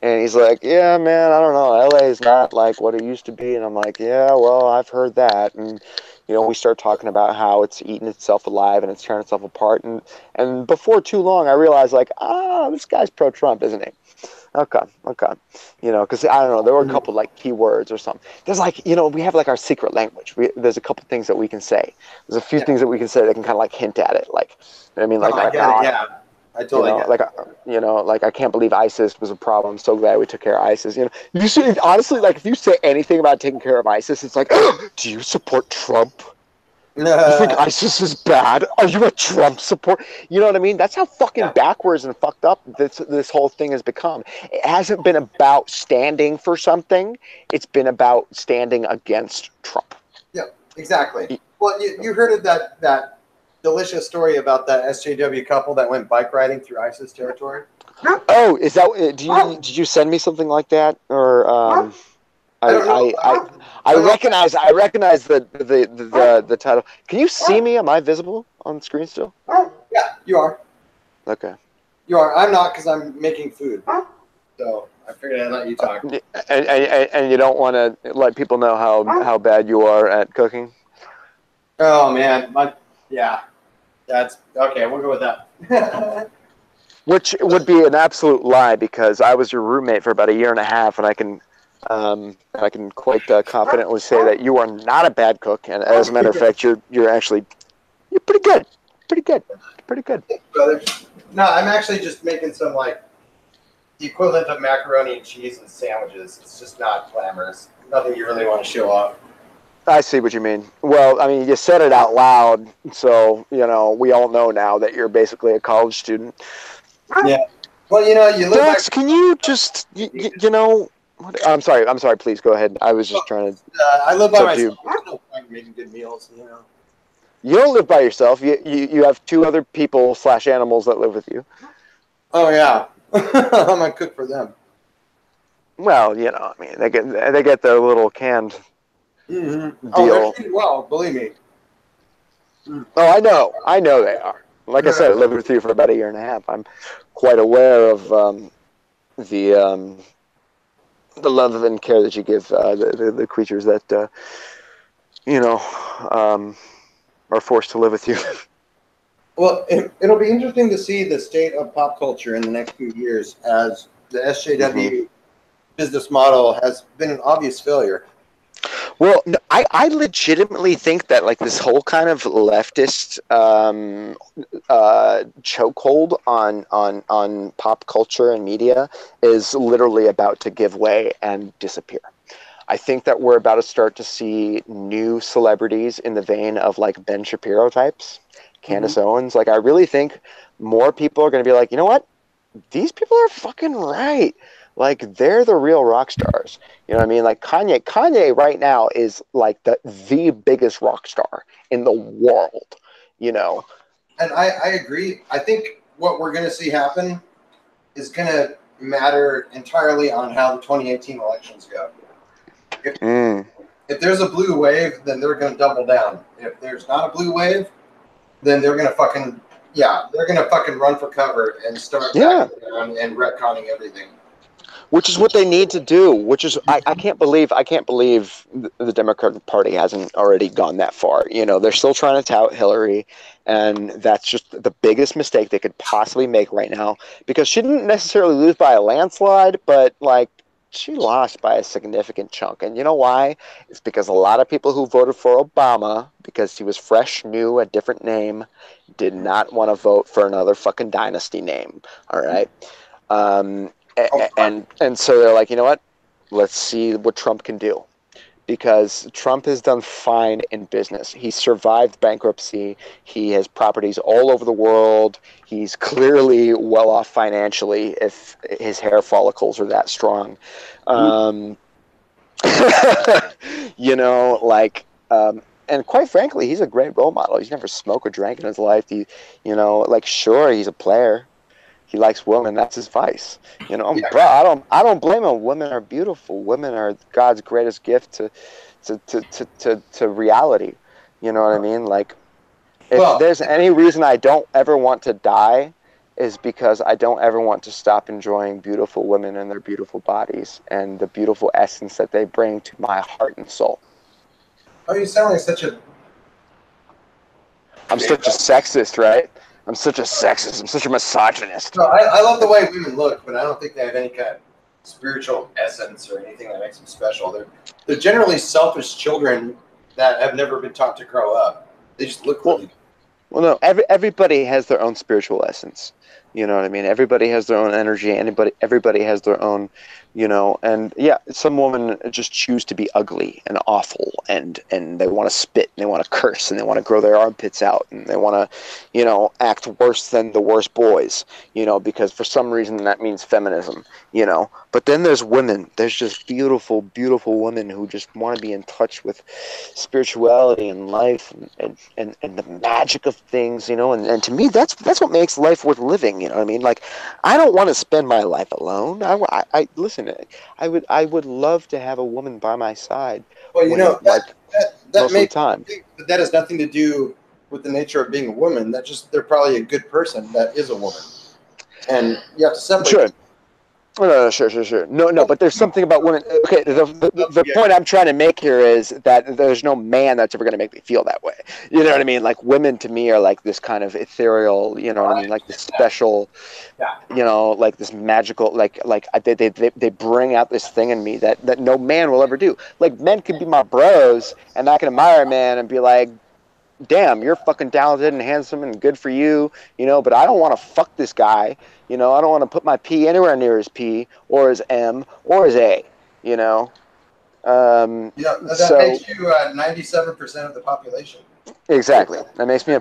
And he's like, yeah, man, I don't know. LA is not like what it used to be. And I'm like, yeah, well, I've heard that. And, you know, we start talking about how it's eating itself alive and it's tearing itself apart. And before too long, I realized, like, this guy's pro-Trump, isn't he? Okay. You know, because I don't know, there were a couple like keywords or something. There's like, you know, we have like our secret language. There's a couple things that we can say. There's a few things that we can say that can kind of like hint at it. Like, I mean, like, I get it. Yeah, I totally get it. Like, you know, like I can't believe ISIS was a problem. I'm so glad we took care of ISIS. You know, you should honestly, like, if you say anything about taking care of ISIS, it's like, do you support Trump? You think ISIS is bad? Are you a Trump supporter? You know what I mean? That's how fucking backwards and fucked up this whole thing has become. It hasn't been about standing for something. It's been about standing against Trump. Yeah, exactly. Well, you heard of that delicious story about that SJW couple that went bike riding through ISIS territory? Oh, is that? Did you send me something like that? Or I recognize the title. Can you see me? Am I visible on the screen still? Yeah, you are. Okay. You are. I'm not because I'm making food. So I figured I'd let you talk. And you don't want to let people know how bad you are at cooking? Oh man, that's okay. We'll go with that. Which would be an absolute lie because I was your roommate for about a year and a half, and I can quite confidently say that you are not a bad cook, and as a matter of fact, you're pretty good, Brother. No, I'm actually just making some like the equivalent of macaroni and cheese and sandwiches. It's just not glamorous. Nothing you really want to show off. I see what you mean. Well, I mean, you said it out loud, so you know we all know now that you're basically a college student. Yeah. Well, you know, you look Dex, can you just you know? I'm sorry. Please go ahead. I was just trying to. I live by myself. There's no point making good meals, you know. You don't live by yourself. You have two other people / animals that live with you. Oh yeah, I'm gonna cook for them. Well, you know, I mean, they get their little canned deal. Oh, they're treated well, believe me. Oh, I know they are. Like I said, I lived with you for about a year and a half. I'm quite aware of the love and care that you give the creatures that you know are forced to live with you. Well, it'll be interesting to see the state of pop culture in the next few years as the SJW business model has been an obvious failure. Well, no, I legitimately think that like this whole kind of leftist chokehold on pop culture and media is literally about to give way and disappear. I think that we're about to start to see new celebrities in the vein of like Ben Shapiro types, Candace Owens. Like I really think more people are going to be like, you know what? These people are fucking right. Like they're the real rock stars. You know what I mean? Like Kanye right now is like the biggest rock star in the world, you know? And I agree. I think what we're going to see happen is going to matter entirely on how the 2018 elections go. If there's a blue wave, then they're going to double down. If there's not a blue wave, then they're going to fucking run for cover and start backing down and retconning everything. Which is what they need to do. Which is I can't believe the Democratic Party hasn't already gone that far. You know, they're still trying to tout Hillary, and that's just the biggest mistake they could possibly make right now because she didn't necessarily lose by a landslide, but like she lost by a significant chunk. And you know why? It's because a lot of people who voted for Obama, because he was fresh, new, a different name, did not want to vote for another fucking dynasty name. All right. And so they're like, you know what? Let's see what Trump can do. Because Trump has done fine in business. He survived bankruptcy. He has properties all over the world. He's clearly well off financially if his hair follicles are that strong. You know, like, and quite frankly, he's a great role model. He's never smoked or drank in his life. You know, like, sure, he's a player. He likes women. That's his vice. You know, yeah. Bro, I don't blame him. Women are beautiful. Women are God's greatest gift to reality. You know what I mean? Like, if there's any reason I don't ever want to die, is because I don't ever want to stop enjoying beautiful women and their beautiful bodies and the beautiful essence that they bring to my heart and soul. Oh, you sound like such a... I'm such a sexist, right? I'm such a sexist. I'm such a misogynist. No, I love the way women look, but I don't think they have any kind of spiritual essence or anything that makes them special. They're generally selfish children that have never been taught to grow up. They just look really good. Well, no, everybody has their own spiritual essence. You know what I mean? Everybody has their own energy. Everybody has their own, you know, and yeah, some women just choose to be ugly and awful and they want to spit and they want to curse and they want to grow their armpits out and they want to, you know, act worse than the worst boys, you know, because for some reason that means feminism, you know. But then there's women. There's just beautiful, beautiful women who just want to be in touch with spirituality and life and the magic of things, you know. And to me, that's what makes life worth living. You know what I mean? Like, I don't want to spend my life alone. I listen. I would love to have a woman by my side. Well, you know, that most of the time. But that has nothing to do with the nature of being a woman. They're probably a good person that is a woman, and you have to separate. Sure. No, sure. No, but there's something about women. Okay, the point I'm trying to make here is that there's no man that's ever going to make me feel that way. You know what I mean? Like, women to me are like this kind of ethereal, you know what I mean? Like this special, you know, like this magical, like they bring out this thing in me that no man will ever do. Like, men can be my bros, and I can admire a man and be like, damn, you're fucking talented and handsome and good for you, you know, but I don't want to fuck this guy. You know, I don't want to put my P anywhere near his P or his M or his A, you know. That makes you 97% of the population. Exactly. That makes me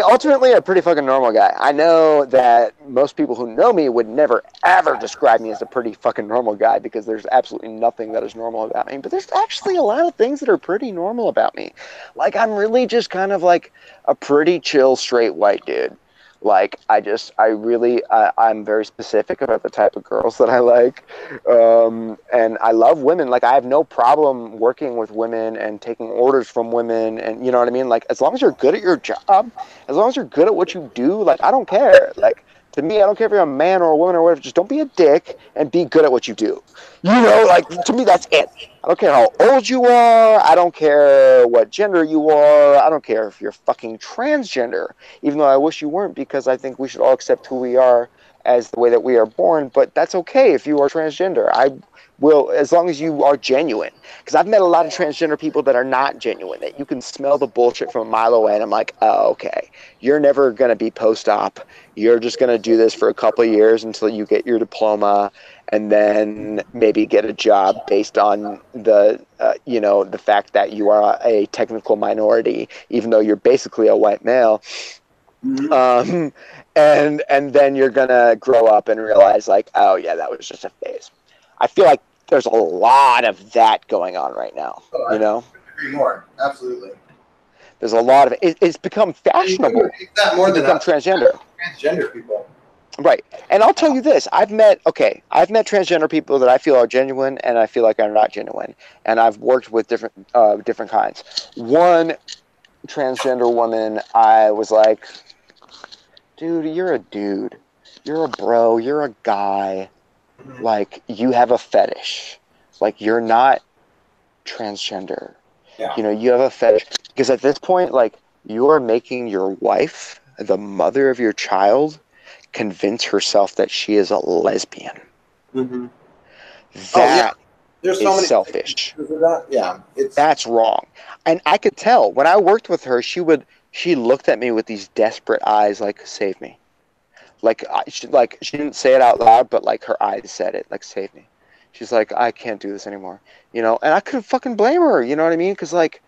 ultimately a pretty fucking normal guy. I know that most people who know me would never, ever describe me as a pretty fucking normal guy because there's absolutely nothing that is normal about me. But there's actually a lot of things that are pretty normal about me. Like, I'm really just kind of like a pretty chill, straight white dude. Like, I'm very specific about the type of girls that I like. And I love women. Like, I have no problem working with women and taking orders from women. And you know what I mean? Like, as long as you're good at your job, as long as you're good at what you do, like, I don't care. Like, to me, I don't care if you're a man or a woman or whatever. Just don't be a dick and be good at what you do. You know, like, to me, that's it. I don't care how old you are. I don't care what gender you are. I don't care if you're fucking transgender, even though I wish you weren't, because I think we should all accept who we are as the way that we are born. But that's okay if you are transgender. I will, as long as you are genuine. Because I've met a lot of transgender people that are not genuine, that you can smell the bullshit from a mile away. And I'm like, oh, okay. You're never going to be post-op. You're just going to do this for a couple of years until you get your diploma and then maybe get a job based on the fact that you are a technical minority, even though you're basically a white male. Mm-hmm. And then you're going to grow up and realize, like, oh, yeah, that was just a phase. I feel like there's a lot of that going on right now, you know? I agree more. Absolutely. There's a lot of it. It's become fashionable to become transgender. Transgender people. Right. And I'll tell you this. I've met transgender people that I feel are genuine and I feel like are not genuine. And I've worked with different kinds. One transgender woman, I was like, dude, you're a dude. You're a bro. You're a guy. Like, you have a fetish. Like, you're not transgender. Yeah. You know, you have a fetish. Because at this point, like, you are making your wife, the mother of your child, convince herself that she is a lesbian. Mm-hmm. That There's so is many selfish. That. Yeah, That's wrong. And I could tell when I worked with her, she looked at me with these desperate eyes, like, save me. Like she didn't say it out loud, but like her eyes said it, like, save me. She's like, I can't do this anymore, and I couldn't fucking blame her, you know what I mean? Because, like,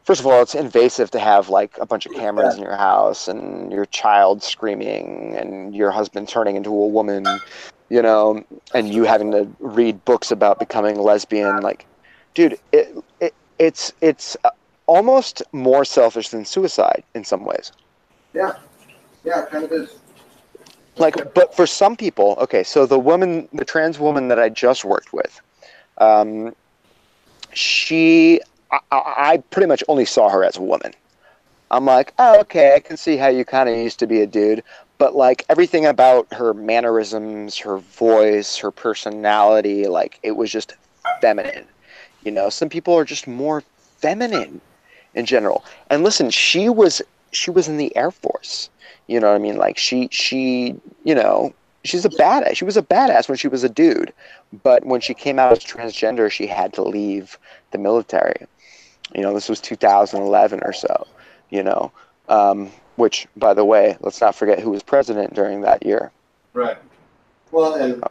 first of all, it's invasive to have like a bunch of cameras in your house and your child screaming and your husband turning into a woman, and you having to read books about becoming lesbian. Like, dude, it's almost more selfish than suicide in some ways. Yeah, it kind of is. Like, but for some people, okay, so the trans woman that I just worked with, I pretty much only saw her as a woman. I'm like, oh, okay, I can see how you kind of used to be a dude, but like everything about her mannerisms, her voice, her personality, like it was just feminine. Some people are just more feminine in general. And listen, she was in the Air Force. You know what I mean? Like she's a badass. She was a badass when she was a dude, but when she came out as transgender, she had to leave the military. This was 2011 or so. Which, by the way, let's not forget who was president during that year. Right. Well, and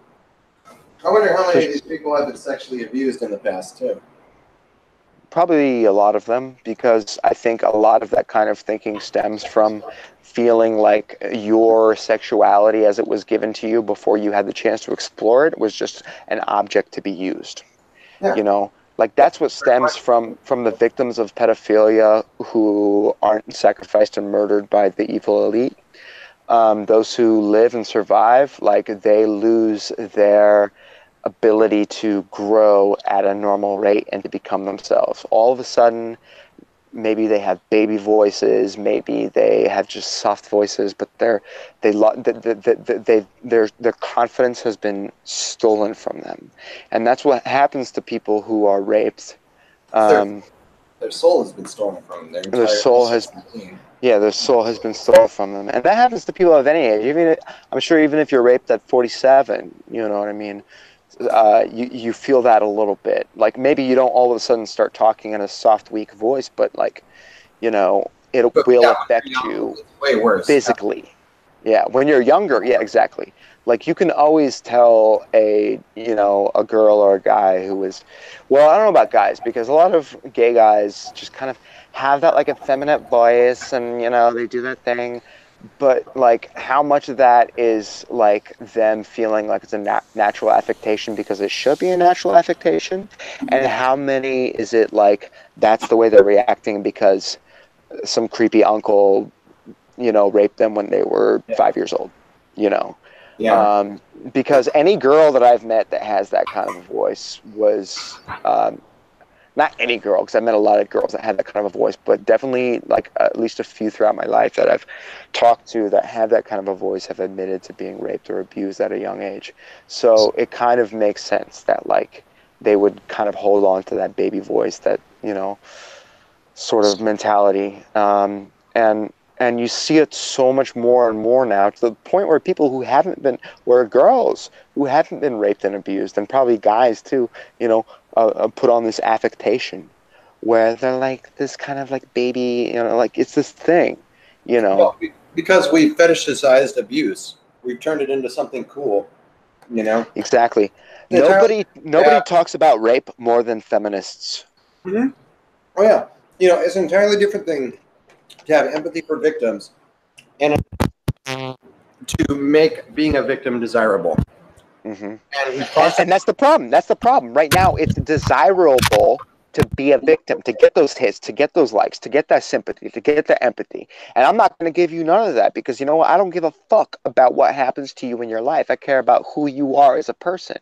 I wonder how many of these people have been sexually abused in the past too. Probably a lot of them, because I think a lot of that kind of thinking stems from feeling like your sexuality as it was given to you before you had the chance to explore it was just an object to be used. Yeah. Like that's what stems from the victims of pedophilia who aren't sacrificed and murdered by the evil elite. Those who live and survive, like they lose their ability to grow at a normal rate and to become themselves. All of a sudden, maybe they have baby voices, maybe they have just soft voices, but their confidence has been stolen from them, and that's what happens to people who are raped. Their soul has been stolen from them. Their soul has been stolen from them, and that happens to people of any age. I'm sure even if you're raped at 47, you know what I mean. You feel that a little bit. Like maybe you don't all of a sudden start talking in a soft, weak voice, but like, it will affect you way worse physically. Yeah, when you're younger, yeah, exactly. Like you can always tell a girl or a guy who is, well, I don't know about guys, because a lot of gay guys just kind of have that like effeminate voice, and they do that thing. But like how much of that is like them feeling like it's a natural affectation because it should be a natural affectation, and how many is it like that's the way they're reacting because some creepy uncle raped them when they were 5 years old, because any girl that I've met that has that kind of a voice was not any girl, because I met a lot of girls that had that kind of a voice, but definitely like at least a few throughout my life that I've talked to that have that kind of a voice have admitted to being raped or abused at a young age. So it kind of makes sense that like they would kind of hold on to that baby voice, that sort of mentality, and you see it so much more and more now, to the point where girls who haven't been raped and abused, and probably guys too, put on this affectation where they're like this kind of like baby, like it's this thing, Well, because we fetishized abuse, we've turned it into something cool, Exactly. Nobody talks about rape more than feminists. Mm-hmm. Oh yeah, it's an entirely different thing to have empathy for victims and to make being a victim desirable. Mm-hmm. And that's the problem. That's the problem. Right now, it's desirable to be a victim, to get those hits, to get those likes, to get that sympathy, to get that empathy. And I'm not going to give you none of that, because you know what? I don't give a fuck about what happens to you in your life. I care about who you are as a person.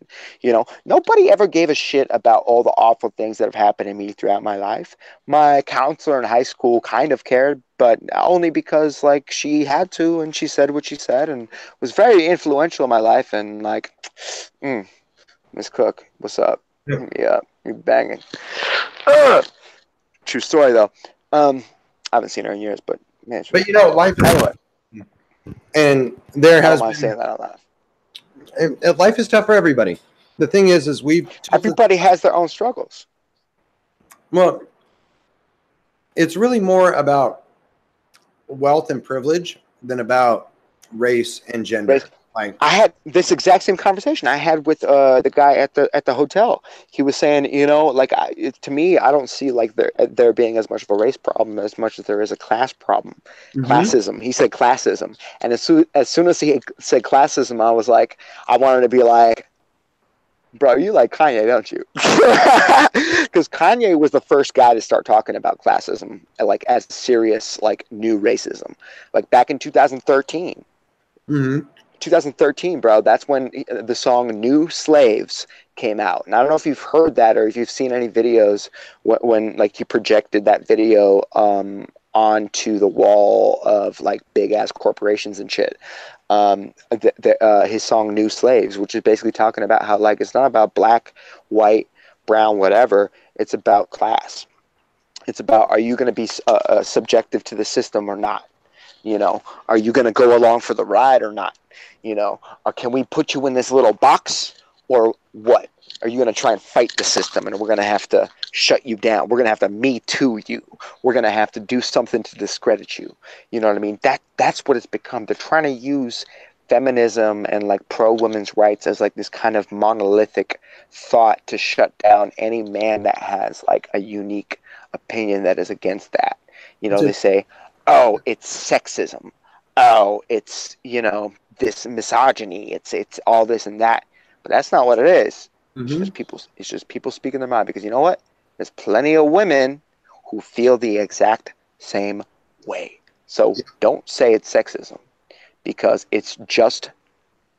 Nobody ever gave a shit about all the awful things that have happened to me throughout my life. My counselor in high school kind of cared, but only because like she had to, and she said what she said, and was very influential in my life. And like, Miss Cook, what's up? Yeah, you banging. True story though. I haven't seen her in years, but man. But life is anyway. And there has been saying that out loud. Life is tough for everybody. The thing is everybody has their own struggles. Well, it's really more about wealth and privilege than about race and gender. Like, I had this exact same conversation I had with the guy at the hotel. He was saying, you know, like to me, I don't see like there being as much of a race problem as much as there is a class problem. Classism. He said classism, and as soon as he said classism, I was like, I wanted to be like, bro, you like Kanye, don't you? Because Kanye was the first guy to start talking about classism, like as serious, like new racism, like back in 2013. 2013, bro. That's when the song "New Slaves" came out, and I don't know if you've heard that or if you've seen any videos when like he projected that video onto the wall of like big ass corporations and shit. His song "New Slaves," which is basically talking about how like it's not about black, white, brown, whatever. It's about class. It's about, are you going to be subjective to the system or not? You know, are you going to go along for the ride or not? You know, or can we put you in this little box or what? Are you going to try and fight the system and we're going to have to shut you down? We're going to have to Me Too you. We're going to have to do something to discredit you. You know what I mean? That's what it's become. They're trying to use feminism and like pro-women's rights as like this kind of monolithic thought to shut down any man that has like a unique opinion that is against that. You know, they say, oh, it's sexism. Oh, it's, you know, this misogyny. It's all this and that. But that's not what it is. It's just people speaking their mind, because you know what? There's plenty of women who feel the exact same way. So don't say it's sexism, because it's just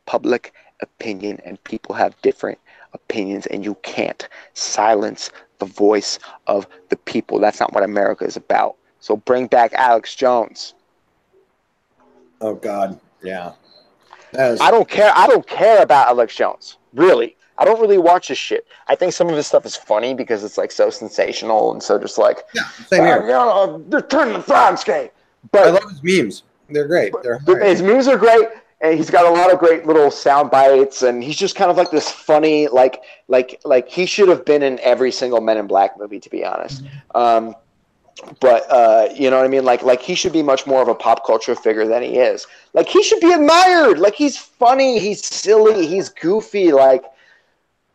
public opinion and people have different opinions, and you can't silence the voice of the people. That's not what America is about. So bring back Alex Jones. Oh God, yeah. I don't care about Alex Jones. Really. I don't really watch his shit. I think some of his stuff is funny because it's like so sensational and so just like, same here. They're turning the frogs gay. But I love his memes. They're great. His memes are great, and he's got a lot of great little sound bites, and he's just kind of like this funny, like he should have been in every single Men in Black movie, to be honest. But you know what I mean? Like he should be much more of a pop culture figure than he is. Like he should be admired. Like he's funny, he's silly, he's goofy. Like,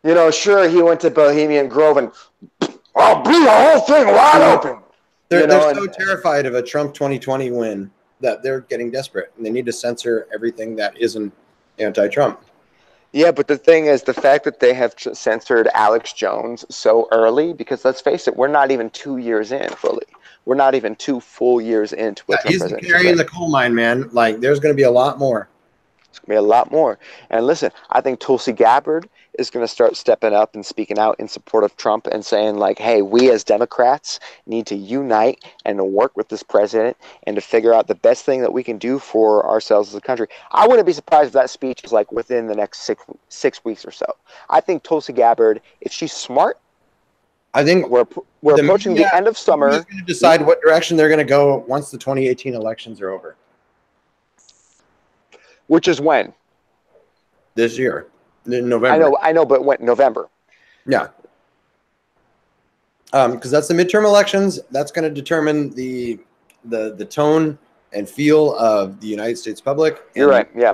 you know, sure, he went to Bohemian Grove and I'll blew the whole thing wide open. They're so terrified of a Trump 2020 win that they're getting desperate, and they need to censor everything that isn't anti-Trump. Yeah, but the thing is, the fact that they have censored Alex Jones so early, because let's face it, we're not even 2 years in fully. We're not even 2 full years into what Trump he's carrying the coal mine, man. Like, there's going to be a lot more. It's going to be a lot more. And listen, I think Tulsi Gabbard is going to start stepping up and speaking out in support of Trump and saying, like, hey, we as Democrats need to unite and to work with this president and to figure out the best thing that we can do for ourselves as a country. I wouldn't be surprised if that speech is like within the next six weeks or so. I think Tulsi Gabbard, if she's smart, I think we're approaching the end of summer. Who's going to decide what direction they're going to go once the 2018 elections are over? Which is when? This year. In November. I know, but when? November. Yeah. Because that's the midterm elections. That's going to determine the tone and feel of the United States public. You're right. Yeah.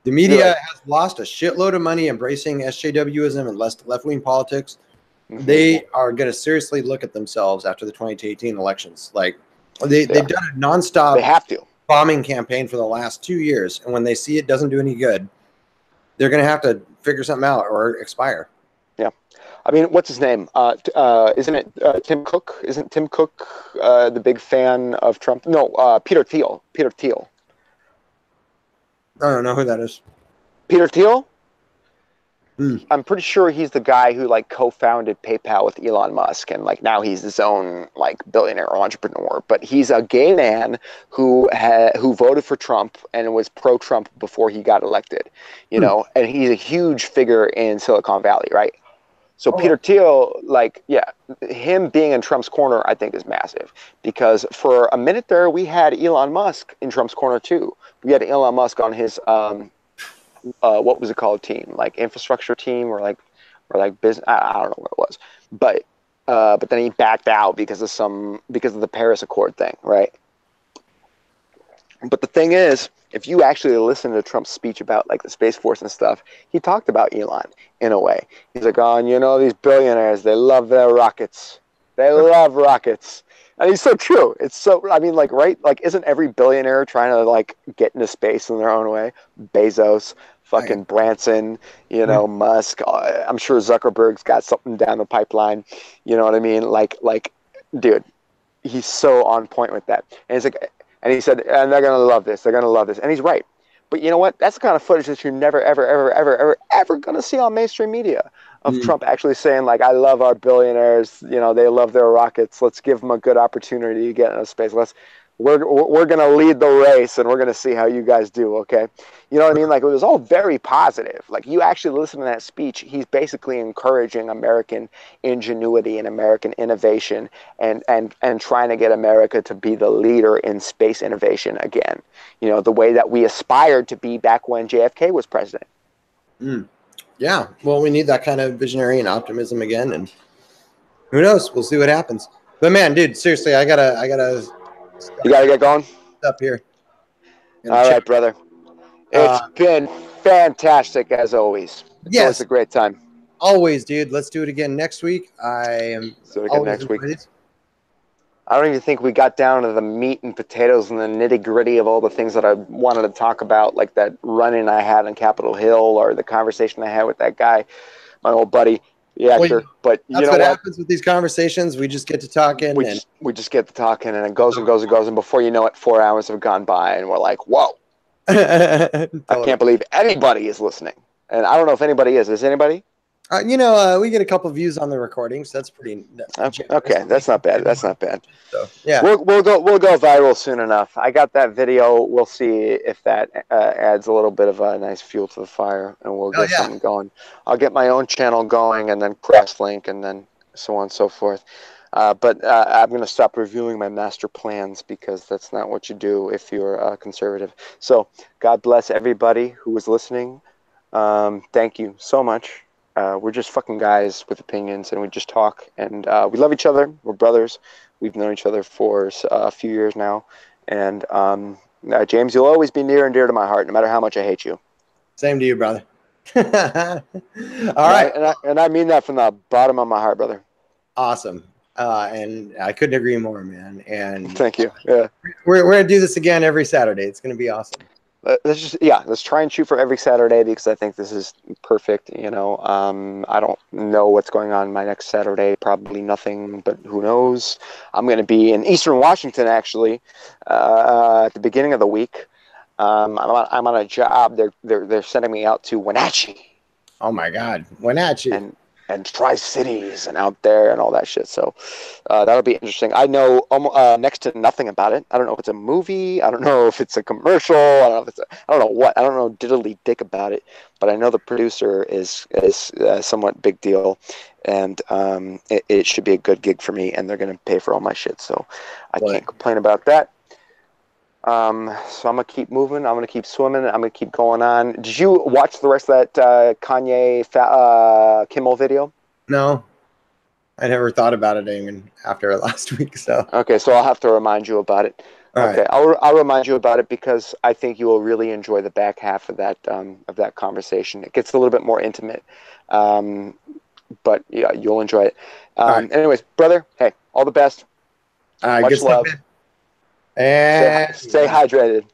The media has lost a shitload of money embracing SJWism and left-wing politics. Mm-hmm. They are going to seriously look at themselves after the 2018 elections. Like they've done a nonstop. They have to. Bombing campaign for the last 2 years, and when they see it doesn't do any good, they're going to have to figure something out or expire. Yeah. I mean, what's his name? Isn't it Tim Cook? Isn't Tim Cook the big fan of Trump? No, Peter Thiel. Peter Thiel. I don't know who that is. Peter Thiel? I'm pretty sure he's the guy who like co-founded PayPal with Elon Musk, and like now he's his own like billionaire or entrepreneur. But he's a gay man who voted for Trump and was pro-Trump before he got elected. You know, and he's a huge figure in Silicon Valley, right? So Peter Thiel, like, him being in Trump's corner, I think is massive, because for a minute there we had Elon Musk in Trump's corner too. We had Elon Musk on his what was it called, team, like infrastructure team, or like business. I don't know what it was, but then he backed out because of the Paris Accord thing, right? But the thing is, if you actually listen to Trump's speech about like the Space Force and stuff, he talked about Elon in a way. He's like, oh, and you know, these billionaires, they love their rockets. They love rockets. And he's so true. It's so, I mean, like, right? Like, isn't every billionaire trying to like get into space in their own way? Bezos, fucking Branson, you know, Musk. I'm sure Zuckerberg's got something down the pipeline. You know what I mean? Like, dude, he's so on point with that. And he's like, and he said, and they're going to love this. They're going to love this. And he's right. But you know what? That's the kind of footage that you're never, ever, ever, ever, ever, ever going to see on mainstream media of Trump actually saying, like, I love our billionaires. You know, they love their rockets. Let's give them a good opportunity to get into space. We're going to lead the race, and we're going to see how you guys do, okay? You know what I mean? Like, it was all very positive. Like, you actually listen to that speech, he's basically encouraging American ingenuity and American innovation and trying to get America to be the leader in space innovation again. You know, the way that we aspired to be back when JFK was president. Yeah, well, we need that kind of visionary and optimism again, and who knows? We'll see what happens. But, man, dude, seriously, I gotta... You got to get going? Up here. All right, brother. It's been fantastic, as always. It's always a great time. Always, dude. Let's do it again next week. Let's do it again next week. I don't even think we got down to the meat and potatoes and the nitty-gritty of all the things that I wanted to talk about, like that run-in I had on Capitol Hill or the conversation I had with that guy, my old buddy. Yeah, well, sure. But that's what happens with these conversations. We just get to talking. We just get to talking, and it goes and goes and goes. And before you know it, 4 hours have gone by, and we're like, whoa. I can't believe anybody is listening. And I don't know if anybody is. Is anybody? You know, we get a couple of views on the recordings. That's pretty. Okay, that's not bad. That's not bad. So yeah, we'll go viral soon enough. I got that video. We'll see if that adds a little bit of a nice fuel to the fire, and we'll get something going. I'll get my own channel going, and then cross-link, and then so on and so forth. But I'm going to stop reviewing my master plans because that's not what you do if you're conservative. So God bless everybody who was listening. Thank you so much. We're just fucking guys with opinions, and we just talk, and we love each other. We're brothers. We've known each other for a few years now, and James, you'll always be near and dear to my heart, no matter how much I hate you. Same to you, brother. All right, and I mean that from the bottom of my heart, brother. Awesome, and I couldn't agree more, man. And thank you. Yeah, we're gonna do this again every Saturday. It's gonna be awesome. Let's try and shoot for every Saturday because I think this is perfect. You know, I don't know what's going on my next Saturday. Probably nothing, but who knows? I'm going to be in Eastern Washington actually at the beginning of the week. I'm on a job. They're sending me out to Wenatchee. Oh my God, Wenatchee and Tri-Cities and out there and all that shit. So that'll be interesting. I know next to nothing about it. I don't know if it's a movie. I don't know if it's a commercial. I don't know if it's I don't know what. I don't know diddly dick about it. But I know the producer is somewhat big deal, and it should be a good gig for me. And they're gonna pay for all my shit. So I can't complain about that. So I'm gonna keep moving. I'm gonna keep swimming. I'm gonna keep going on. Did you watch the rest of that Kanye Kimmel video? No, I never thought about it even after last week. So okay, so I'll have to remind you about it. All okay, right. I'll remind you about it because I think you will really enjoy the back half of that conversation. It gets a little bit more intimate, but yeah, you'll enjoy it. Anyways, brother, hey, all the best. Much love. And stay hydrated.